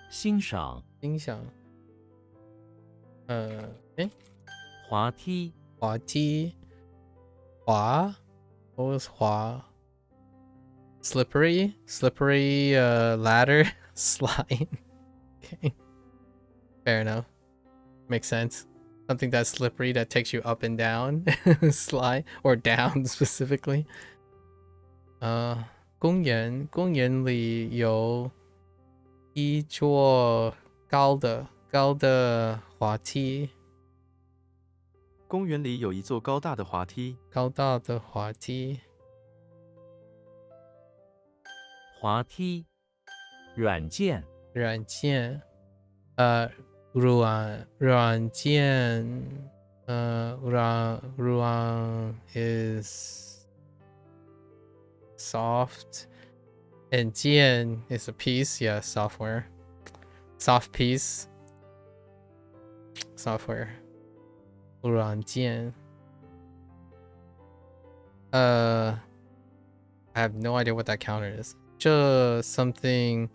欣赏欣赏滑梯滑梯滑 what was 滑 slippery ladder slide. Okay, fair enough, makes sense. Something that's slippery that takes you up and down slide or down specifically. 公园里有一座高的滑梯。公园里有一座高大的滑梯。高大的滑梯。滑梯软件软件软件软 is soft and 件 is a piece. Yeah, software. Soft piece. Software. 软件 I have no idea what that counter is. 这 something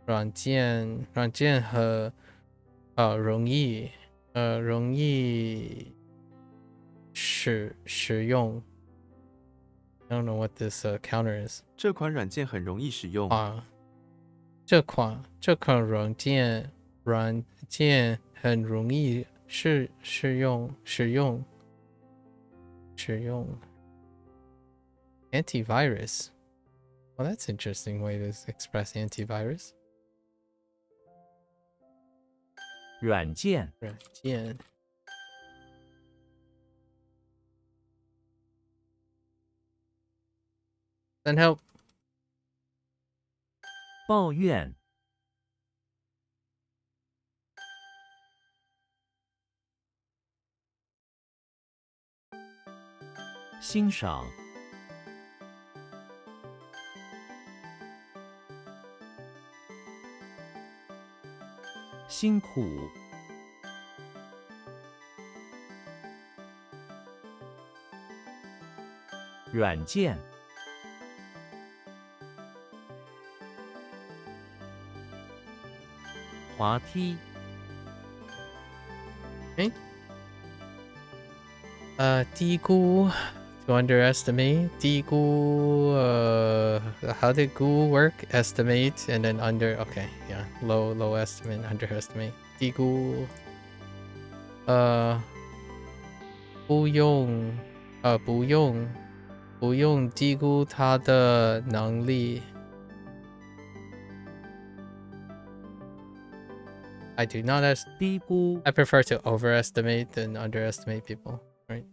软件和容易使用 I don't know what this counter is. 这款软件很容易使用。这款软件很容易使用。Antivirus. Well, that's an interesting way to express antivirus. 软件 Then help. 抱怨欣赏辛苦软件滑梯低估 to underestimate. 低估 how did 估 work? Estimate and then under. Okay, yeah, low estimate, underestimate. 低估不用低估他的能力。I do not低估 I prefer to overestimate than underestimate people, right?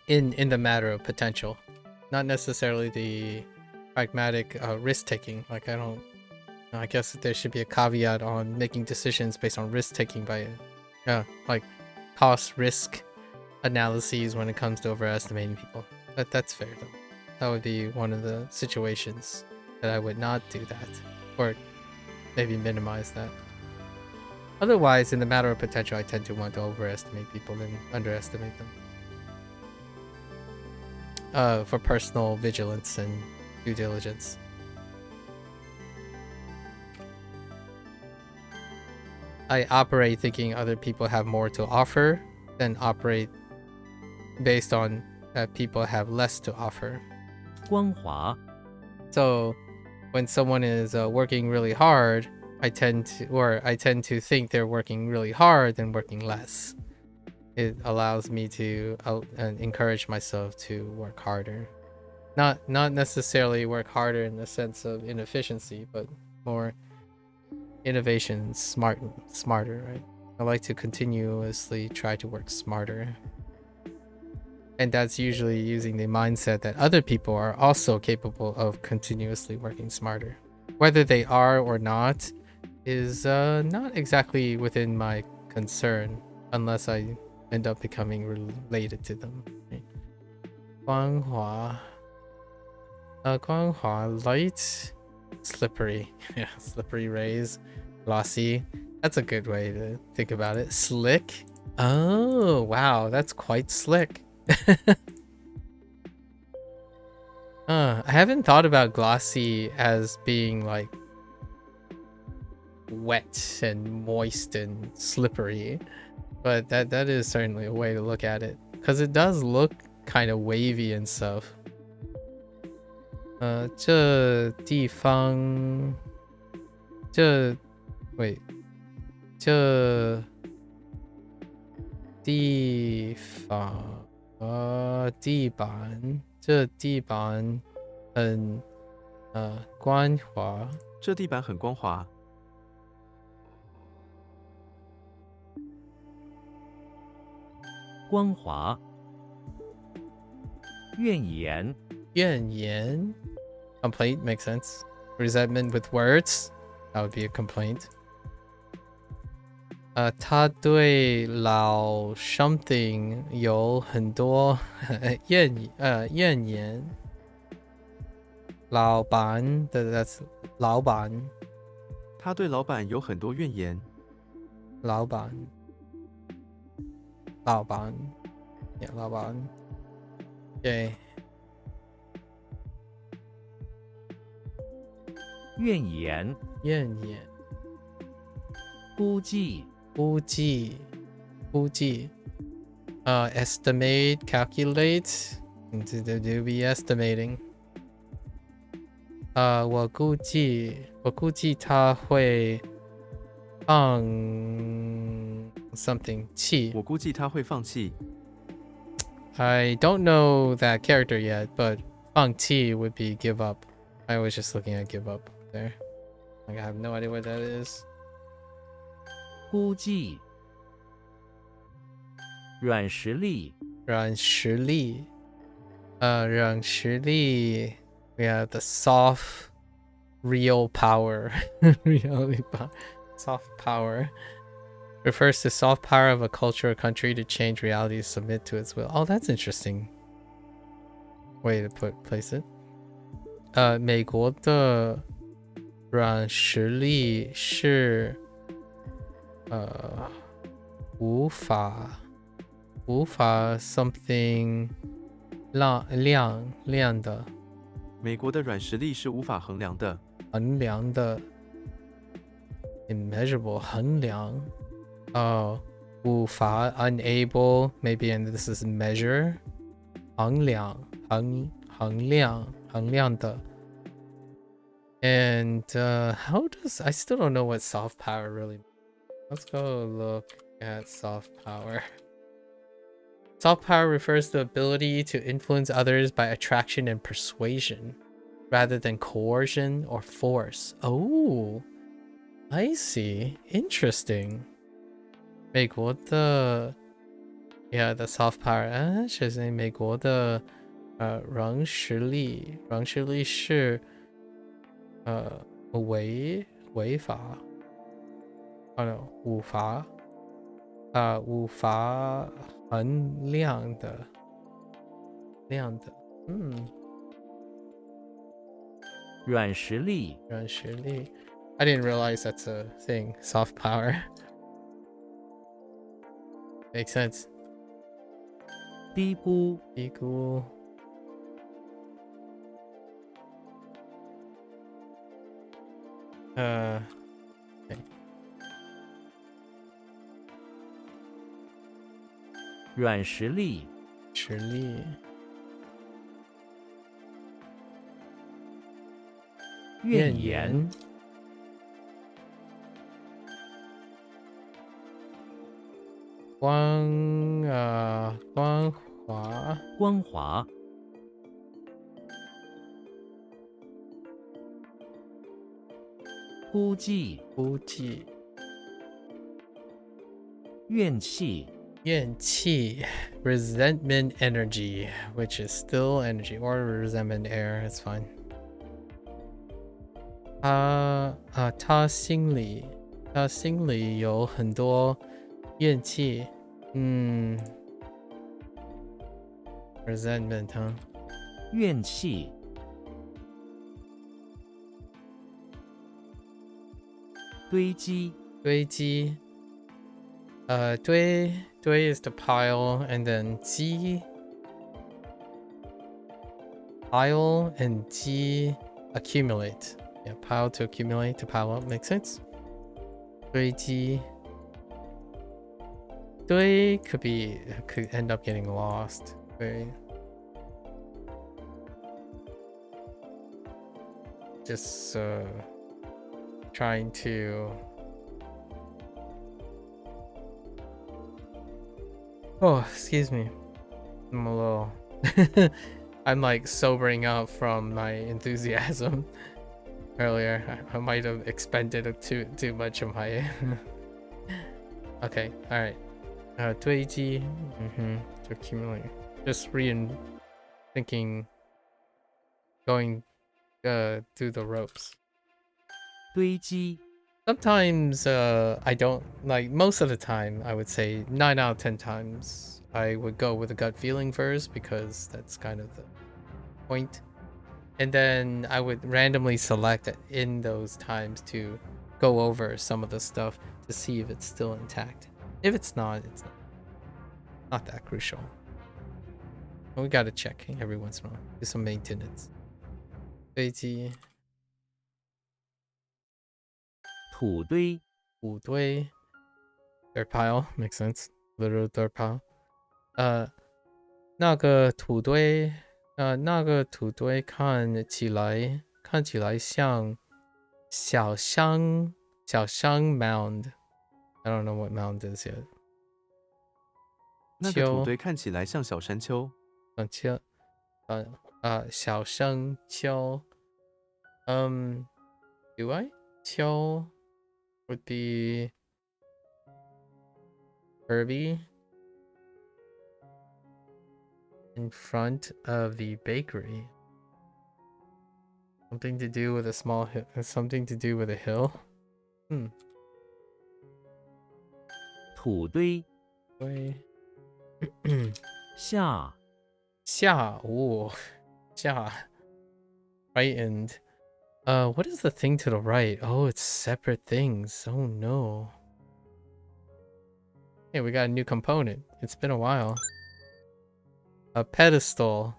In the matter of potential, not necessarily the pragmatic risk taking. Like I guess there should be a caveat on making decisions based on risk taking by like cost risk analyses when it comes to overestimating people. That's fair though. That would be one of the situations that I would not do that, or maybe minimize that. Otherwise, in the matter of potential, I tend to want to overestimate people than underestimate them. For personal vigilance and due diligence. I operate thinking other people have more to offer than operate based on that people have less to offer. 光滑 So when someone is working really hard, I tend to think they're working really hard and working less. It allows me to encourage myself to work harder. Not necessarily work harder in the sense of inefficiency, but more innovation, smarter, right? I like to continuously try to work smarter. And that's usually using the mindset that other people are also capable of continuously working smarter. Whether they are or not is not exactly within my concern unless I end up becoming related to them. Right? 光滑, 光滑, light, slippery. Yeah, slippery rays, glossy. That's a good way to think about it. Slick. Oh, wow, that's quite slick. I haven't thought about glossy as being like wet and moist and slippery, but that is certainly a way to look at it because it does look kind of wavy and stuff. 这地方，wait，这地方，地板，这地板很光滑。这地板很光滑。光滑。怨言。怨言 complaint makes sense. Resentment with words, that would be a complaint. 他对老 something 有很多怨言。老板 that's 老板。他对老板有很多怨言。老板 yeah 老板 okay 怨言。估计。estimate, calculate, to be estimating. 我估计他会放 something 气。我估计他会放弃。I don't know that character yet, but 放弃 would be give up. I was just looking at give up there. Like I have no idea what that is. 估计。软实力。软实力 we have the soft real power. Soft power refers to soft power of a culture or country to change reality to submit to its will. Oh, that's interesting way to place it. 美国的软实力是无法 something 亮的。美国的软实力是无法衡量的。衡量的 immeasurable 衡量。无法 unable maybe, and this is measure 衡量的。And how does I still don't know what soft power really means. Let's go look at soft power. Soft power refers to the ability to influence others by attraction and persuasion rather than coercion or force. Oh, I see. Interesting. 美国的 yeah, the soft power. 其实美国的软实力是违法。no, 无法衡量的。软实力。I didn't realize that's a thing. Soft power. Makes sense. 低估。okay. 软实力。怨言。光滑光滑。估计。估计怨气。怨气 resentment energy, which is still energy or resentment air. It's fine. 他心里有很多怨气。resentment huh? 怨气。堆积。堆积。堆 is to pile, and then 积 pile and 积 accumulate. Yeah, pile to accumulate to pile up makes sense. 堆积。堆 could end up getting lost. 堆 just trying to oh, excuse me. I'm a little I'm like sobering up from my enthusiasm earlier. I might have expended too much of my okay, all right. 堆积 to accumulate. Just thinking going through the ropes. 堆积。 Sometimes I don't, like most of the time, I would say 9 out of 10 times I would go with a gut feeling first because that's kind of the point. And then I would randomly select in those times to go over some of the stuff to see if it's still intact. If it's not not that crucial. We gotta check every once in a while. Do some maintenance. 飞机土堆。土堆 third pile makes sense. Literal third pile. 那个土堆看起来像小香 mound. I don't know what mound is yet. 那个土堆看起来像小山丘。小山丘 do I? 丘 would be Herbie in front of the bakery. Something to do with a small hill. Something to do with a hill. 土堆。堆下。下 frightened. What is the thing to the right? Oh, it's separate things. Oh no. Hey, we got a new component. It's been a while. A pedestal.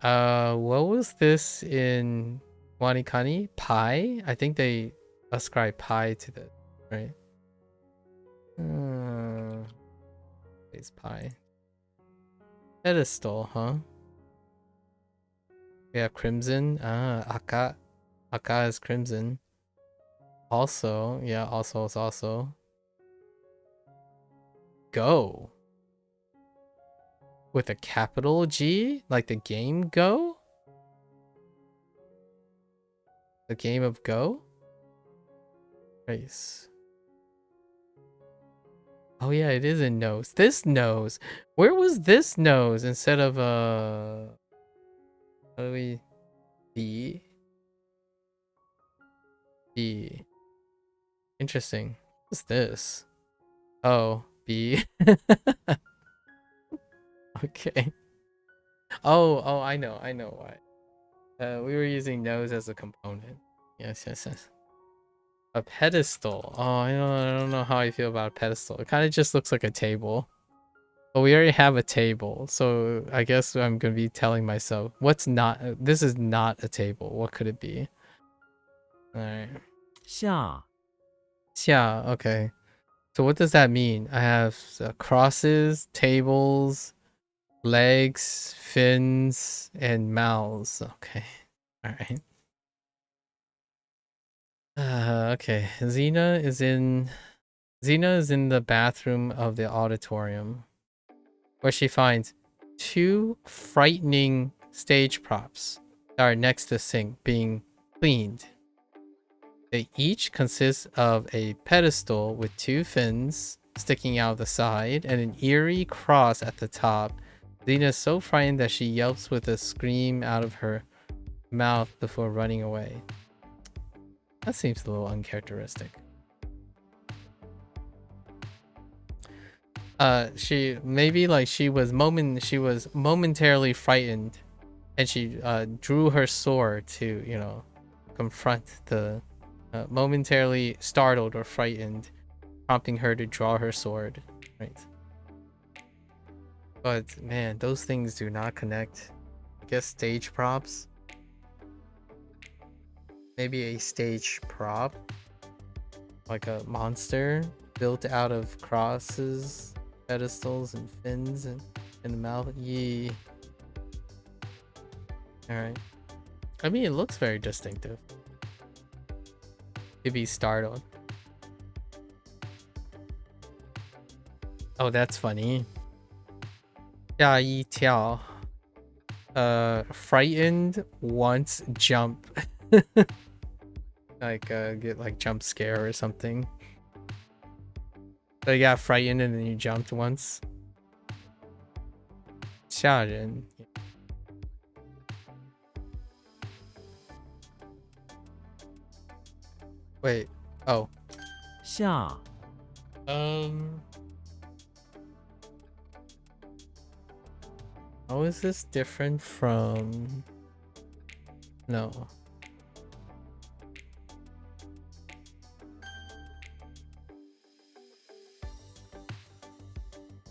What was this in Wanikani? Pi? I think they ascribe pi to this, right? It's pi. Pedestal, huh? We have crimson. Aka. Aka is crimson. Also, yeah, also is also. Go. With a capital G? Like the game Go? The game of Go? Race. Oh yeah, it is in nose. This nose. Where was this nose instead of how do we B? B. Interesting. What's this? Oh, B. Okay. Oh, I know why. We were using nose as a component. Yes. A pedestal. Oh, I don't know how I feel about a pedestal. It kind of just looks like a table. But we already have a table, so I guess I'm gonna be telling myself, this is not a table. What could it be? Alright. 下。Yeah, okay. So what does that mean? I have crosses, tables, legs, fins, and mouths. Okay. Alright. Okay. Xena is in Xena is in the bathroom of the auditorium, where she finds 2 frightening stage props that are next to the sink being cleaned. They each consist of a pedestal with 2 fins sticking out the side and an eerie cross at the top. Xena is so frightened that she yelps with a scream out of her mouth before running away. That seems a little uncharacteristic. She maybe like she was momentarily frightened, and she drew her sword to, you know, confront the momentarily startled or frightened, prompting her to draw her sword, right? But man, those things do not connect. I guess stage props. Maybe a stage prop, like a monster built out of crosses, pedestals, and fins, and in the mouth. Yee. Alright. I mean, it looks very distinctive. To be startled. Oh, that's funny. 吓一跳. Frightened once jump. Like get like jump scare or something. So you got frightened and then you jumped once. 吓人. Wait. Oh. 下 How is this different from... No.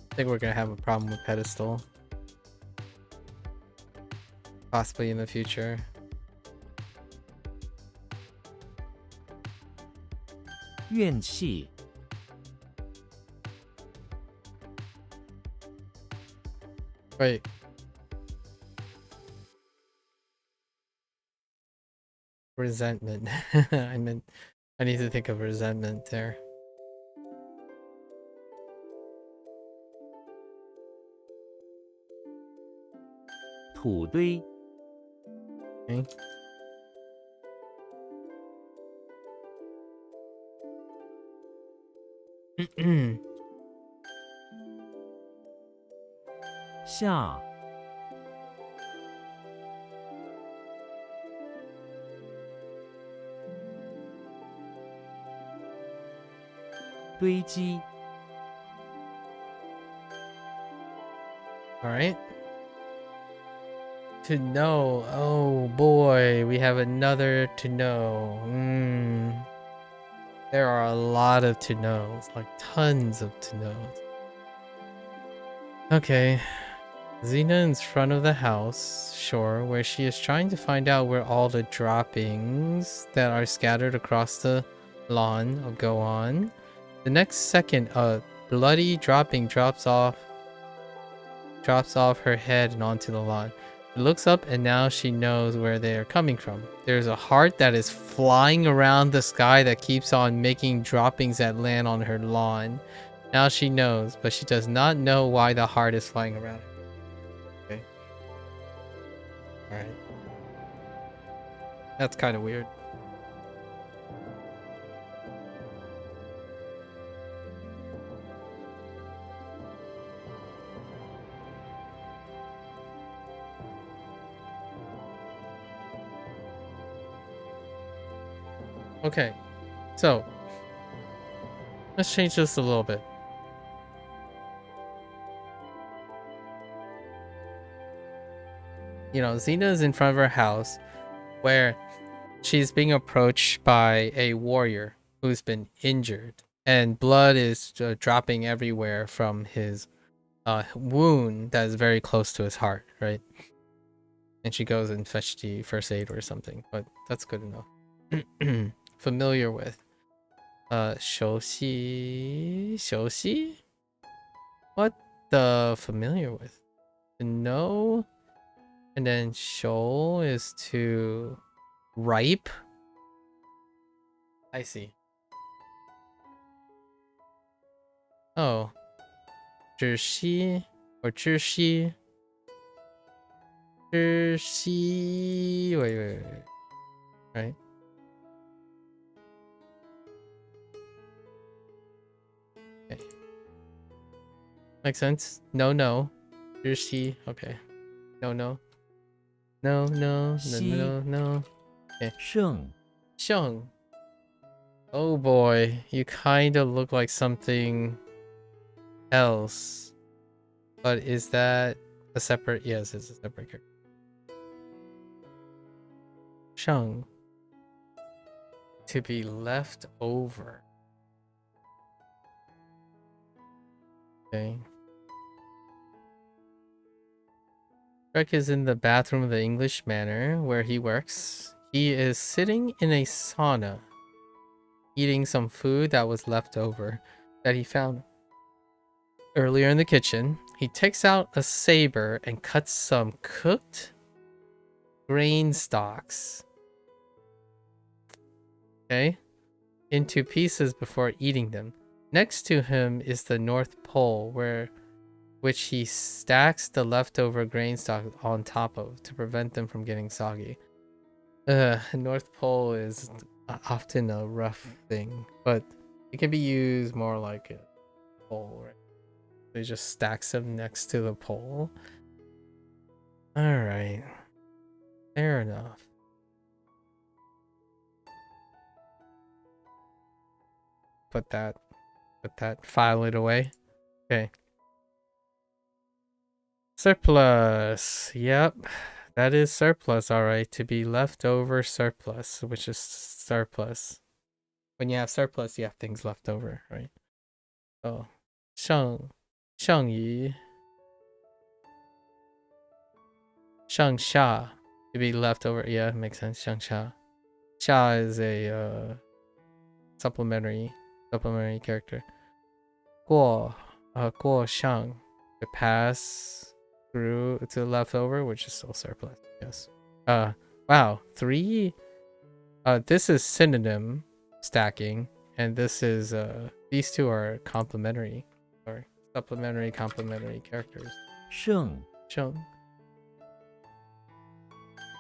I think we're gonna have a problem with pedestal. Possibly in the future. 怨气 Wait. Resentment. I need to think of resentment there. 土堆 Okay. 下 堆积 Alright. To know. Oh boy, we have another to know. There are a lot of to knows, like tons of to knows. Okay. Xena in front of the house, sure, where she is trying to find out where all the droppings that are scattered across the lawn will go on. The next second, a bloody dropping drops off her head and onto the lawn. She looks up and now she knows where they are coming from. There's a heart that is flying around the sky that keeps on making droppings that land on her lawn. Now she knows, but she does not know why the heart is flying around her. Okay. Alright. That's kind of weird. Okay, so let's change this a little bit. You know, Xena is in front of her house where she's being approached by a warrior who's been injured, and blood is dropping everywhere from his wound that is very close to his heart, right? And she goes and fetched the first aid or something, but that's good enough. Familiar with. 熟悉? What the familiar with? To know? And then 熟 is to ripe? I see. Oh. 窒息 or 窒息 窒息 wait. Right? Okay. Makes sense? No. 窒息 okay. No. Xi Okay. 胜 Sheng. Oh boy, you kind of look like something else. But is that a separate? Yes, it's a separate character. Sheng. To be left over. Okay. Shrek is in the bathroom of the English Manor where he works. He is sitting in a sauna, eating some food that was left over that he found earlier in the kitchen. He takes out a saber and cuts some cooked grain stalks, okay, into pieces before eating them. Next to him is the North Pole, which he stacks the leftover grain stalks on top of to prevent them from getting soggy. North Pole is often a rough thing, but it can be used more like a pole, right? They just stacks them next to the pole. All right, fair enough. Put that, file it away. Okay. Surplus. Yep. That is surplus, alright. To be leftover surplus, which is surplus. When you have surplus, you have things left over, right? Oh. 剩余 剩下 to be leftover. Yeah, makes sense. 剩下 Sha is a supplementary character. 过上 to pass through to the leftover, which is still surplus. Yes. Wow, 3. This is synonym stacking, and this is these two are complementary or supplementary complementary characters. 胜 Sheng,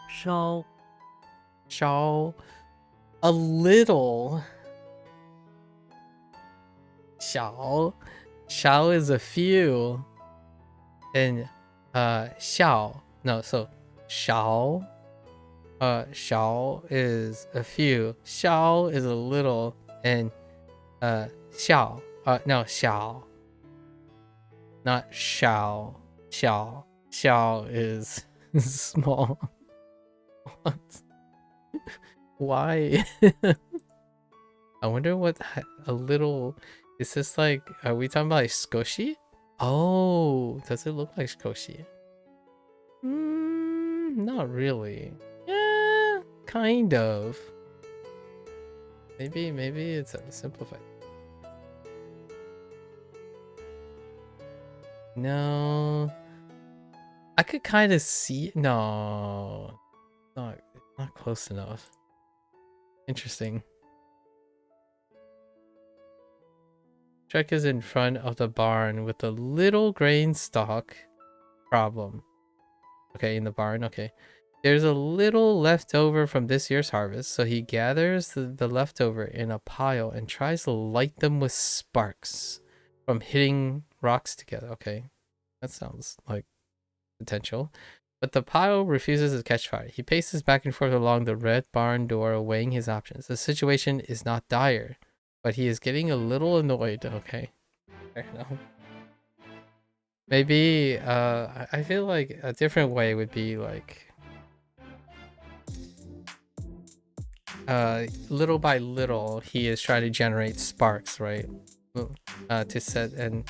烧 Shao, a little. Xiao is a few, and Xiao no, so Xiao Xiao is a few, Xiao is a little, and Xiao no, Xiao, not Xiao. Xiao is small. What? Why? I wonder what a little is. This like, are we talking about like squishy? Oh, does it look like squishy? Not really. Yeah, kind of. Maybe it's simplified. No, I could kind of see. No, not close enough. Interesting. Trek is in front of the barn with a little grain stalk problem. Okay, in the barn. Okay. There's a little left over from this year's harvest, so he gathers the leftover in a pile and tries to light them with sparks from hitting rocks together. Okay, that sounds like potential. But the pile refuses to catch fire. He paces back and forth along the red barn door, weighing his options. The situation is not dire, but he is getting a little annoyed. Okay, fair enough. Maybe I feel like a different way would be like little by little he is trying to generate sparks, right? To set, and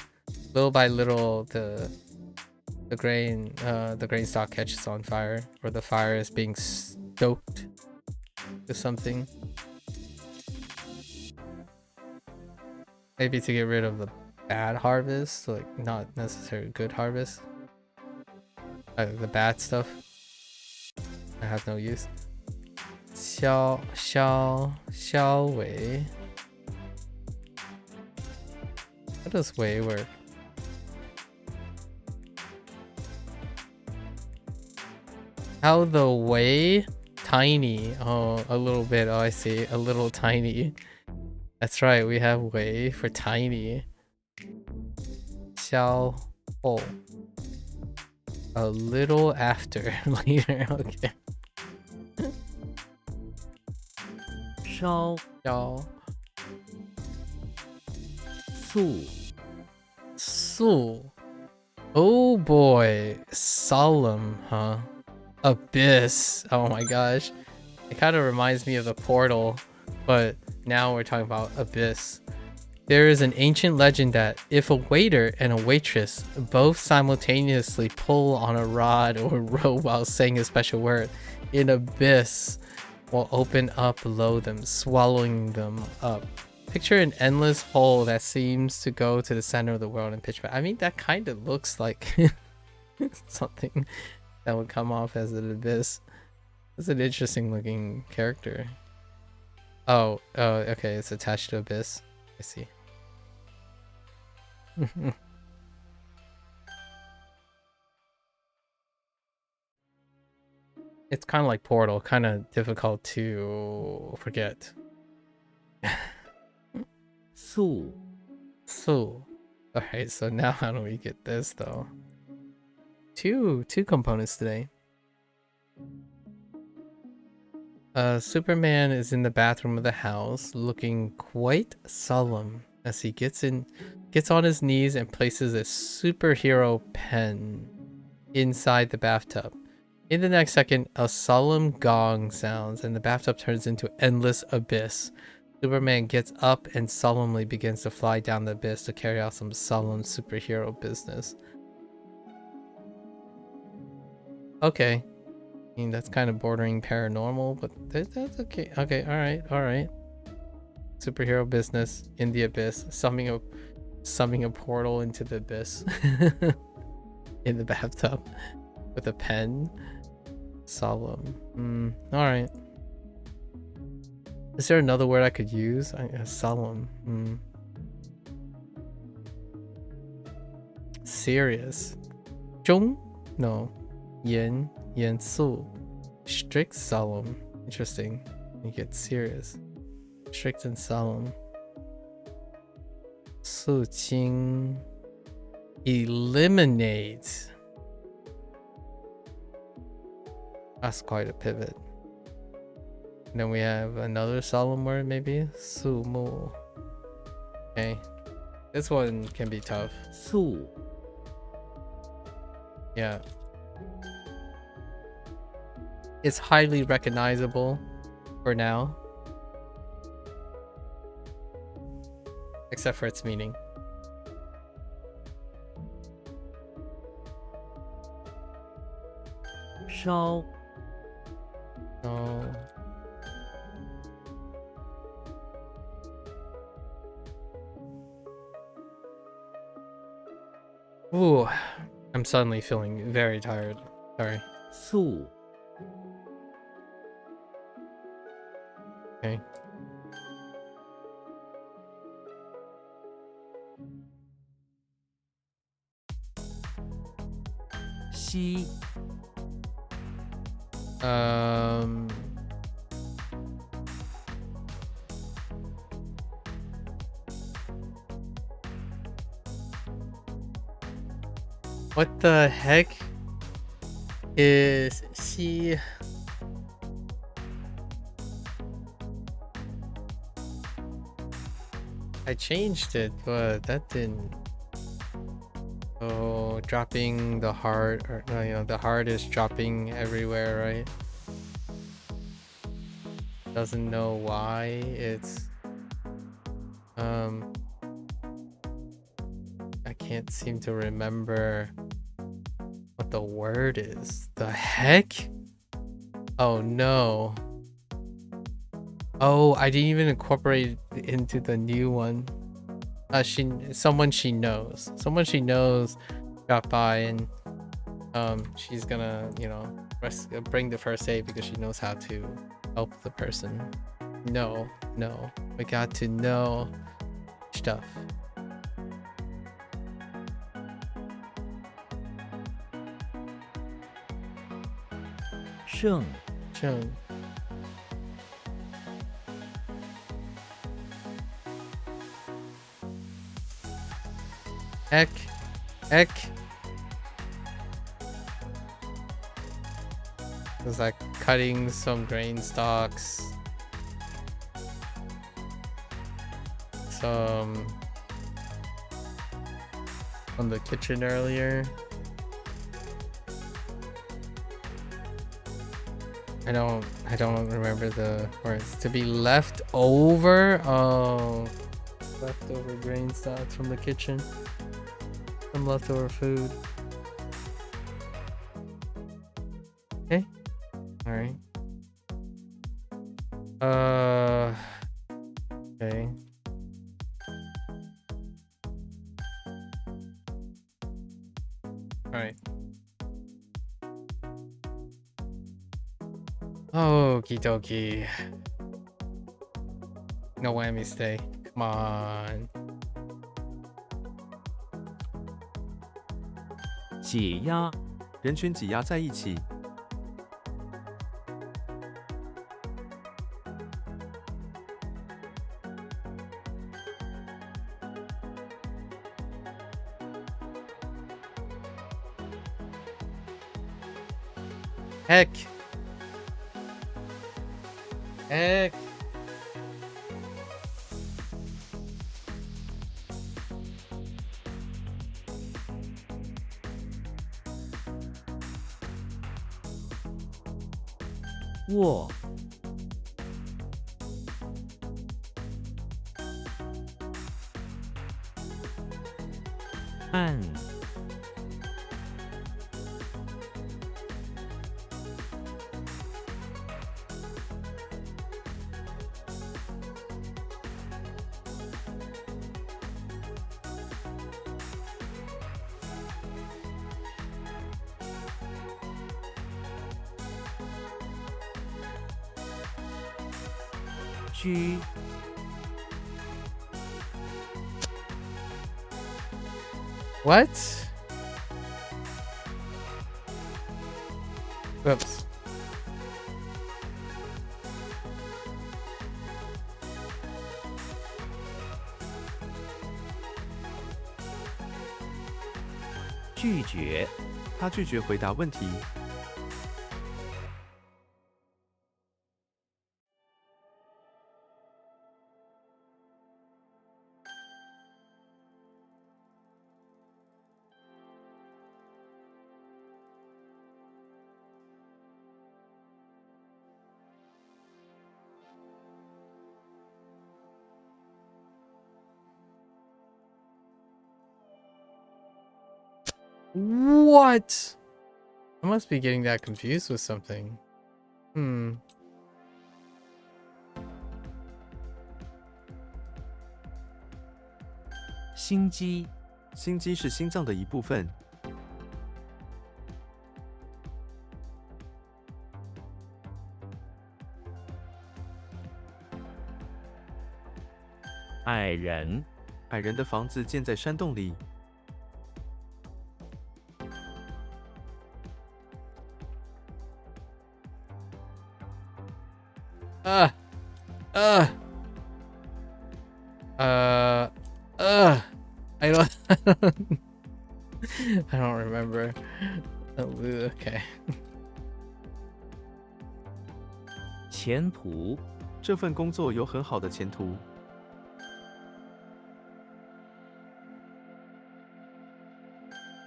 little by little the grain stalk catches on fire, or the fire is being stoked to something. Maybe to get rid of the bad harvest, like not necessarily good harvest. The bad stuff. I have no use. 消尾 How does way work? How the way? Tiny. Oh, a little bit. Oh, I see. A little tiny. That's right. We have way for tiny. 消后. A little after. Later. Okay. 烧消速 速. Oh boy. Solemn, huh? Abyss. Oh my gosh. It kind of reminds me of the portal, but now we're talking about abyss. There is an ancient legend that if a waiter and a waitress both simultaneously pull on a rod or rope while saying a special word, an abyss will open up below them, swallowing them up. Picture an endless hole that seems to go to the center of the world in pitch black. I mean, that kind of looks like something that would come off as an abyss. It's an interesting looking character. Oh, okay, it's attached to abyss. I see. It's kind of like Portal, kind of difficult to forget. 速 So, alright, so now how do we get this though? Two components today. Superman is in the bathroom of the house, looking quite solemn as he gets on his knees and places a superhero pen inside the bathtub. In the next second, a solemn gong sounds and the bathtub turns into endless abyss. Superman gets up and solemnly begins to fly down the abyss to carry out some solemn superhero business. Okay. I mean, that's kind of bordering paranormal, but that's okay. Okay, alright. Superhero business in the abyss. Summoning a portal into the abyss. In the bathtub. With a pen. Solemn. Alright. Is there another word I could use? Solemn. Serious. 中? No. 严肃. Strict, solemn. Interesting. You get serious. Strict and solemn. 肃清. Eliminate. That's quite a pivot. And then we have another solemn word, maybe? 肃穆. Okay. This one can be tough. 速 Yeah. It's highly recognizable for now. Except for its meaning.烧 Oh. Ooh. I'm suddenly feeling very tired. Sorry. 速 Okay. Xi What the heck is she? I changed it, but that didn't. Oh, dropping the heart, or no, you know, the heart is dropping everywhere, right? Doesn't know why it's. I can't seem to remember what the word is. The heck? Oh no. Oh, I didn't even incorporate it into the new one. Someone she knows dropped by, and she's gonna, you know, bring the first aid because she knows how to help the person. No, we got to know stuff. 胜 正 Ek. It was like cutting some grain stalks. Some on the kitchen earlier. I don't remember the words. To be left over. Oh, leftover grain stalks from the kitchen. Some leftover food. Okay. All right. Okay. All right. Okie dokie. No whammies today. Come on. 解压人群挤压在一起， Heck. 握按居 What? Oops. 拒绝他拒绝回答问题， What? I must be getting that confused with something. 心机心肌是心脏的一部分， 矮人矮人的房子建在山洞里， I don't I don't remember. Okay. 前途这份工作有很好的前途，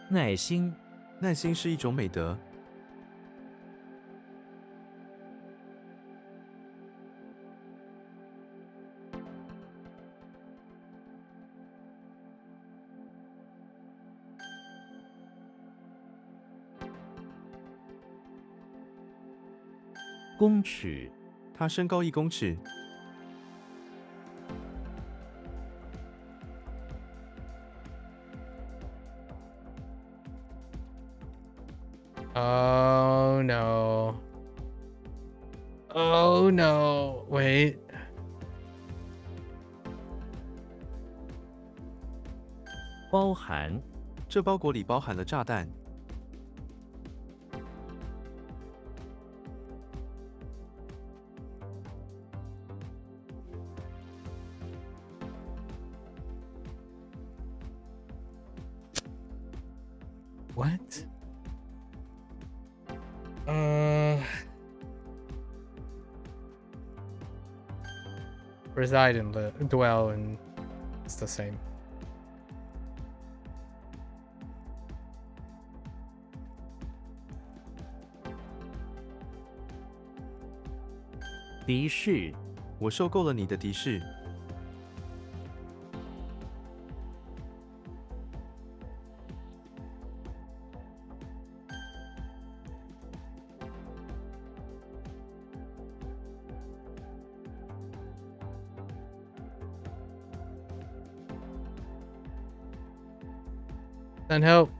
耐心耐心是一种美德， 公尺他身高1公尺， Oh no. Oh no. Wait. 包含这包裹里包含了炸弹， What? Reside and dwell, and it's the same.敌视，我受够了你的敌视。Send help.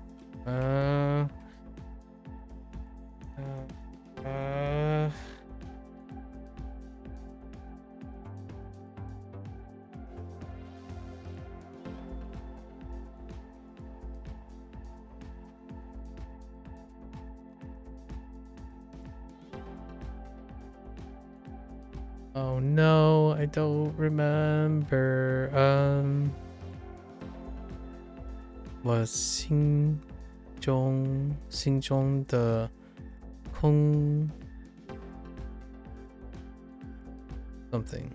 Oh no, I don't remember. 我心中的空 something.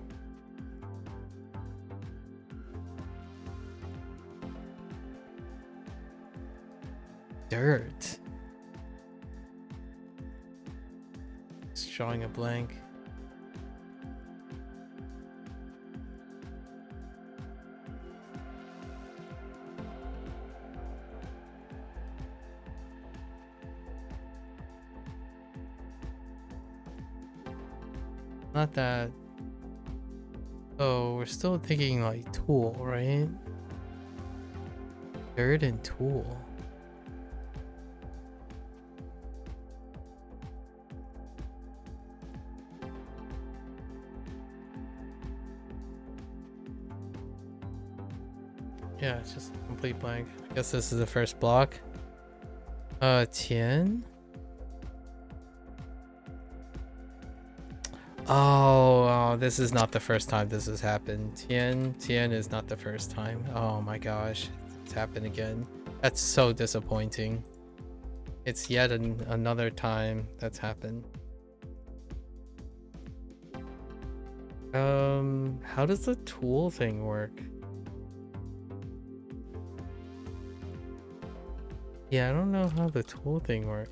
Dirt. Just drawing a blank. Not that. Oh, we're still thinking like tool, right? Dirt and tool. Yeah, it's just a complete blank. I guess this is the first block. 钱. Oh, this is not the first time this has happened. Tian is not the first time. Oh my gosh, it's happened again. That's so disappointing. It's yet another time that's happened. How does the tool thing work? Yeah, I don't know how the tool thing works.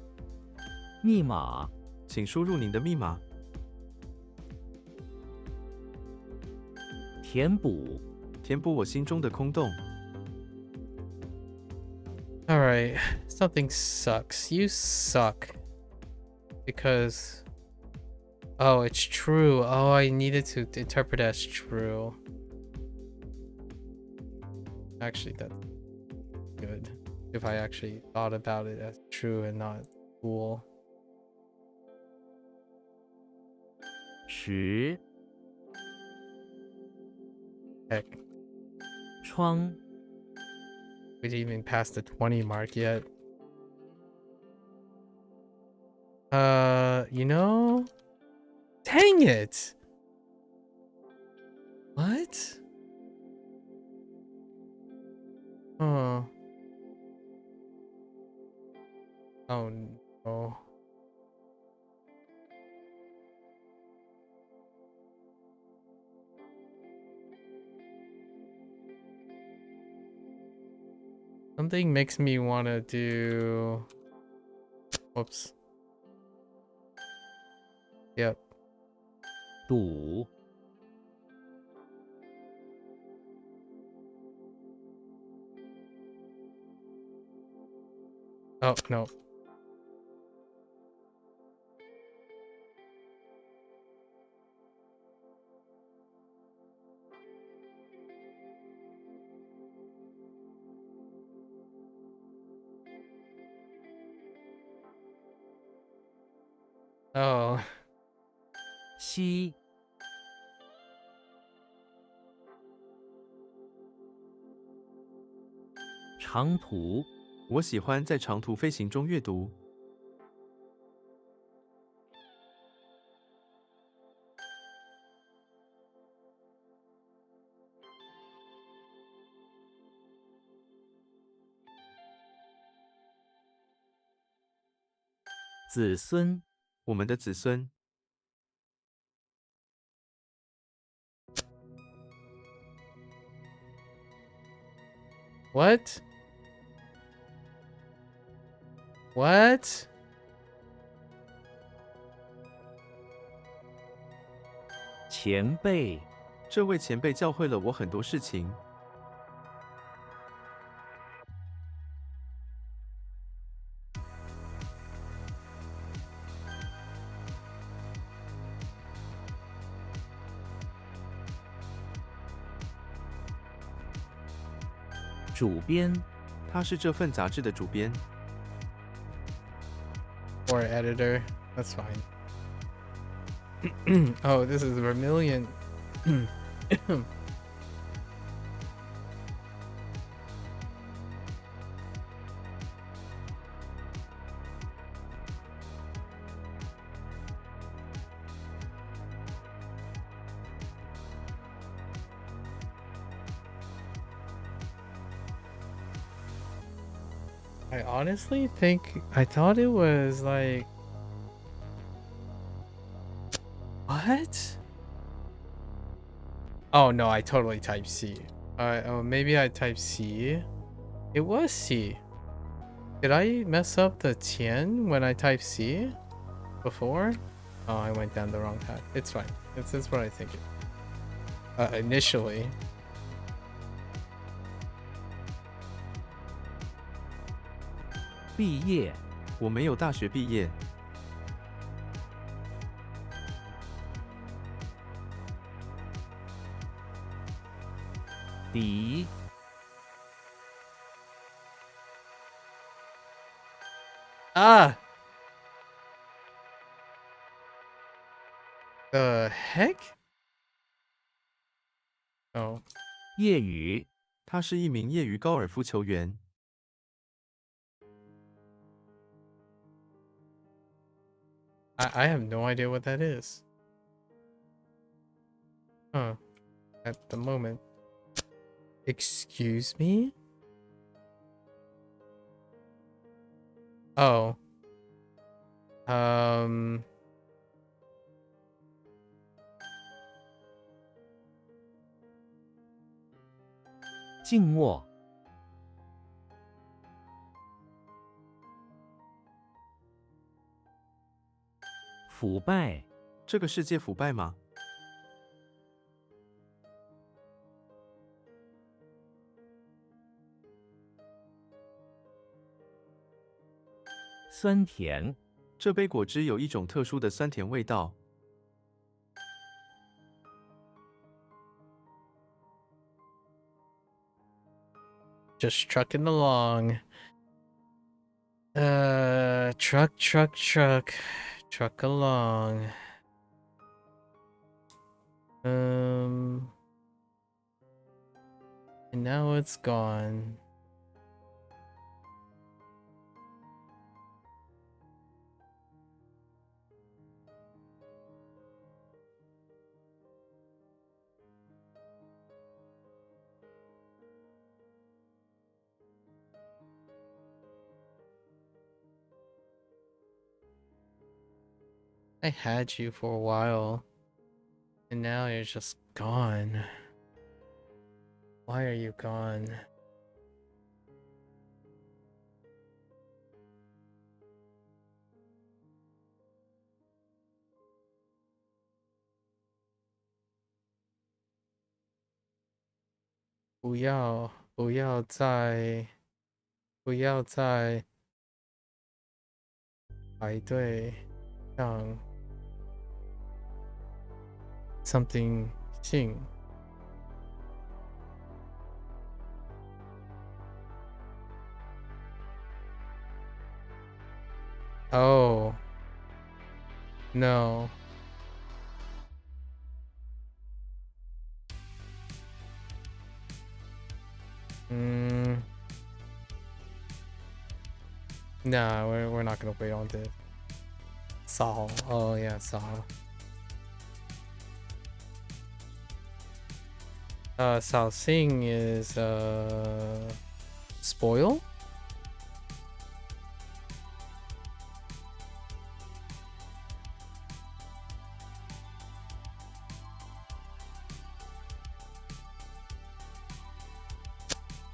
密码，请输入你的密码。填补，填补我心中的空洞。Alright, something sucks. You suck. Because... Oh, it's true. Oh, I needed to interpret it as true. Actually, that's good. If I actually thought about it as true and not cool. 10 Heck, 窗， we didn't even pass the 20 mark yet. You know? Dang it! What? Oh. Oh no. Something makes me want to do... Whoops. Yep. 堵， Oh, no. Oh. 西， 长途，我喜欢在长途飞行中阅读。子孙，我们的子孙。 What? What? 前辈，这位前辈教会了我很多事情。主编，他是这份杂志的主编。 Or editor. That's fine. Oh, this is Vermilion. I honestly think I thought it was like what? Oh no, I totally typed C. Oh, maybe I typed C. It was C. Did I mess up the Tian when I typed C before? Oh, I went down the wrong path. It's fine. It's what I think. Initially. 毕业，我没有大学毕业。敌， Ah! The heck? Oh. 业余，他是一名业余高尔夫球员。 I have no idea what that is. Huh. At the moment. Excuse me? Oh. 静默，腐败，这个世界腐败吗？酸甜，这杯果汁有一种特殊的酸甜味道。 just trucking along. Truck along. And now it's gone. I had you for a while, and now you're just gone. Why are you gone? Bù yào, bù yào zai, 排队让 something 性 Oh no. Nah, we're not gonna wait on this. Saul. Oh yeah, Saul. Sao Sing is spoil?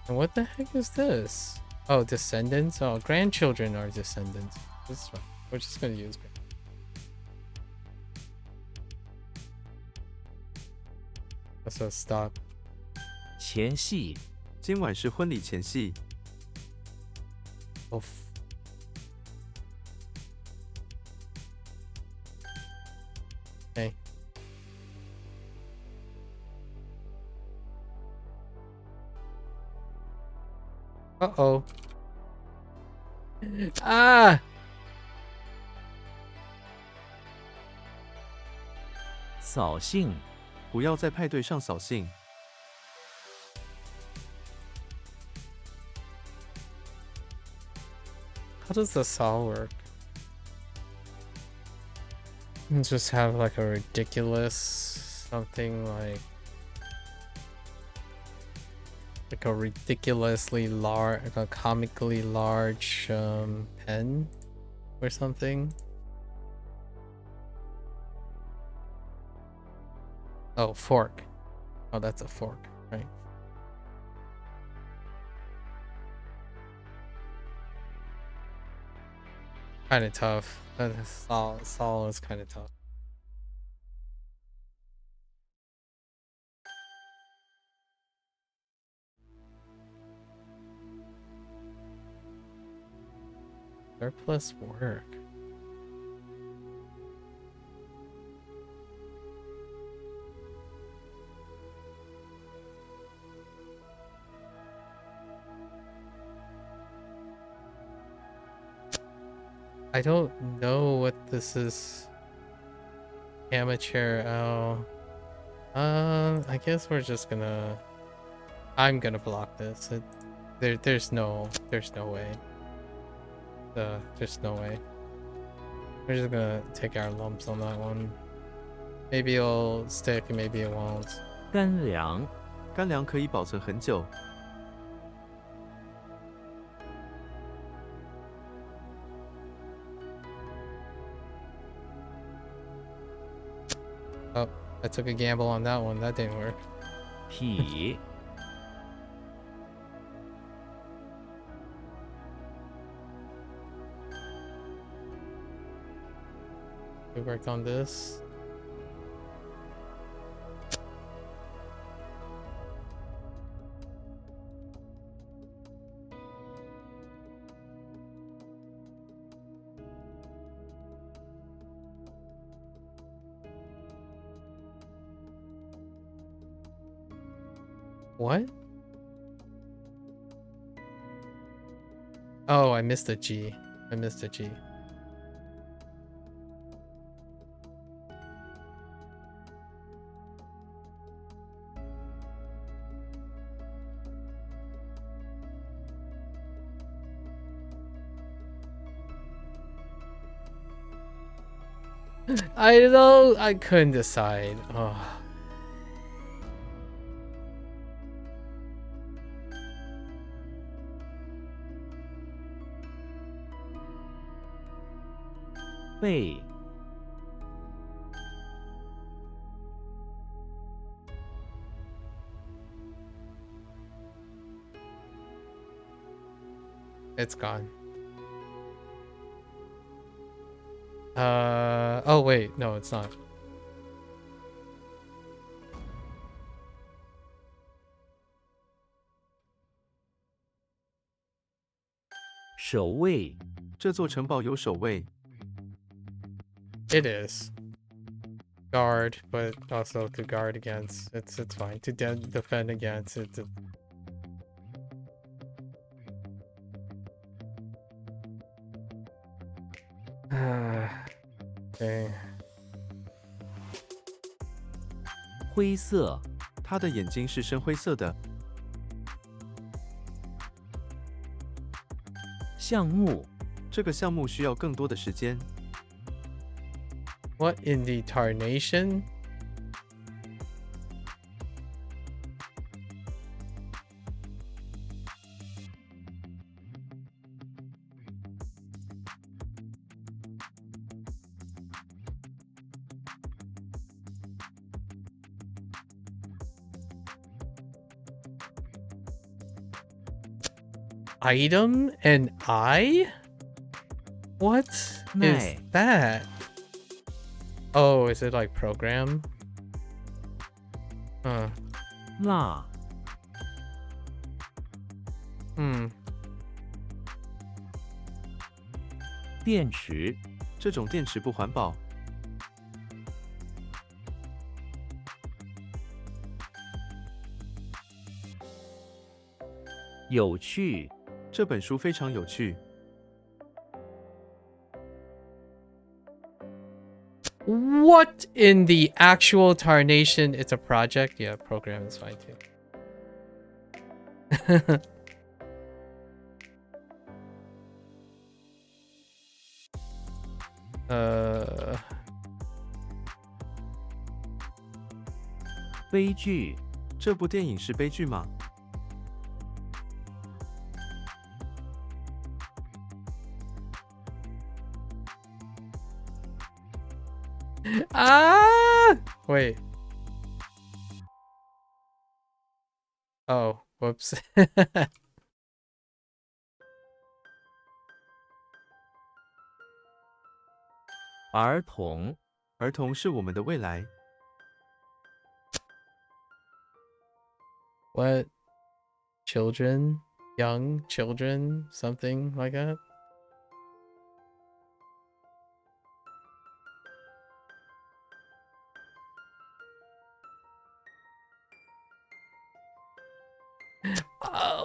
And what the heck is this? Oh, descendants? Oh, grandchildren are descendants. This is fine. We're just gonna use grand. So stop. 前戏，今晚是婚礼前夕， Oh. Okay. Uh-oh. Ah! 扫兴，不要在派对上扫兴。 How does this all work? Just have like a ridiculous something like a ridiculously large, like a comically large pen or something. Oh, fork. Oh, that's a fork, right? Kind of tough. Saul is kind of tough. Surplus work. I don't know what this is. Amateur. Oh. I guess we're just gonna. I'm gonna block this. There's no way. There's no way. We're just gonna take our lumps on that one. Maybe it'll stick, maybe it won't. 干粮，干粮可以保存很久。 Oh, I took a gamble on that one. That didn't work. 痞， We worked on this. What? Oh, I missed a G. I missed a G. I couldn't decide. Oh. 背， It's gone. Oh wait, no, it's not. 守卫， 这座城堡有守卫， It is. Guard, but also to guard against. It's fine. To defend against it. Okay. 灰色， 他的眼睛是深灰色的。 项目， 这个项目需要更多的时间。 What in the tarnation? item and I? What is Nay. that? Oh, is it like program? Huh. 辣 Hmm. 电池这种电池不环保。有趣这本书非常有趣。 What in the actual tarnation? It's a project? Yeah, program is fine too. uh, 悲剧这部电影是悲剧吗？ ah! Wait. Oh, whoops. 儿童儿童是我们的未来。 What? Children? Young children? Something like that?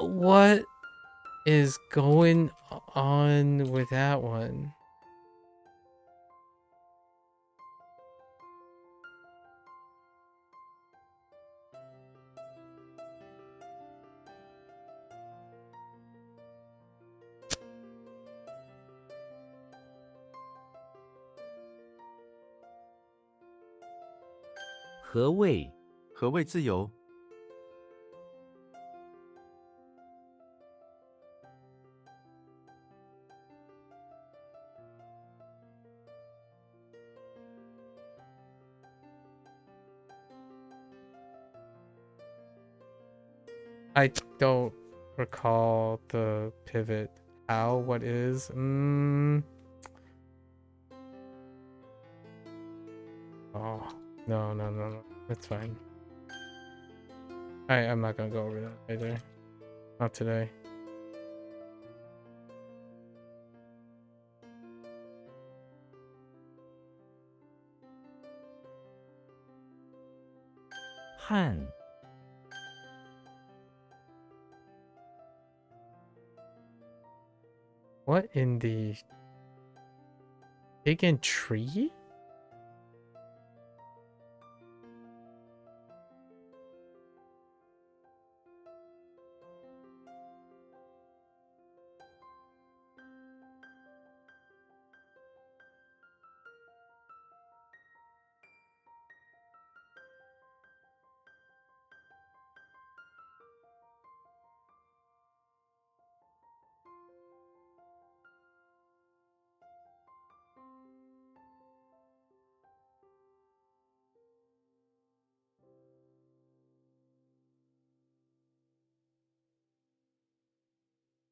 What is going on with that one? “何谓何谓自由？ I don't recall the pivot. How? What is? Oh, no. That's fine. I'm not gonna go over that either. Not today. “汉 What in the Big and Tree?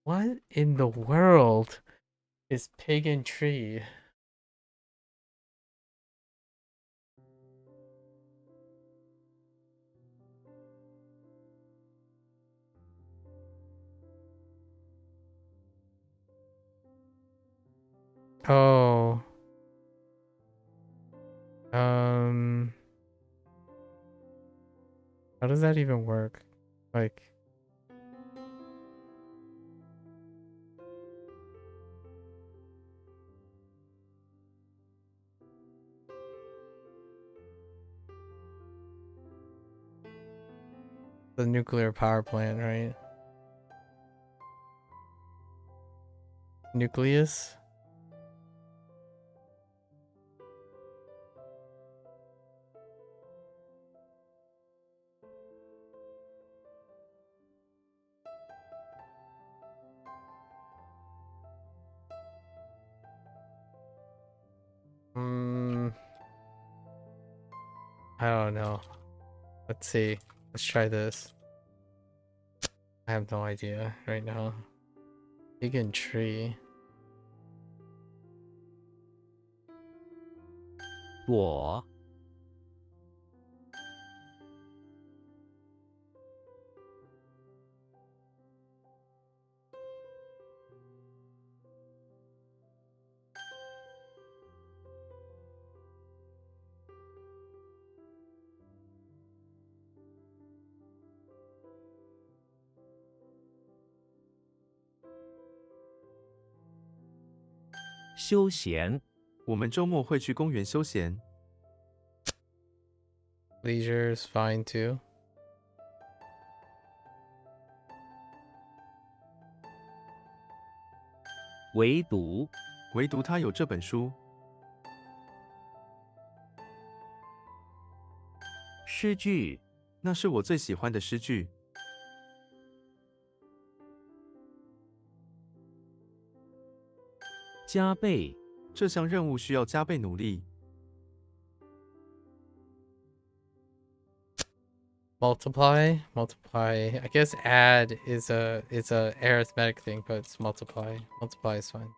What in the world is Pig and Tree? Oh. How does that even work? Like, the nuclear power plant, right? Nucleus? I don't know. Let's see. Let's try this. I have no idea right now. Vegan tree. 我 休闲 我们周末会去公园休闲。 Leisure is fine too. 唯独唯独他有这本书。 诗句 那是我最喜欢的诗句。 加倍 这项任务需要加倍努力。 Multiply. I guess add is a arithmetic thing, but it's multiply. Multiply is fine.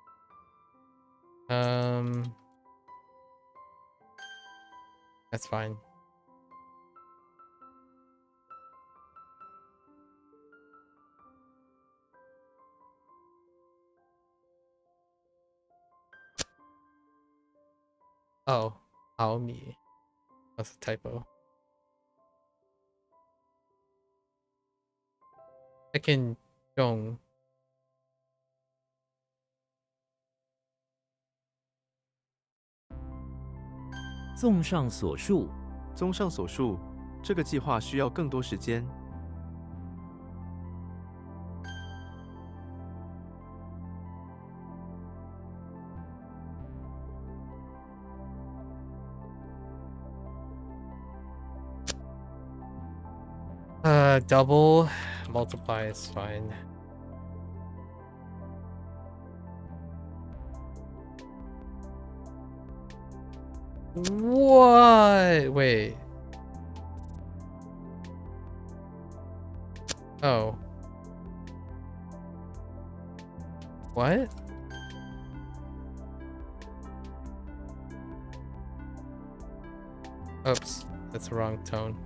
That's fine. Oh, Aomi. That's a typo. I can Dong. 综上所述，综上所述，这个计划需要更多时间。 Double. Multiply is fine. What? Wait. Oh. What? Oops, that's the wrong tone.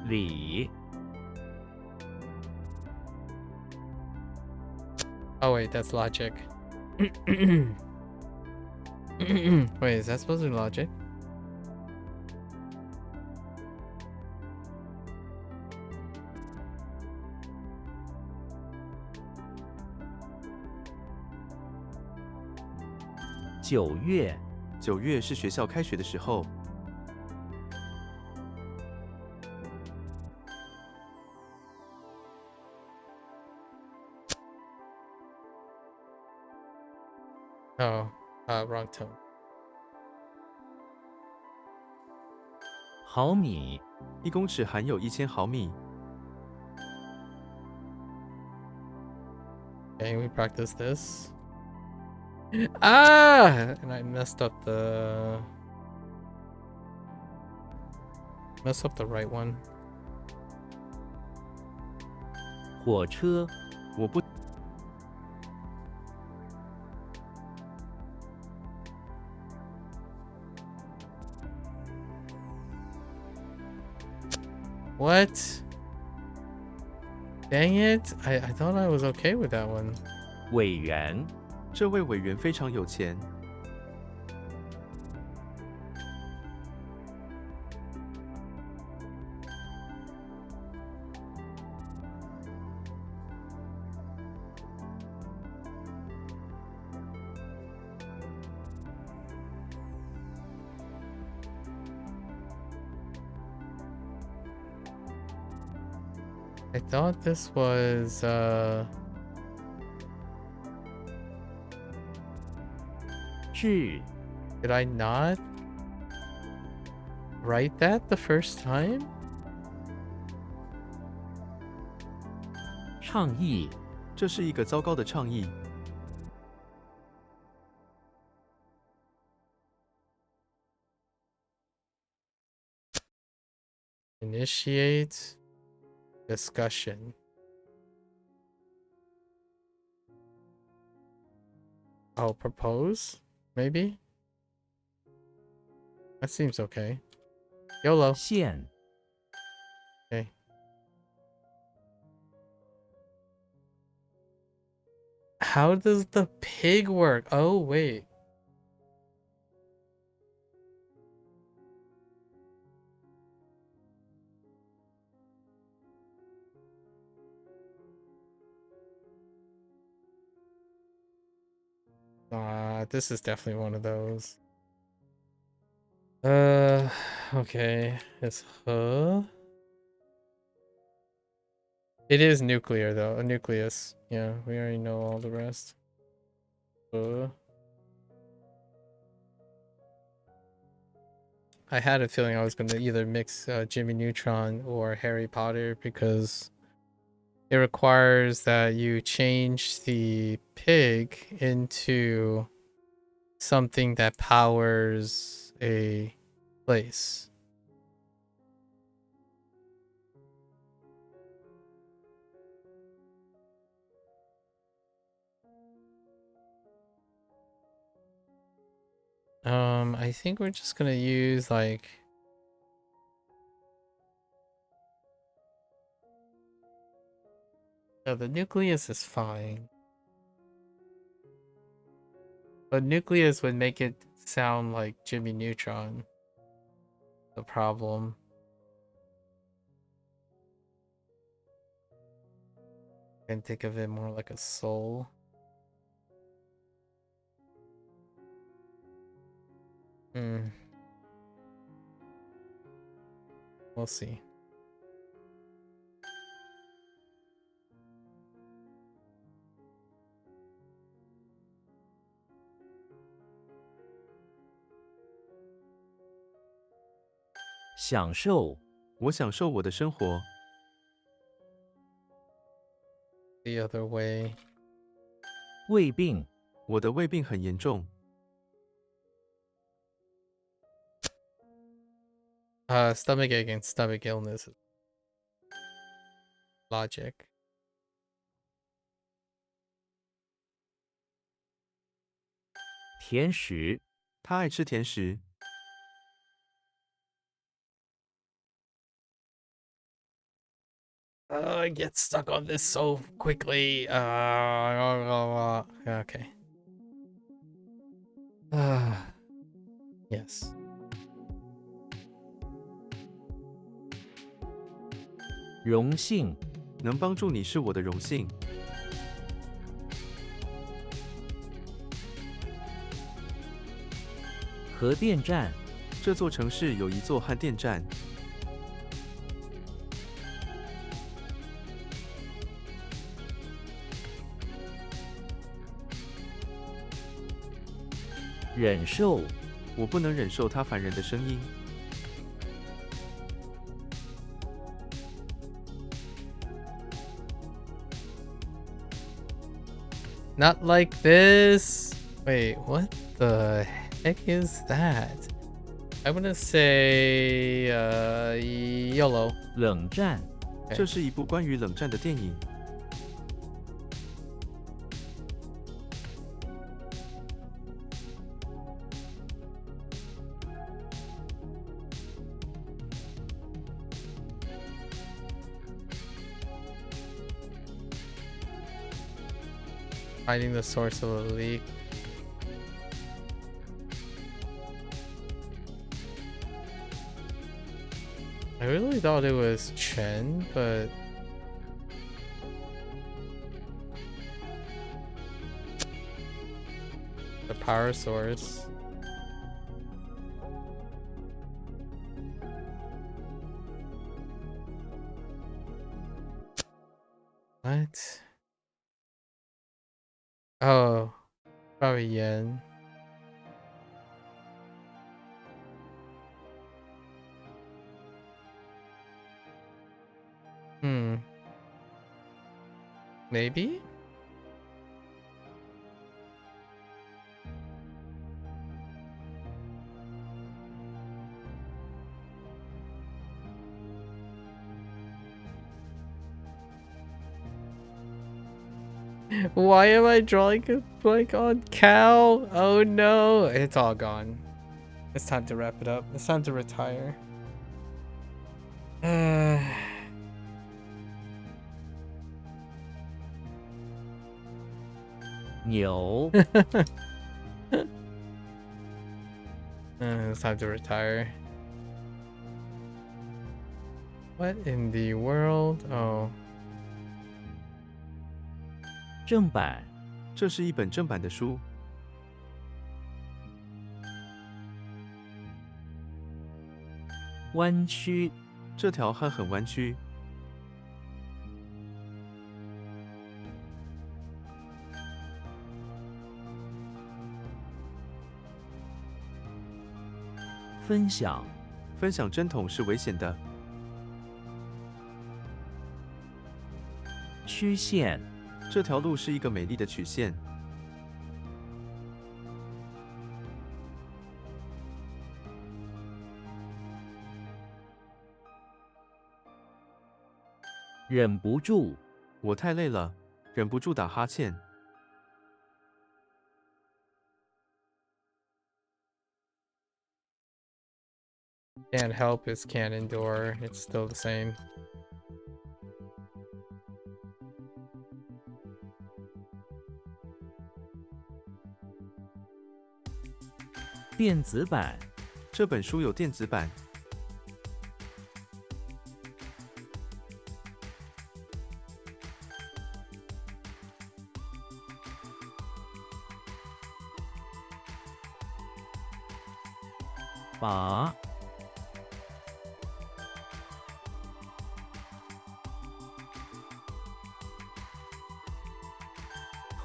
理 Oh wait, that's logic. Wait, is that supposed to be logic? ,9月9月是学校开学的时候。 Oh, wrong tone. 毫米1公尺含有1000毫米。 Okay, we practice this. Ah! And I messed up the right one. 火车我不 What? Dang it. I thought I was okay with that one. 委员这位委员非常有钱。 I thought this was致 did I not write that the first time? 倡议这是一个糟糕的倡议。 Initiate discussion. Oh, propose? Maybe? That seems okay. YOLO. 线 Okay. How does the pig work? Oh, wait. This is definitely one of those. Okay. It's It is nuclear though, a nucleus. Yeah, we already know all the rest. I had a feeling I was gonna either mix Jimmy Neutron or Harry Potter because it requires that you change the pig into something that powers a place. I think we're just gonna use like the nucleus is fine. But nucleus would make it sound like Jimmy Neutron. The problem. I can think of it more like a soul. We'll see. 享受 我享受我的生活。 The other way. 胃病 我的胃病很严重。 Stomach ache and stomach illness. Logic. 甜食 他爱吃甜食。 I get stuck on this so quickly. Okay. Yes. 荣幸 能帮助你是我的荣幸。 核电站 这座城市有一座核电站。 忍受 我不能忍受他烦人的声音。 Not like this. Wait, what the heck is that? I'm gonna say YOLO. 冷战 这是一部关于冷战的电影。 Finding the source of a leak. I really thought it was Chen, but the power source. What? Oh, probably Yen. Maybe? Why am I drawing a blank on cow? Oh no, it's all gone. It's time to wrap it up. It's time to retire.牛 It's time to retire. What in the world? Oh. 正版这是一本正版的书。弯曲这条汉很弯曲。分享分享针筒是危险的。曲线这条路是一个美丽的曲线。忍不住我太累了，忍不住打哈欠。Can't help is can't endure. It's still the same. 电子版这本书有电子版。把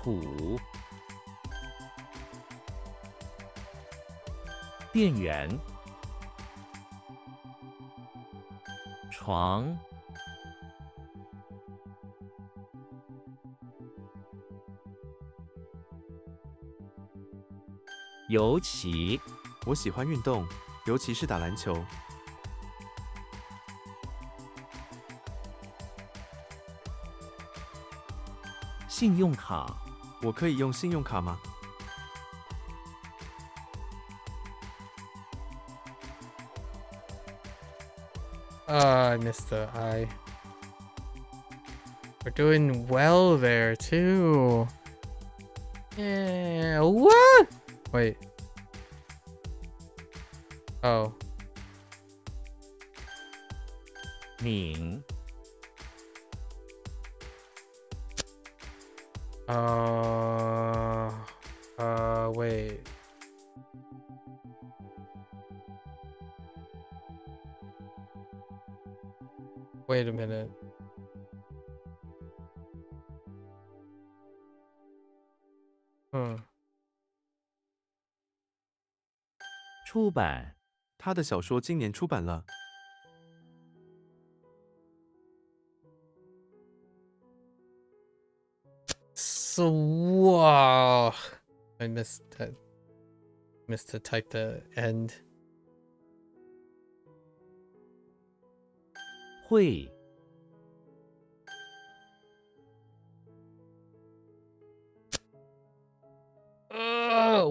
土电源床尤其我喜欢运动，尤其是打篮球。信用卡我可以用信用卡吗？ I missed the I. We're doing well there too. Yeah. What? Wait. Oh. 拧 Wait. Wait a minute. Hmm. 出版他的小说今年出版了。So wow. I missed that. Missed to type the end. 会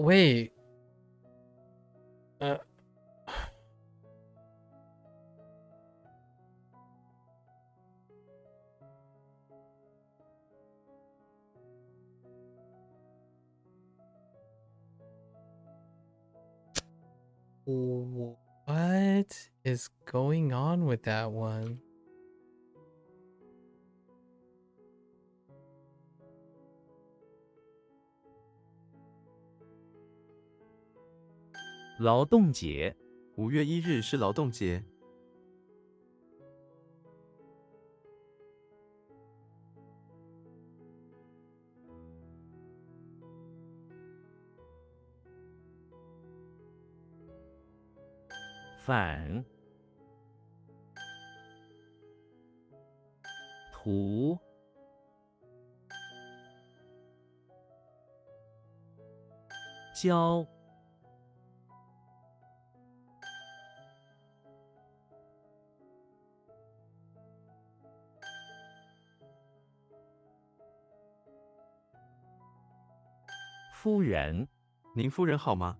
Wait. What is going on with that one?《劳动节》 5月1日是劳动节。反图交夫人，您夫人好吗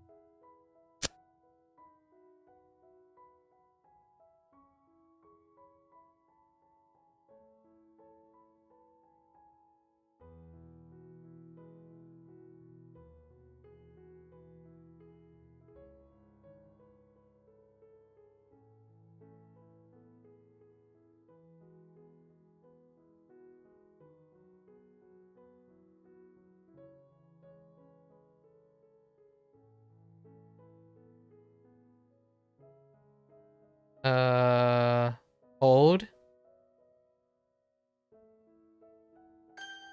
？Old.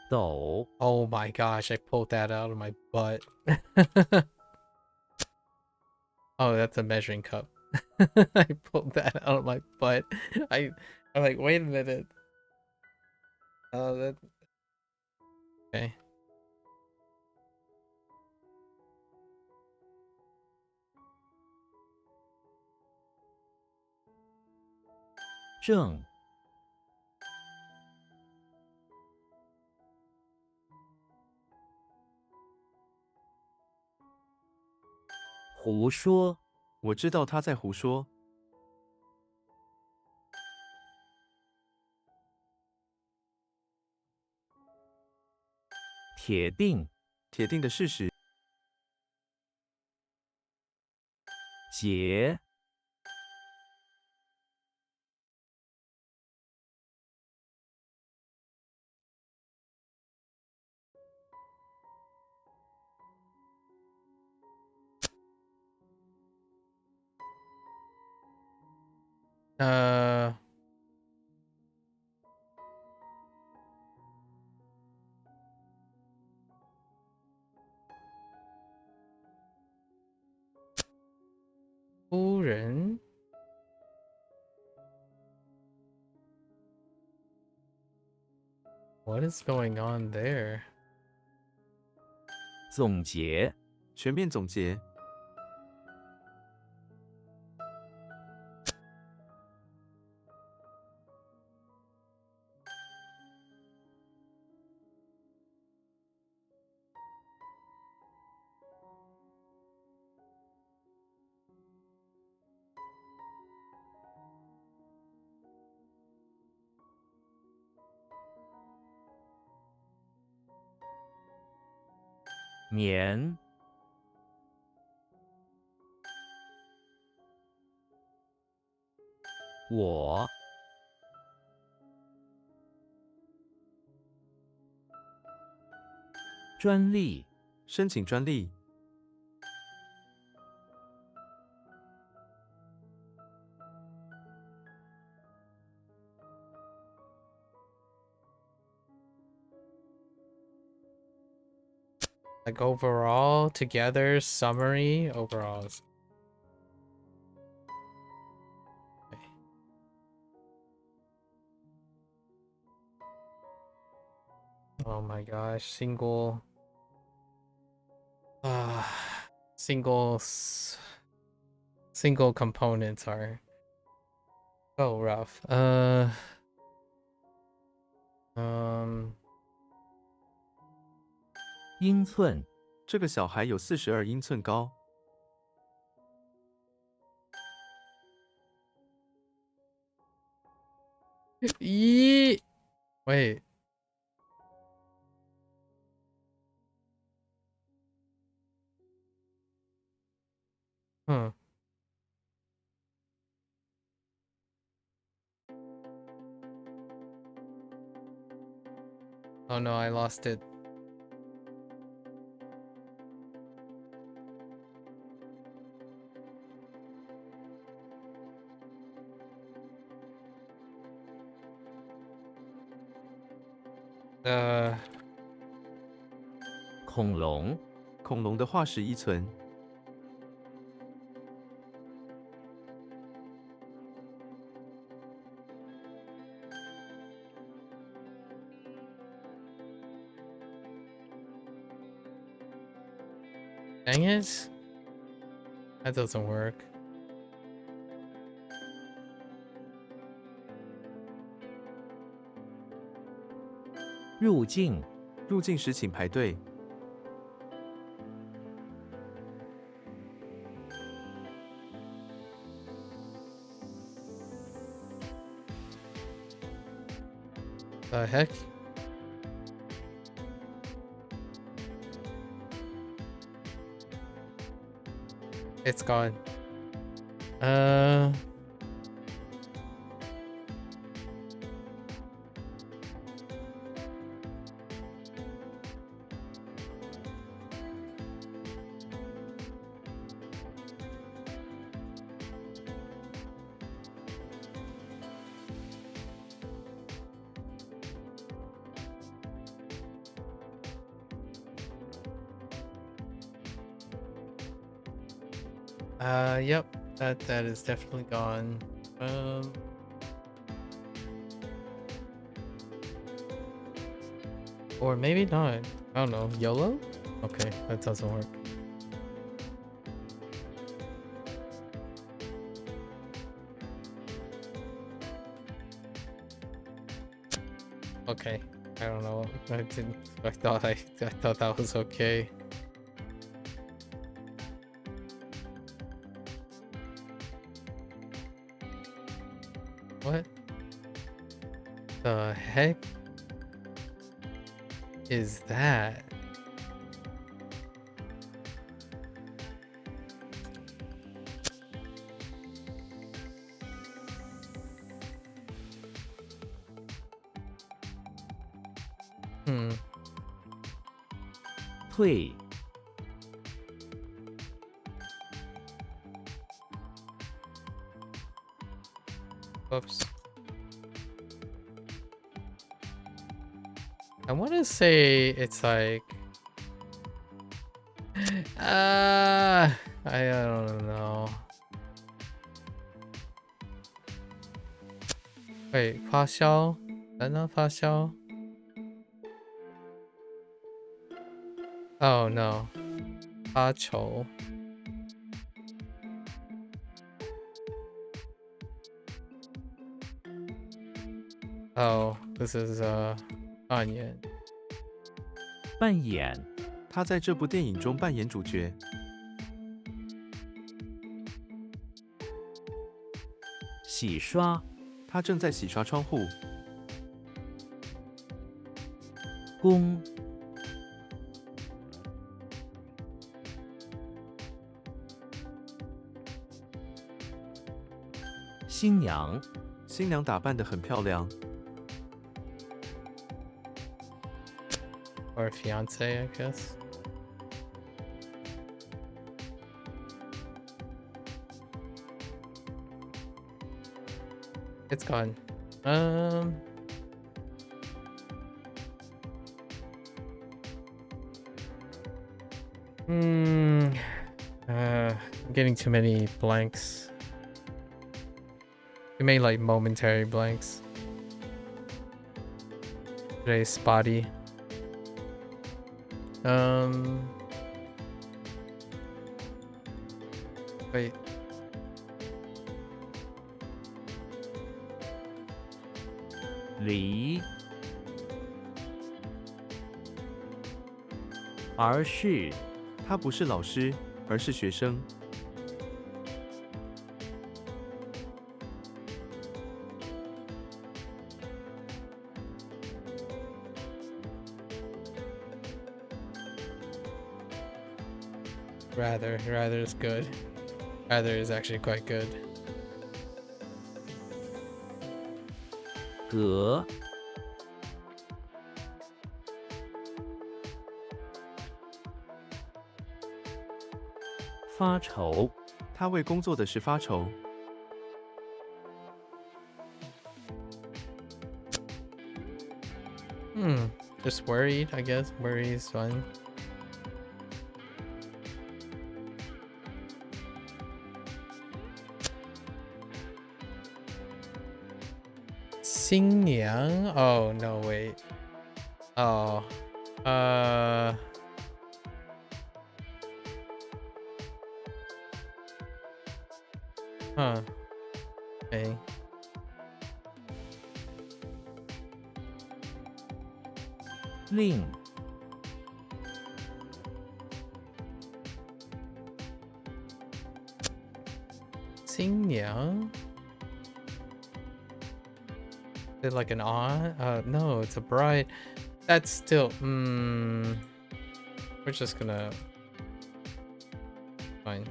斗， Oh my gosh, I pulled that out of my butt. Oh, that's a measuring cup. I pulled that out of my butt. I'm like, wait a minute. Oh, that. Okay. 正，胡说，我知道他在胡说。铁定，铁定的事实。结，夫人 What is going on there? 总结，全面总结。年，我，专利，申请专利。Like overall, together, summary, overall. Okay. Oh my gosh, single. Singles. Single components are so rough. 英寸，这个小孩有42英寸高。Wait. Huh. Oh no, I lost it. Uh, 恐龙，恐龙的化石依存。dang it. That doesn't work. 入境，入境时请排队。The heck? It's gone. Yep, that is definitely gone. Or maybe not. I don't know. YOLO? Okay, that doesn't work. Okay, I don't know. I didn't. I thought that was okay. What the heck is that?退 Oops. I want to say it's like I don't know. Wait, 发烧? Is that not 发烧? Oh no. 发愁. Oh, this is扮演. 扮演他在这部电影中扮演主角。洗刷他正在洗刷窗户。公新娘新娘打扮得很漂亮。 Or fiance, I guess. It's gone. I'm getting too many blanks. Too many like momentary blanks. Today's spotty. Wait.离而是他不是老师，而是学生。 Rather is good. Rather is actually quite good. 隔发愁他为工作的事发愁。 Just worried, I guess. Worry is fun. Xinniang? Oh, no, wait. Oh. Huh. Okay. 令新娘? Is it like an aunt? No, it's a bride. That's still. We're just gonna. Fine.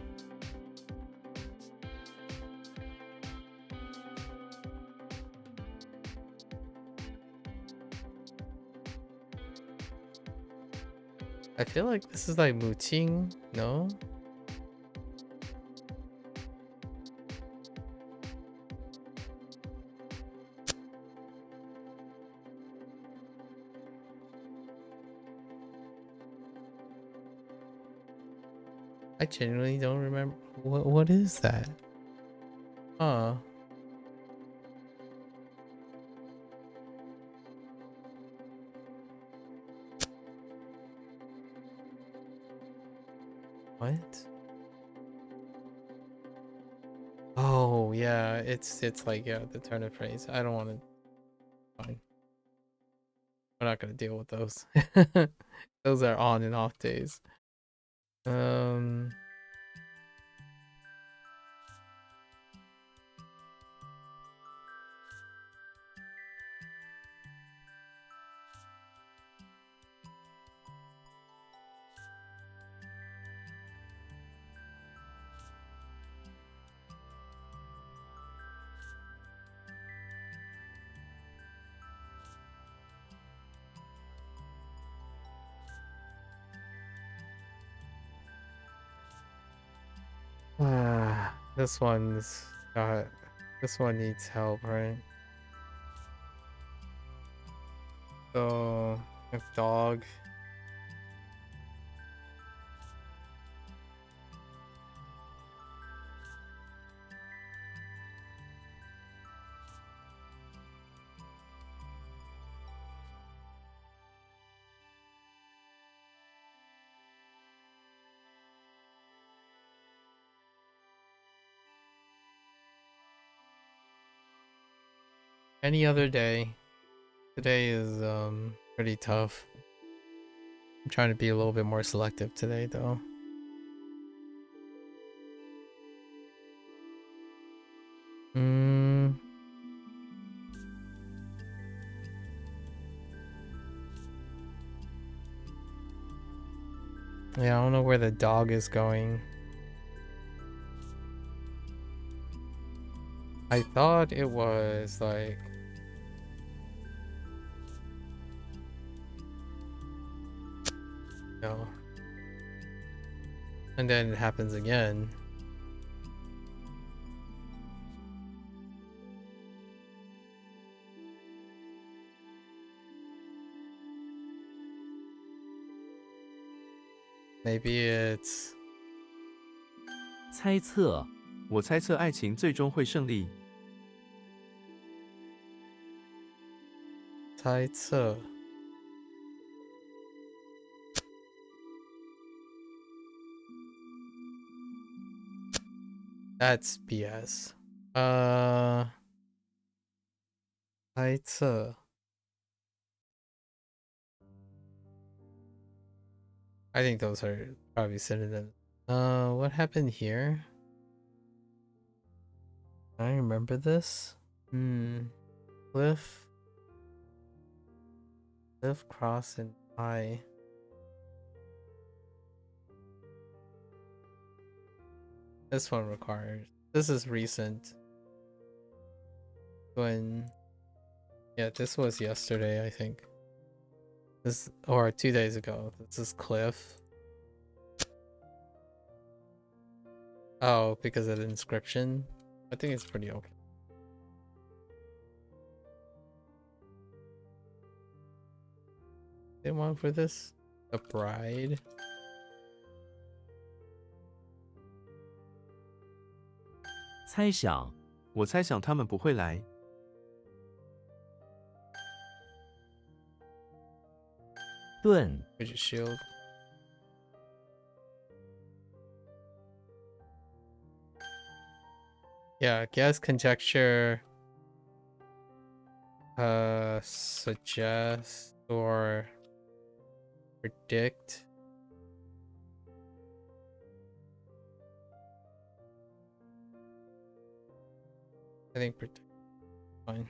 I feel like this is like Muting, no? I genuinely don't remember. What is that? Huh. What? Oh yeah, it's like yeah, the turn of phrase. I don't want to. Fine. We're not gonna deal with those. Those are on and off days. Um. This one's got. This one needs help, right? So, if dog. Any other day. Today is pretty tough. I'm trying to be a little bit more selective today though. Yeah, I don't know where the dog is going. I thought it was like no. And then it happens again. Maybe it's 猜测，我猜测爱情最终会胜利。猜测. That's BS. 猜测. I think those are probably synonyms. What happened here? I remember this. Cliff, cross, and I. This one requires. This is recent. When. Yeah, this was yesterday, I think. This or 2 days ago. This is Cliff. Oh, because of the inscription. I think it's pretty okay. They want for this? A bride? 猜想，我猜想他们不会来。盾， Which is shield. Yeah, guess, conjecture, suggest, or predict. I think predict. Fine.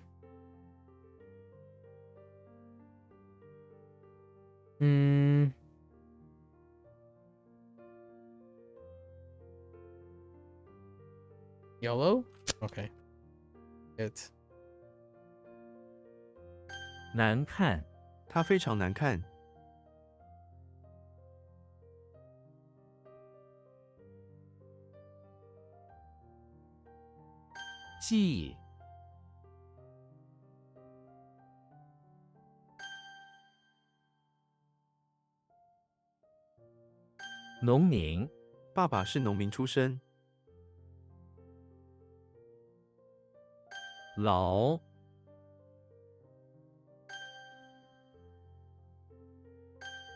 Yellow? Okay. Good. 难看，它非常难看。记忆，农民，爸爸是农民出身。老，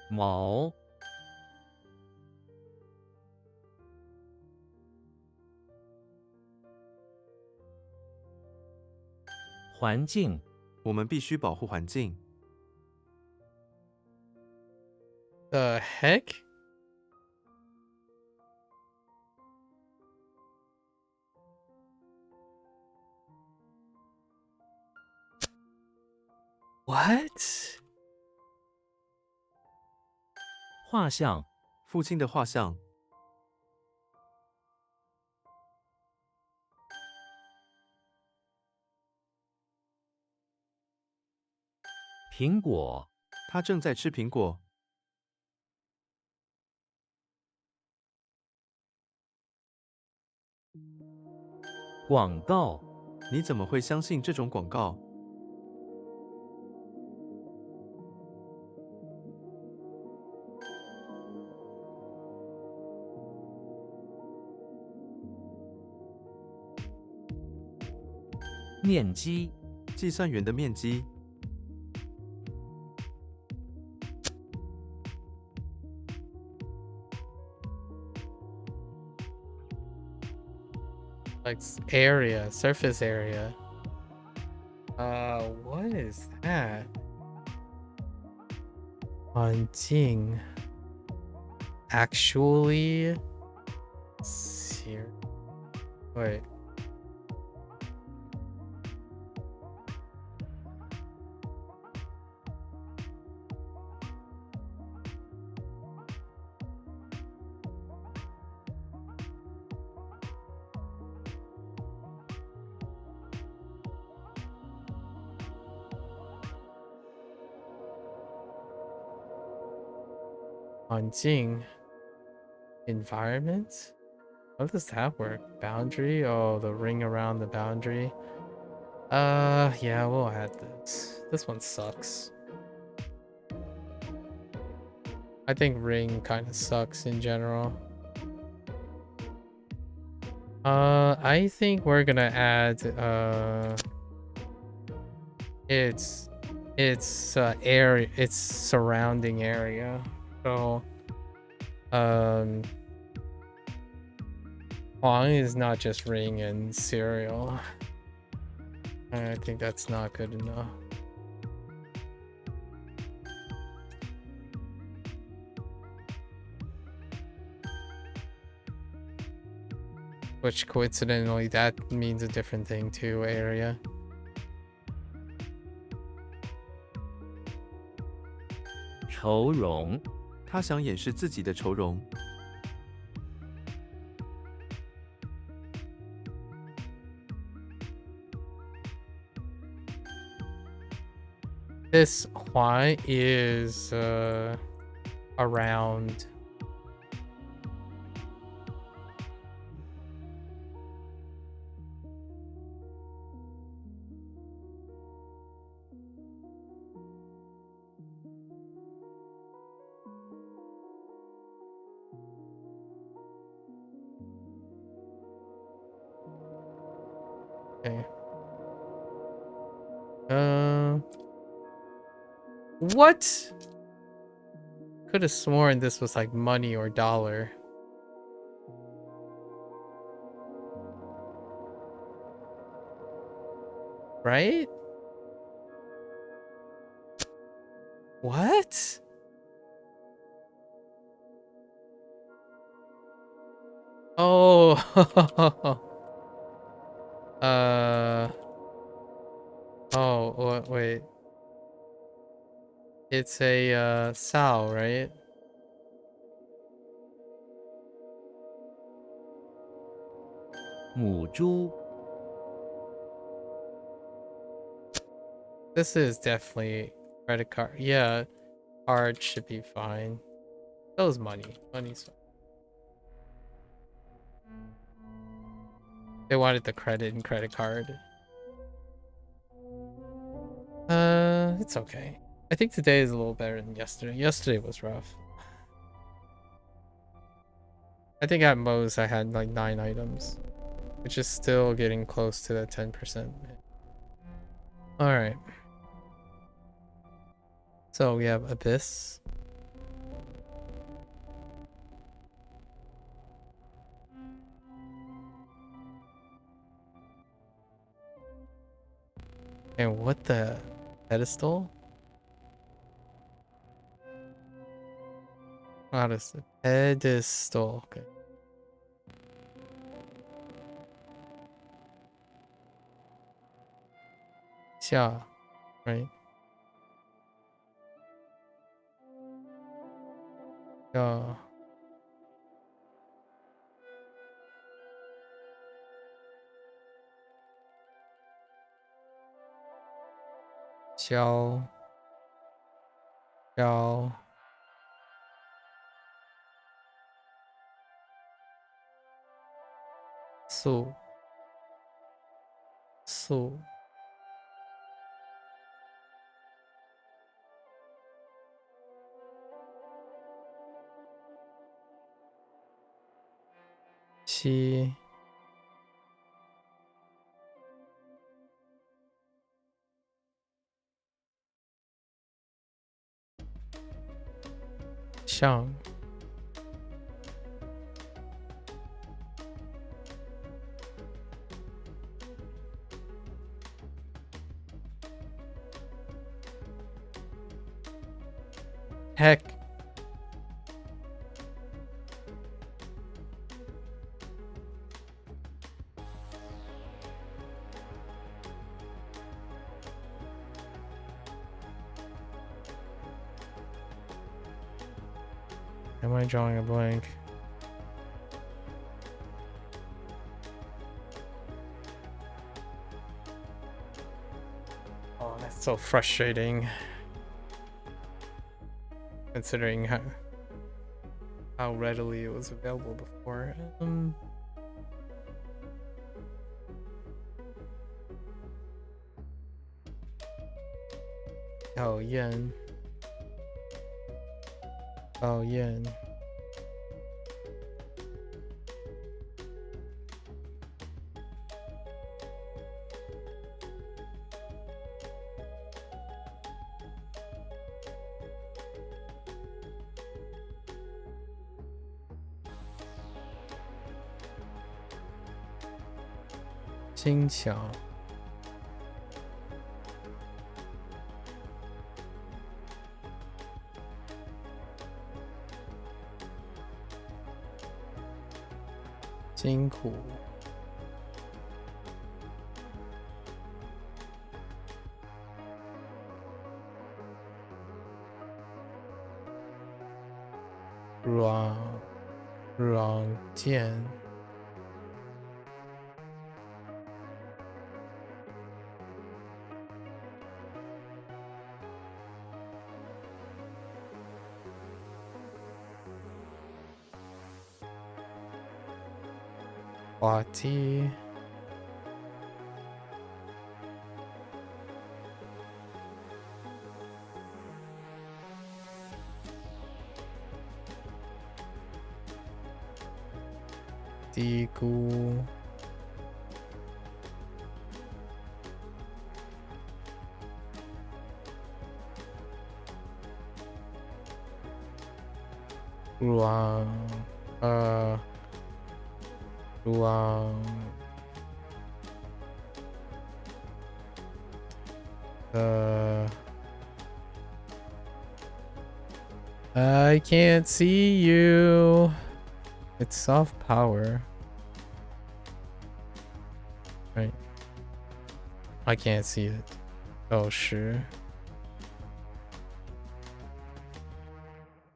毛，环境，我们必须保护环境。 The heck? What? 画像，父亲的画像。苹果，他正在吃苹果。广告，你怎么会相信这种广告？面积，计算员的面积。 Like area, surface area. What is that? 环境 actually wait. 环境 environment? How does that work? Boundary? Oh, the ring around the boundary. Yeah, we'll add this. This one sucks. I think ring kind of sucks in general. I think we're gonna add its area, its surrounding area. So Huang is not just ring and cereal. I think that's not good enough. Which coincidentally that means a different thing too, area. 愁容，他想掩饰自己的愁容。 This Huan is around okay. What? Could have sworn this was like money or dollar. Right? What? Oh. Oh, wait. It's a sow, right? 母猪 This is definitely credit card. Yeah, card should be fine. That was money. Money's fine. They wanted the credit and credit card. It's okay. I think today is a little better than yesterday. Yesterday was rough. I think at most I had like 9 items, which is still getting close to that 10%. All right. So we have Abyss. And what the pedestal? Not a pedestal. Okay. Xia, right? Yeah. Xiao. Xiao. Su. Su. Xi. Xiang. Heck. Am I drawing a blank? Oh, that's so frustrating. Considering how readily it was available before. Oh, yen. Oh, yen. Xinqiang. Jinku. Jian. Huati. Digu. Ruang. Ruang. I can't see you. It's soft power. Right. I can't see it. Oh, sure.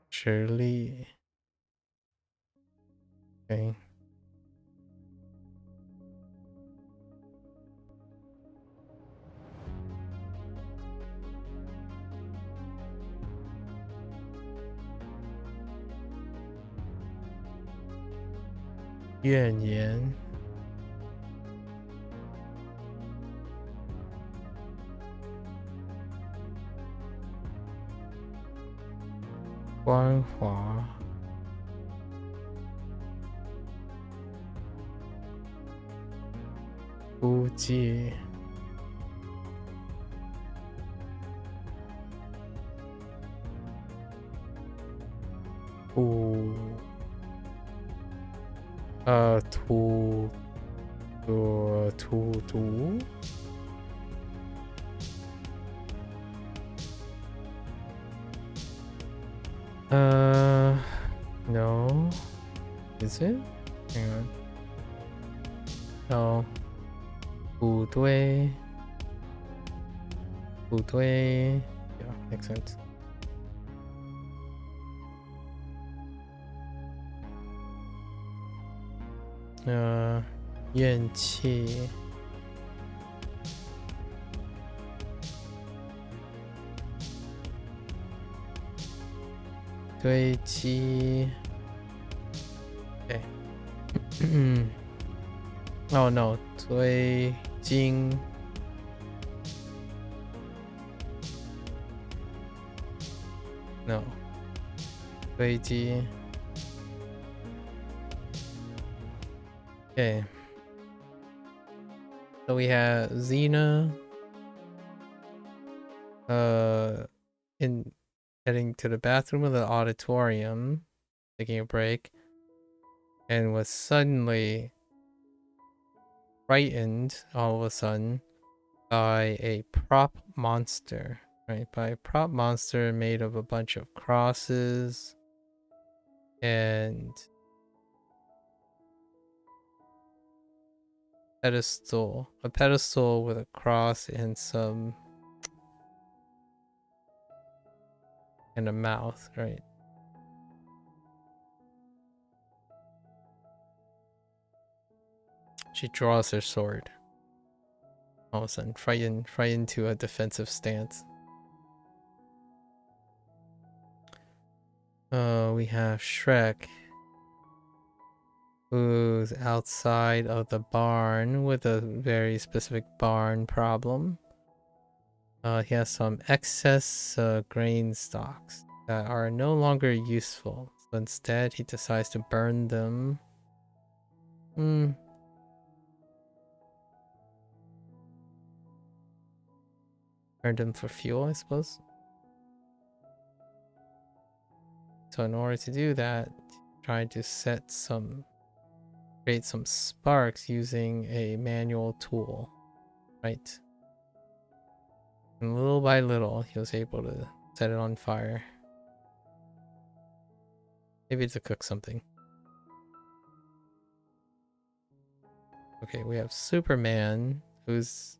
Surely. Okay. 怨言。关华。估计。图。No. Is it? Hang on. No. 不对。Yeah, makes sense. 怨气。堆积。Okay. Oh no, 堆积。No. 堆积。Okay. So we have Xena heading to the bathroom of the auditorium, taking a break, and was suddenly frightened all of a sudden by a prop monster, right? By a prop monster made of a bunch of crosses and a pedestal with a cross and some and a mouth, right? She draws her sword. All of a sudden, frightened to a defensive stance. We have Shrek, who's outside of the barn with a very specific barn problem. He has some excess grain stocks that are no longer useful. So instead, he decides to burn them. Burn them for fuel, I suppose. So in order to do that, try to create some sparks using a manual tool, right? And little by little, he was able to set it on fire. Maybe to cook something. Okay, we have Superman, who's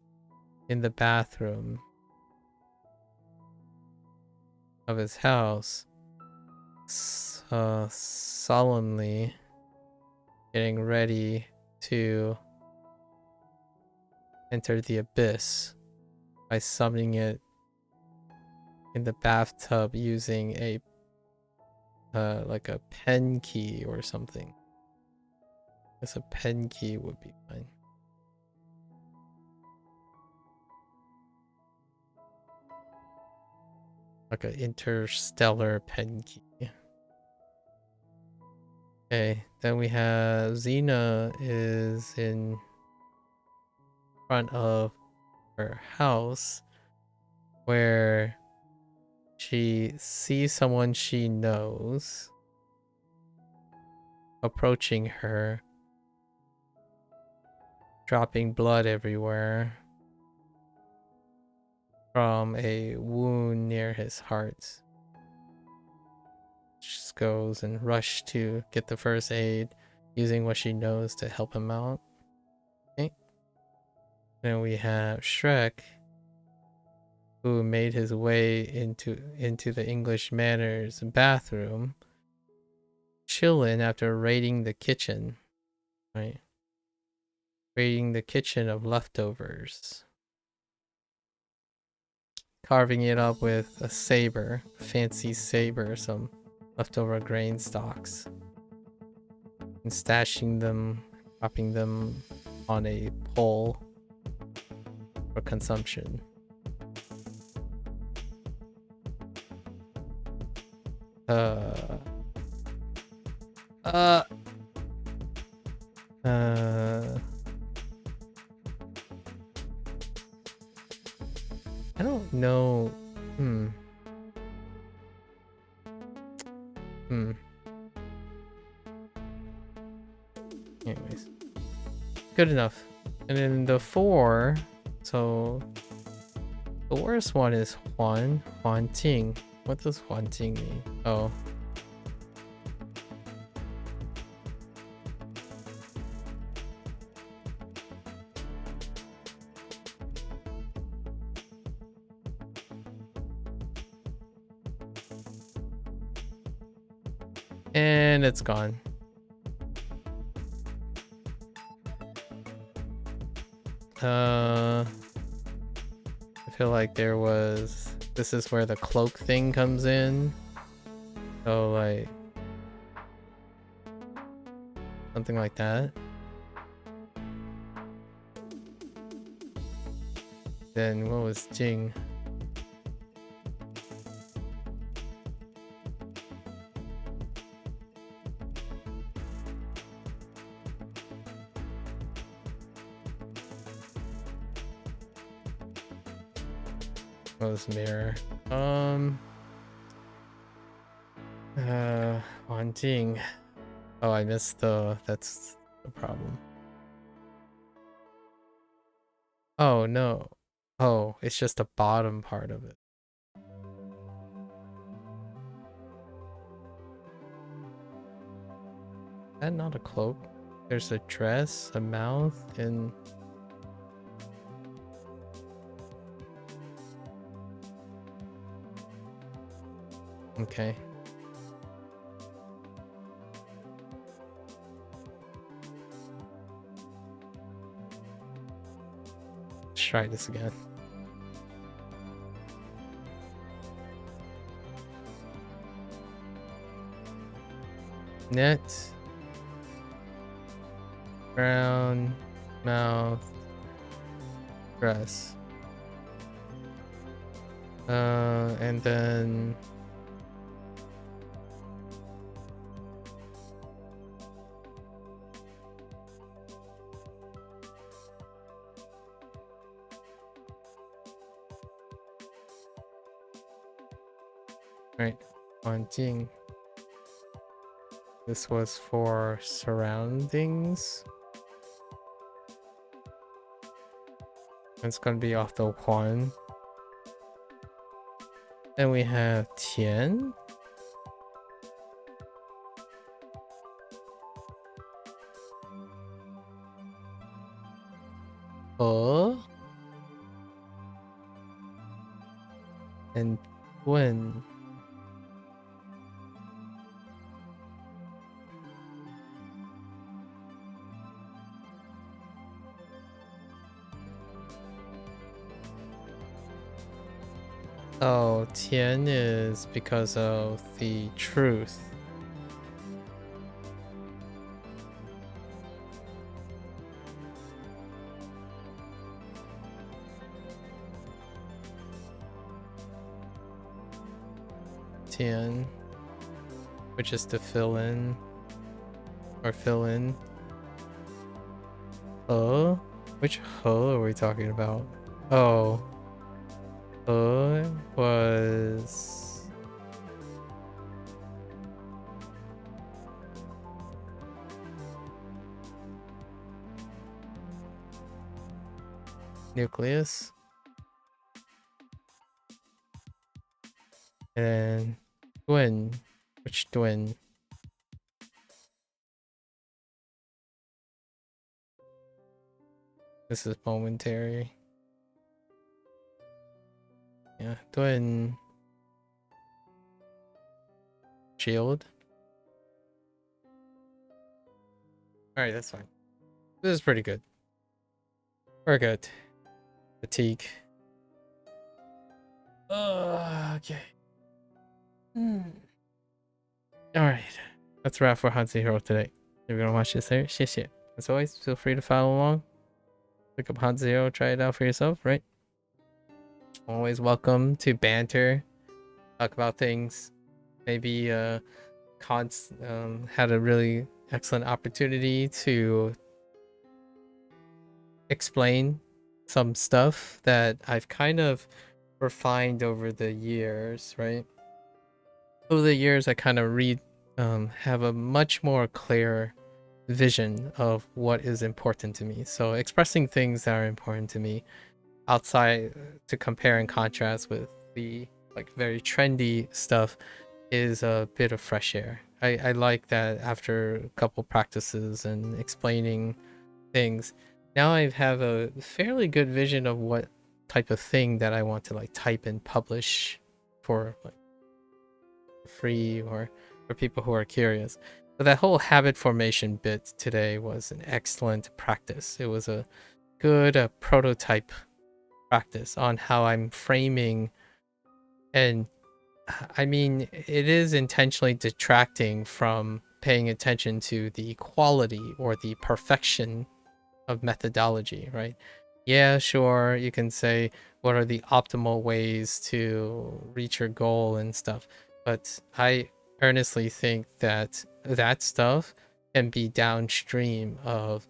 in the bathroom of his house, solemnly getting ready to enter the abyss by summoning it in the bathtub using a like a pen key or something. I guess a pen key would be fine. Like an interstellar pen key. Okay, then we have Xena is in front of her house where she sees someone she knows approaching her, dropping blood everywhere from a wound near his heart. She just goes and rushes to get the first aid using what she knows to help him out. Okay. Then we have Shrek, who made his way into the English Manor's bathroom, chilling after raiding the kitchen, right? Raiding the kitchen of leftovers. Carving it up with a saber, fancy saber, some leftover grain stalks. and stashing them, dropping them on a pole for consumption. Uh, I don't know. Anyways, good enough. And then the 4, so the worst one is Huan Ting. What does Huan Ting mean? Oh. And it's gone. I feel like there was... This is where the cloak thing comes in. So, like... something like that. Then what was Jing? What was mirror? Huan Jing. Oh, I missed the... That's the problem. Oh, no. Oh, it's just the bottom part of it. Is that not a cloak? There's a dress, a mouth, and... Okay. Let's try this again. Net. Brown. Mouth. Dress. And then... Right, on Jing. This was for surroundings. It's gonna be off the Huan. Then we have Tian. And Wen. Oh, Tian is because of the truth. Tian, which is to fill in or fill in. Which he are we talking about? Oh. Was nucleus, and twin. Which twin? This is momentary. Yeah, twin. Shield. Alright, that's fine. This is pretty good. We're good. Fatigue. Okay. Alright. That's a wrap for HanziHero today. If you're gonna watch this there, 谢谢. As always, feel free to follow along. Look up HanziHero, try it out for yourself, right? Always welcome to banter, talk about things. Maybe Cons had a really excellent opportunity to explain some stuff that I've kind of refined over the years, right? Over the years, I kind of have a much more clear vision of what is important to me. So expressing things that are important to me outside to compare and contrast with the like very trendy stuff is a bit of fresh air. I like that after a couple practices and explaining things. Now I have a fairly good vision of what type of thing that I want to like type and publish for like free or for people who are curious. But that whole habit formation bit today was an excellent practice. It was a good prototype practice on how I'm framing, and I mean, it is intentionally detracting from paying attention to the quality or the perfection of methodology, right? Yeah, sure, you can say what are the optimal ways to reach your goal and stuff, but I earnestly think that that stuff can be downstream of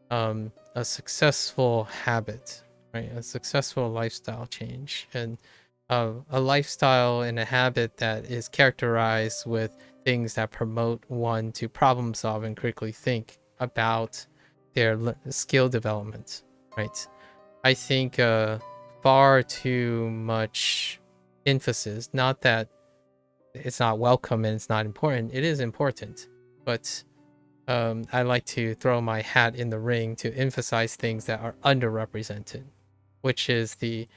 a successful habit, right? A successful lifestyle change, and a lifestyle and a habit that is characterized with things that promote one to problem solve and critically think about their skill development, right? I think far too much emphasis, not that it's not welcome and it's not important, it is important, but I like to throw my hat in the ring to emphasize things that are underrepresented, which is the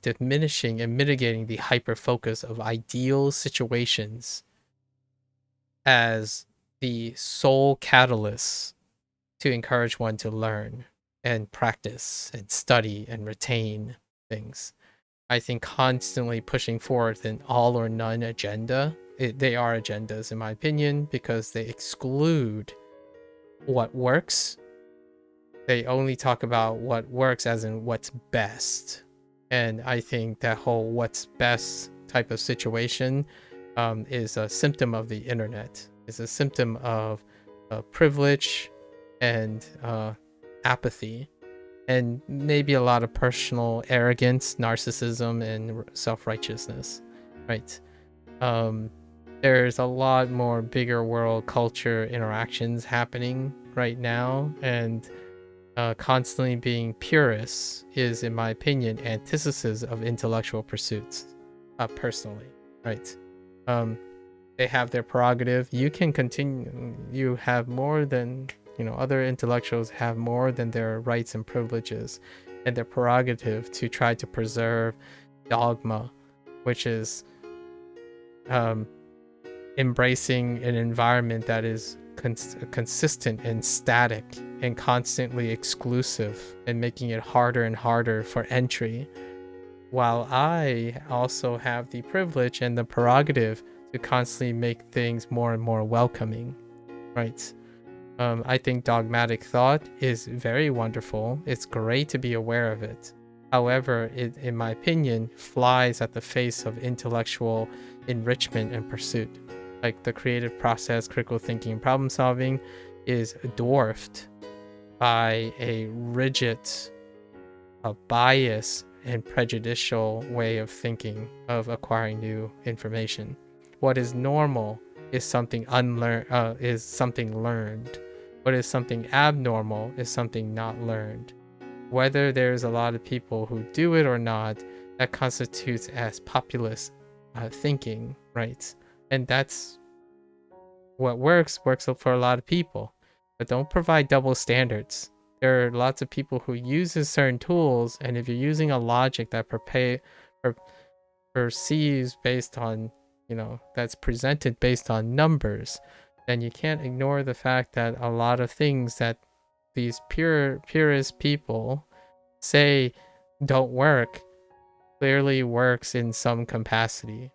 diminishing and mitigating the hyper focus of ideal situations as the sole catalyst to encourage one to learn and practice and study and retain things. I think constantly pushing forward an all or none agenda, they are agendas in my opinion, because they exclude what works. They only talk about what works as in what's best. And I think that whole what's best type of situation is a symptom of the internet. It's a symptom of privilege and apathy, and maybe a lot of personal arrogance, narcissism, and self-righteousness, right? There's a lot more bigger world culture interactions happening right now, and constantly being purist is, in my opinion, antithesis of intellectual pursuits, personally, right? They have their prerogative. You can continue, you have more than, other intellectuals have more than their rights and privileges and their prerogative to try to preserve dogma, which is embracing an environment that is consistent and static and constantly exclusive and making it harder and harder for entry, while I also have the privilege and the prerogative to constantly make things more and more welcoming, right? I think dogmatic thought is very wonderful. It's great to be aware of it. However, it, in my opinion, flies at the face of intellectual enrichment and pursuit. Like the creative process, critical thinking, and problem solving is dwarfed by a rigid, bias and prejudicial way of thinking, of acquiring new information. What is normal is something is something learned. What is something abnormal is something not learned. Whether there's a lot of people who do it or not, that constitutes as populist thinking, right? And that's what works for a lot of people. But don't provide double standards. There are lots of people who use certain tools, and if you're using a logic that perceives based on, that's presented based on numbers, then you can't ignore the fact that a lot of things that these purist people say don't work clearly works in some capacity.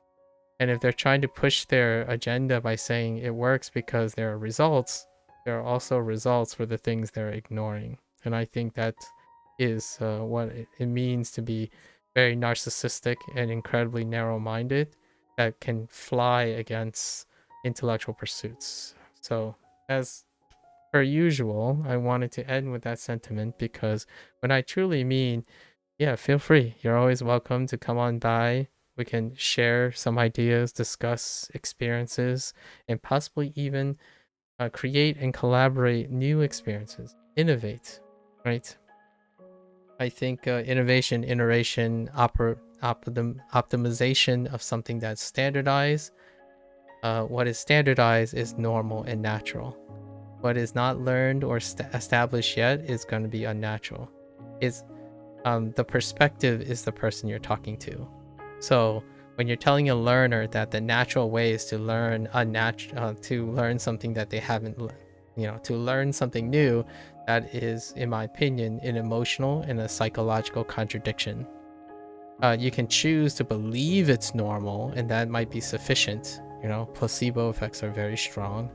And if they're trying to push their agenda by saying it works because there are results, there are also results for the things they're ignoring. And I think that is what it means to be very narcissistic and incredibly narrow-minded, that can fly against intellectual pursuits. So, as per usual, I wanted to end with that sentiment, because when I truly mean, yeah, feel free. You're always welcome to come on by. We can share some ideas, discuss experiences, and possibly even create and collaborate new experiences, innovate, right? I think innovation, iteration, optimization of something that's standardized. What is standardized is normal and natural. What is not learned or established yet is going to be unnatural. It's the perspective is the person you're talking to. So when you're telling a learner that the natural way is to learn to learn something that they haven't, to learn something new, that is, in my opinion, an emotional and a psychological contradiction. You can choose to believe it's normal, and that might be sufficient. Placebo effects are very strong.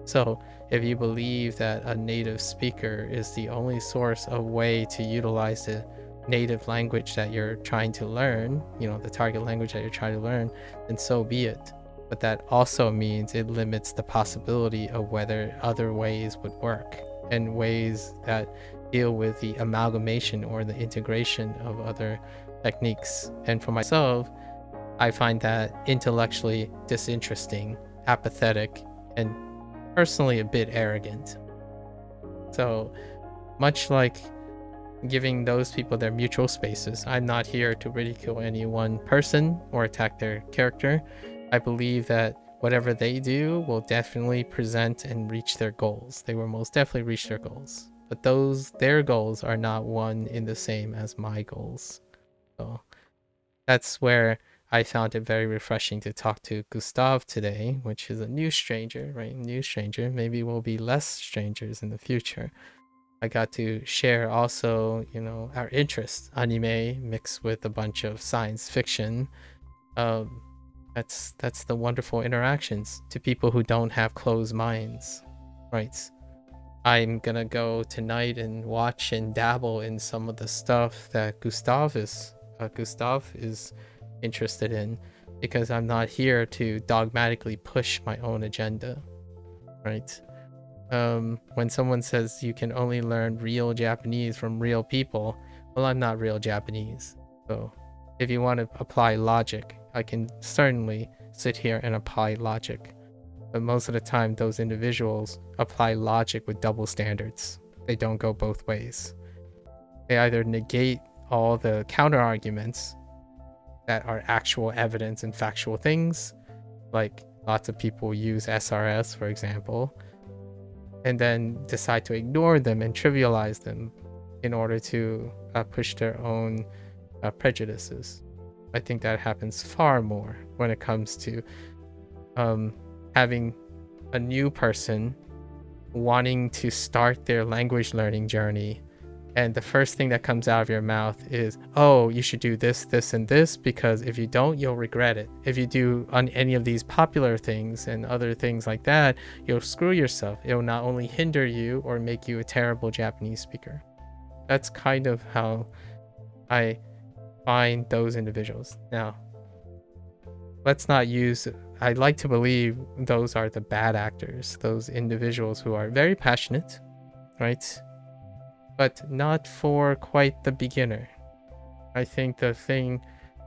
So if you believe that a native speaker is the only source of way to utilize the native language that you're trying to learn, the target language that you're trying to learn, then so be it. But that also means it limits the possibility of whether other ways would work, and ways that deal with the amalgamation or the integration of other techniques. And for myself, I find that intellectually disinteresting, apathetic, and personally a bit arrogant. So much like giving those people their mutual spaces, I'm not here to ridicule any one person or attack their character. I believe that whatever they do will definitely present and reach their goals. They will most definitely reach their goals. But their goals are not one in the same as my goals. So that's where I found it very refreshing to talk to Gustav today, which is a new stranger, right? New stranger. Maybe we'll be less strangers in the future. I got to share also, our interests, anime mixed with a bunch of science fiction. That's the wonderful interactions to people who don't have closed minds, right? I'm gonna go tonight and watch and dabble in some of the stuff that Gustav is interested in, because I'm not here to dogmatically push my own agenda, right? When someone says you can only learn real Japanese from real people, well, I'm not real Japanese. So if you want to apply logic, I can certainly sit here and apply logic. But most of the time, those individuals apply logic with double standards. They don't go both ways. They either negate all the counter arguments that are actual evidence and factual things, like lots of people use SRS, for example, and then decide to ignore them and trivialize them in order to push their own prejudices. I think that happens far more when it comes to having a new person wanting to start their language learning journey, and the first thing that comes out of your mouth is, oh, you should do this, this, and this, because if you don't, you'll regret it. If you do on any of these popular things and other things like that, you'll screw yourself. It will not only hinder you or make you a terrible Japanese speaker. That's kind of how I find those individuals. Now, let's not use, I like to believe those are the bad actors, those individuals who are very passionate, right? But not for quite the beginner. I think the thing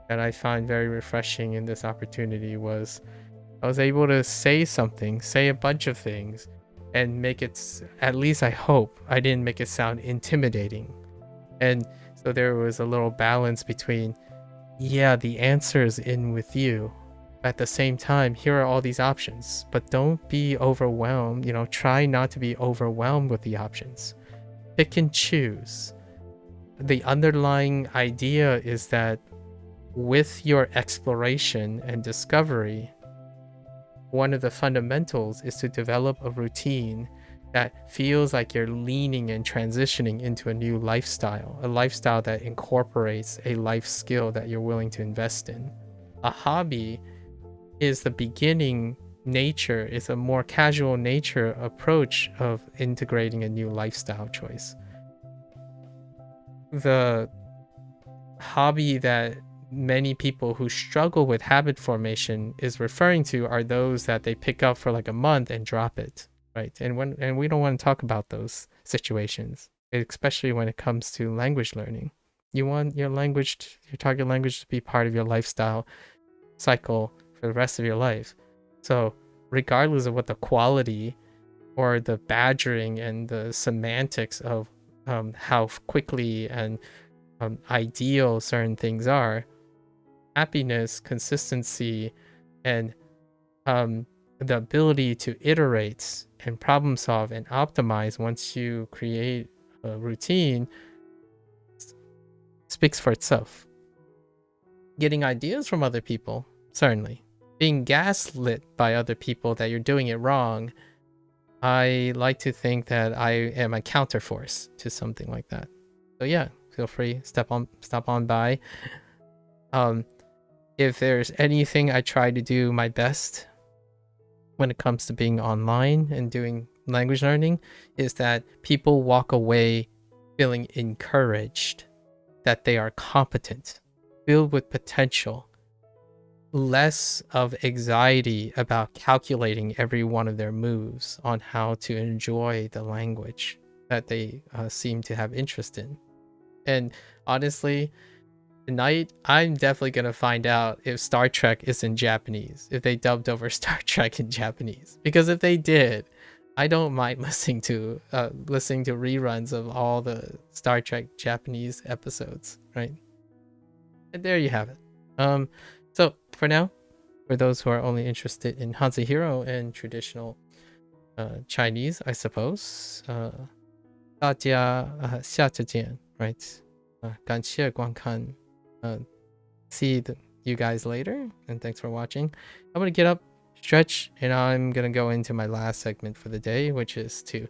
that I find very refreshing in this opportunity was I was able to say a bunch of things, and make it, at least I hope, I didn't make it sound intimidating. And so there was a little balance between, yeah, the answer is in with you. At the same time, here are all these options, but don't be overwhelmed. Try not to be overwhelmed with the options. Pick and choose. The underlying idea is that with your exploration and discovery, one of the fundamentals is to develop a routine that feels like you're leaning and transitioning into a new lifestyle, a lifestyle that incorporates a life skill that you're willing to invest in. A hobby is the beginning nature. It's a more casual nature approach of integrating a new lifestyle choice. The hobby that many people who struggle with habit formation is referring to are those that they pick up for like a month and drop it, right? And we don't want to talk about those situations, especially when it comes to language learning. You want your target language to be part of your lifestyle cycle for the rest of your life. So regardless of what the quality or the badgering and the semantics of how quickly and ideal certain things are, happiness, consistency, and the ability to iterate and problem solve and optimize once you create a routine speaks for itself. Getting ideas from other people, certainly. Being gaslit by other people that you're doing it wrong, I like to think that I am a counterforce to something like that. So yeah, feel free, stop on by. If there's anything I try to do my best when it comes to being online and doing language learning, is that people walk away feeling encouraged that they are competent, filled with potential, less of anxiety about calculating every one of their moves on how to enjoy the language that they seem to have interest in. And honestly, tonight I'm definitely gonna find out if Star Trek is in Japanese, if they dubbed over Star Trek in Japanese, because if they did, I don't mind listening to reruns of all the Star Trek Japanese episodes, right? And there you have it. So for now, for those who are only interested in HanziHero and traditional Chinese, I suppose, 大家下次见, right? 感谢观看. See you guys later, and thanks for watching. I'm gonna get up, stretch, and I'm gonna go into my last segment for the day, which is to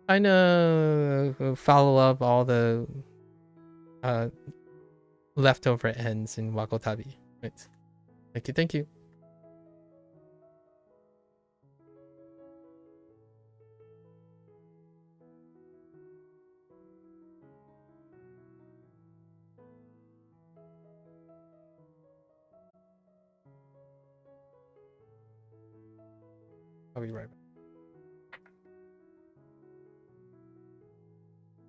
kind of follow up all the leftover ends in Wakotabi. Right. Thank you. I'll be right back.